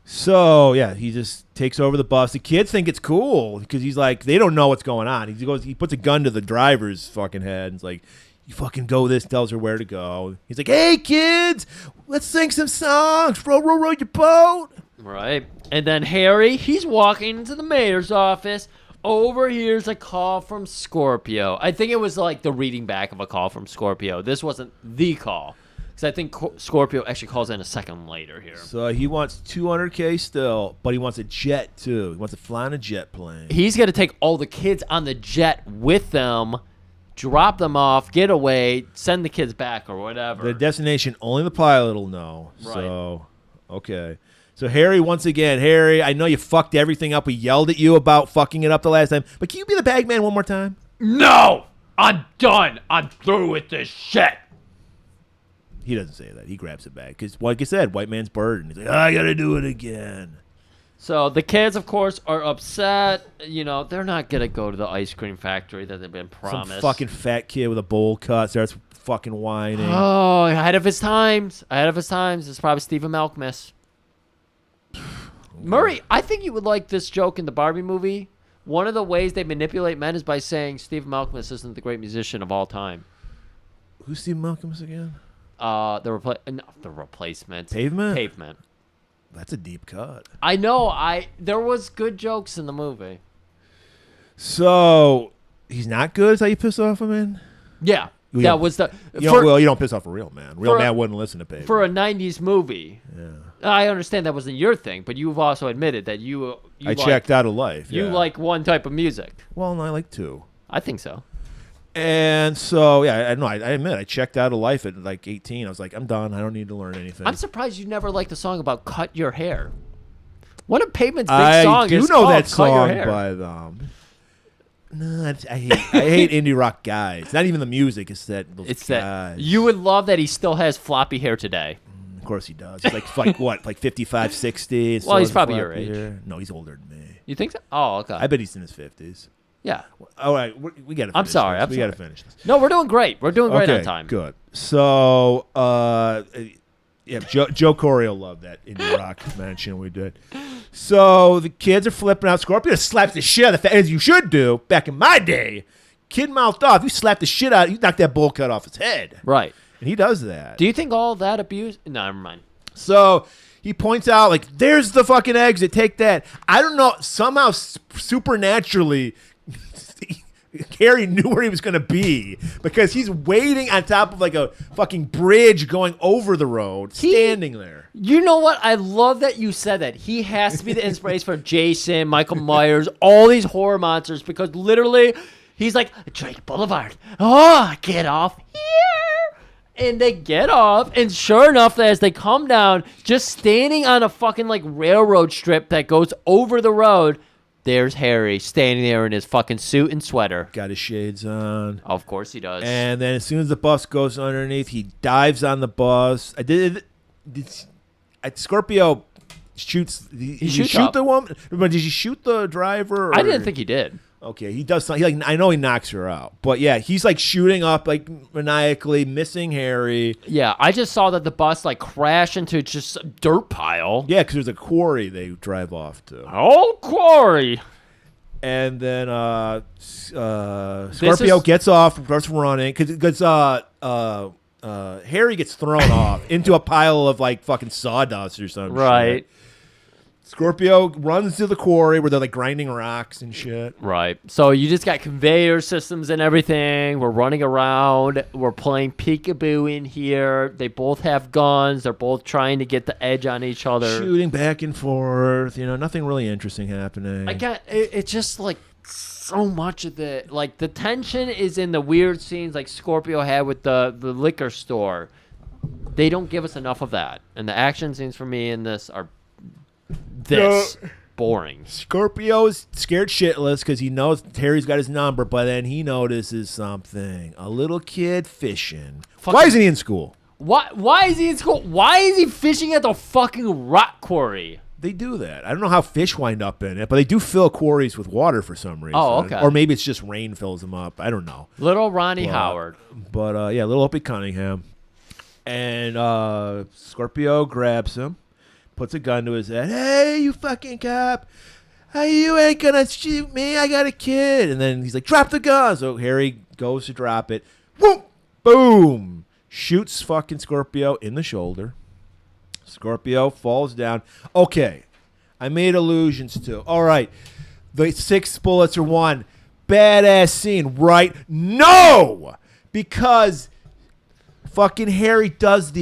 So, yeah, he just takes over the bus. The kids think it's cool because he's like, they don't know what's going on. He puts a gun to the driver's fucking head and it's like, you fucking go this, tells her where to go. He's like, hey, kids, let's sing some songs. Row, row, row your boat. Right. And then Harry, he's walking into the mayor's office. Overhears a call from Scorpio. I think it was like the reading back of a call from Scorpio. This wasn't the call. Because I think Scorpio actually calls in a second later here. So he wants $200K still, but he wants a jet too. He wants to fly on a jet plane. He's going to take all the kids on the jet with them, drop them off, get away, send the kids back or whatever. The destination, only the pilot will know. Right. So, okay. So Harry, once again, Harry, I know you fucked everything up. We yelled at you about fucking it up the last time, but can you be the bag man one more time? No! I'm done. I'm through with this shit. He doesn't say that. He grabs it back. Because, like I said, white man's burden. He's like, I got to do it again. So the kids, of course, are upset. You know, they're not going to go to the ice cream factory that they've been promised. Some fucking fat kid with a bowl cut starts fucking whining. Oh, ahead of his times. Ahead of his times. It's probably Stephen Malkmus. Murray, I think you would like this joke in the Barbie movie. One of the ways they manipulate men is by saying Stephen Malkmus isn't the great musician of all time. Who's Steve Malcolm again? The replacement. Pavement? Pavement. That's a deep cut. I know. There was good jokes in the movie. So, he's not good? Is that you piss off him in? Yeah. You That don't- was the... You don't piss off a real man. Real for a- man wouldn't listen to Pavement. For a 90s movie. Yeah. I understand that wasn't your thing, but you've also admitted that you checked out of life. You yeah. like one type of music. Well, I like two. I think so. And so, yeah, I admit, I checked out of life at like 18. I was like, I'm done. I don't need to learn anything. I'm surprised you never liked the song about Cut Your Hair. One of Pavement's big songs I is do know called that Cut Your song Hair. by them. No, I hate indie rock guys. Not even the music. It's that those It's guys. that you would love that he still has floppy hair today. Of course he does. He's like what, like 55, 60? Well, he's probably your age. No, he's older than me. You think so? Oh, okay. I bet he's in his 50s. Yeah. All right, we got to. I'm sorry. We got to finish this. No, we're doing great. We're doing great Okay, on time. good. So, yeah, Joe Corey will love that indie rock mention we did. So the kids are flipping out. Scorpio slaps the shit out of the as you should do. Back in my day, kid mouthed off. You slap the shit out. You knock that bowl cut off his head. Right. And he does that. Do you think all that abuse? No, never mind. So he points out, like, there's the fucking exit. Take that. I don't know. Somehow, supernaturally, Harry knew where he was going to be because he's waiting on top of like a fucking bridge going over the road, standing there. You know what? I love that you said that. He has to be the inspiration for Jason, Michael Myers, all these horror monsters because literally he's like, Drake Boulevard. Oh, get off here. And they get off, and sure enough, as they come down, just standing on a fucking like railroad strip that goes over the road, there's Harry standing there in his fucking suit and sweater. Got his shades on. Of course he does. And then as soon as the bus goes underneath, he dives on the bus. Scorpio shoots. Did he shoots shoot up. the woman? But did he shoot the driver? I didn't think he did. Okay, he does something. I know he knocks her out, but yeah, he's like shooting up like maniacally, missing Harry. Yeah, I just saw that the bus like crashed into just a dirt pile. Yeah, because there's a quarry they drive off to. Oh, quarry! And then Scorpio gets off, starts running because Harry gets thrown off into a pile of like fucking sawdust or something. Right. Shit. Scorpio runs to the quarry where they're like grinding rocks and shit. Right. So you just got conveyor systems and everything. We're running around. We're playing peekaboo in here. They both have guns. They're both trying to get the edge on each other. Shooting back and forth. Nothing really interesting happening. It's just like so much of the like the tension is in the weird scenes like Scorpio had with the liquor store. They don't give us enough of that. And the action scenes for me in this are boring. Scorpio's scared shitless because he knows Harry's got his number, but then he notices something. A little kid fishing. Why isn't he in school? Why is he in school? Why is he fishing at the fucking rock quarry? They do that. I don't know how fish wind up in it, but they do fill quarries with water for some reason. Oh, okay. Or maybe it's just rain fills them up. I don't know. Little Ronnie Howard. But yeah, little Opie Cunningham. And Scorpio grabs him. Puts a gun to his head. Hey, you fucking cop. Hey, you ain't gonna shoot me. I got a kid. And then he's like, drop the gun. So Harry goes to drop it. Whoop! Boom! Shoots fucking Scorpio in the shoulder. Scorpio falls down. Okay. I made allusions to. All right. The 6 bullets are one. Badass scene, right? No! Because fucking Harry does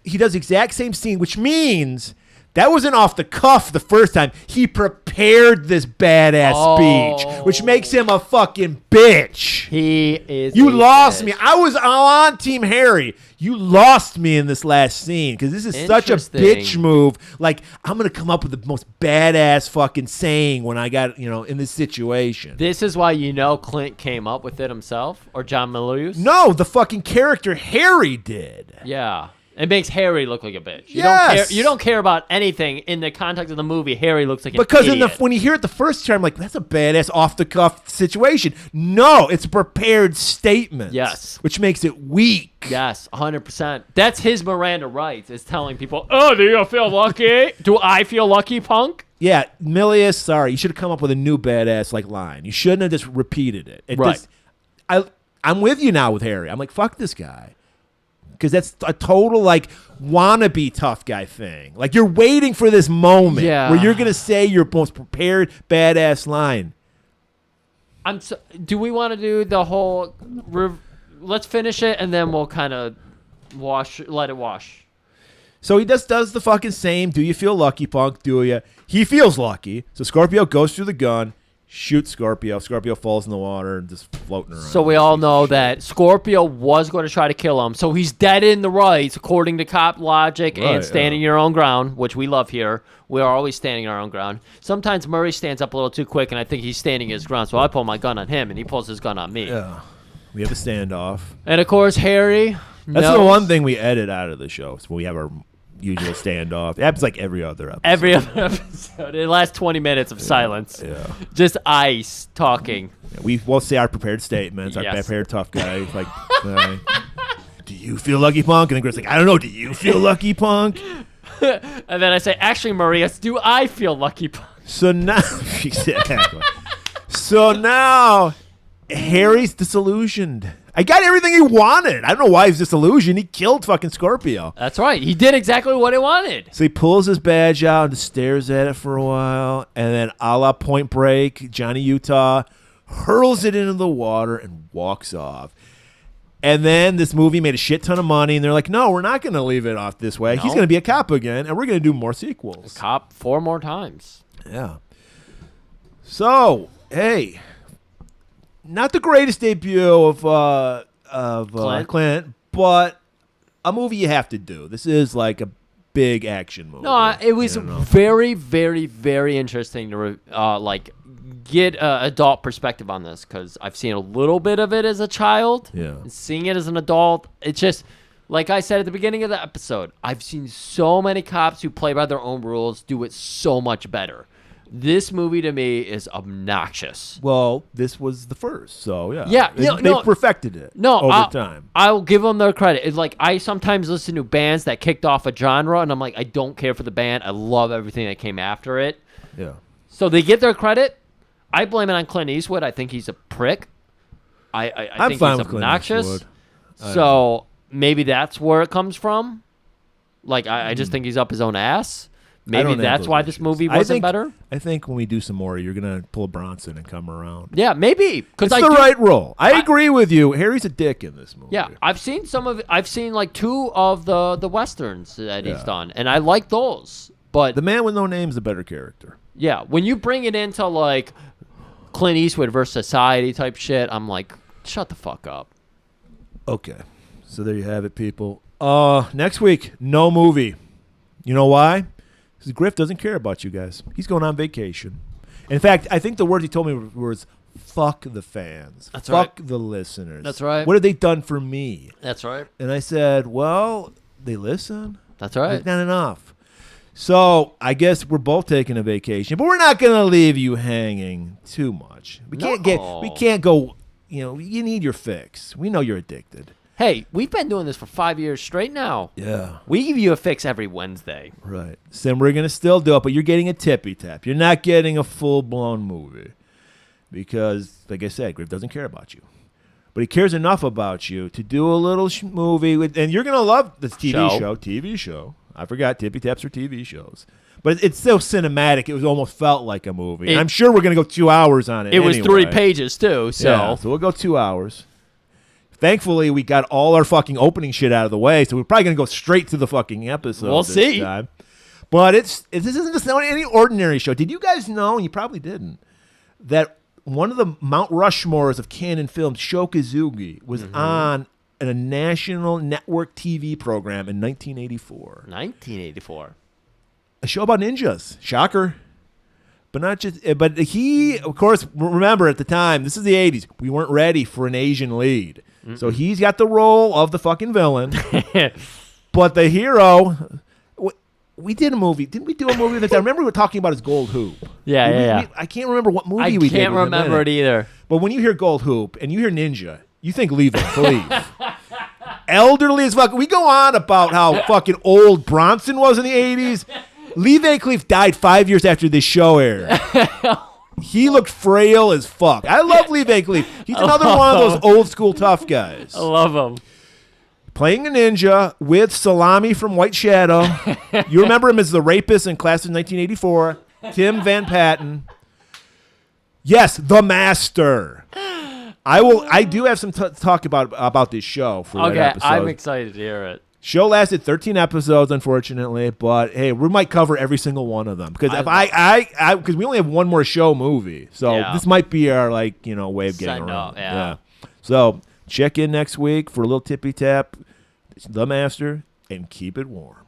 he does the exact same scene, which means that wasn't off the cuff the first time. He prepared this badass speech, which makes him a fucking bitch. He is. You lost me. I was on Team Harry. You lost me in this last scene because this is such a bitch move. Like, I'm going to come up with the most badass fucking saying when I got, in this situation. This is why Clint came up with it himself or John Milius? No, the fucking character Harry did. Yeah. It makes Harry look like a bitch. Yes. You don't care about anything in the context of the movie. Harry looks like an because idiot. When you hear it the first time, like, that's a badass off-the-cuff situation. No, it's a prepared statement. Yes. Which makes it weak. Yes, 100%. That's his Miranda rights, is telling people, oh, do you feel lucky? Do I feel lucky, punk? Yeah, Milius, sorry. You should have come up with a new badass, line. You shouldn't have just repeated it. Right. I'm with you now with Harry. I'm like, fuck this guy. Because that's a total, wannabe tough guy thing. Like, you're waiting for this moment where you're going to say your most prepared badass line. Do we want to do the whole... let's finish it, and then we'll kind of let it wash. So he just does the fucking same, do you feel lucky, punk, do you? He feels lucky. So Scorpio goes through the gun, shoots Scorpio. Scorpio falls in the water and just floating around. So we all know that Scorpio was going to try to kill him. So he's dead in the rights, according to cop logic and standing your own ground, which we love here. We are always standing our own ground. Sometimes Murray stands up a little too quick, and I think he's standing his ground. So I pull my gun on him, and he pulls his gun on me. Yeah. We have a standoff. And, of course, Harry That's the one thing we edit out of the show. So we have our usual standoff. It happens every other episode. Every other episode. It lasts 20 minutes of silence. Yeah. Just ice talking. We will say our prepared statements, our prepared tough guy. Do you feel lucky, punk? And then Griff's like, I don't know. Do you feel lucky, punk? And then I say, actually, Maria, do I feel lucky, punk? So now, exactly. So now, Harry's disillusioned. I got everything he wanted. I don't know why he's disillusioned. He killed fucking Scorpio. That's right. He did exactly what he wanted. So he pulls his badge out and stares at it for a while. And then a la Point Break, Johnny Utah hurls it into the water and walks off. And then this movie made a shit ton of money. And they're like, no, we're not going to leave it off this way. No. He's going to be a cop again. And we're going to do more sequels. Cop 4 more times. Yeah. So, hey... Not the greatest debut of Clint, but a movie you have to do. This is like a big action movie. No, it was very, very, very interesting to get adult perspective on this because I've seen a little bit of it as a child. Yeah, seeing it as an adult, it's just like I said at the beginning of the episode. I've seen so many cops who play by their own rules do it so much better. This movie to me is obnoxious. Well, this was the first, so yeah. Yeah, they perfected it over time. I'll give them their credit. It's like I sometimes listen to bands that kicked off a genre, and I'm like, I don't care for the band. I love everything that came after it. Yeah. So they get their credit. I blame it on Clint Eastwood. I think he's a prick. I think fine he's with Clint obnoxious. Eastwood. So maybe that's where it comes from. Like, I just think he's up his own ass. Maybe that's why this movie wasn't better. I think when we do some more, you're going to pull a Bronson and come around. Yeah, maybe. It's the right role. I agree with you. Harry's a dick in this movie. Yeah, I've seen I've seen like 2 of the Westerns that he's done, and I like those. But The Man with No Name is a better character. Yeah, when you bring it into like Clint Eastwood versus Society type shit, I'm like, shut the fuck up. Okay. So there you have it, people. Next week, no movie. You know why? Because Griff doesn't care about you guys. He's going on vacation. In fact, I think the words he told me was, fuck the fans. That's fuck right. the listeners. That's right. What have they done for me? That's right. And I said, well, they listen. That's right. It's not enough. So I guess we're both taking a vacation, but we're not going to leave you hanging too much. We can't go, you need your fix. We know you're addicted. Hey, we've been doing this for 5 years straight now. Yeah. We give you a fix every Wednesday. Right. Sim, we're going to still do it, but you're getting a tippy tap. You're not getting a full-blown movie because, like I said, Griff doesn't care about you. But he cares enough about you to do a little movie, and you're going to love this TV show. I forgot tippy taps are TV shows. But it's so cinematic, it was almost felt like a movie. And I'm sure we're going to go 2 hours on it. It was 3 pages, too. So we'll go 2 hours. Thankfully, we got all our fucking opening shit out of the way, so we're probably going to go straight to the fucking episode. We'll see. Time. But this isn't just any ordinary show. Did you guys know, and you probably didn't, that one of the Mount Rushmores of canon films, Shokazugi, was on a national network TV program in 1984. 1984. A show about ninjas. Shocker. But not just. But he, of course, remember at the time, this is the 80s, we weren't ready for an Asian lead. So he's got the role of the fucking villain. But the hero, we did a movie. Didn't we do a movie that I remember we were talking about his Gold Hoop. Yeah. I can't remember what movie we did. I can't remember it either. But when you hear Gold Hoop and you hear Ninja, you think Leave Van Cleef. Elderly as fuck. We go on about how fucking old Bronson was in the 80s. Lee Van Cleef died 5 years after this show aired. He looked frail as fuck. I love Lee Van Cleef. He's another one of those old school tough guys. I love him. Playing a ninja with Salami from White Shadow. You remember him as the rapist in Class of 1984. Tim Van Patten. Yes, the Master. I do have some talk about this show for that episode. I'm excited to hear it. Show lasted 13 episodes, unfortunately, but hey, we might cover every single one of them because because we only have one more show movie, so this might be our way of getting around. Yeah. So check in next week for a little tippy tap, The Master, and keep it warm.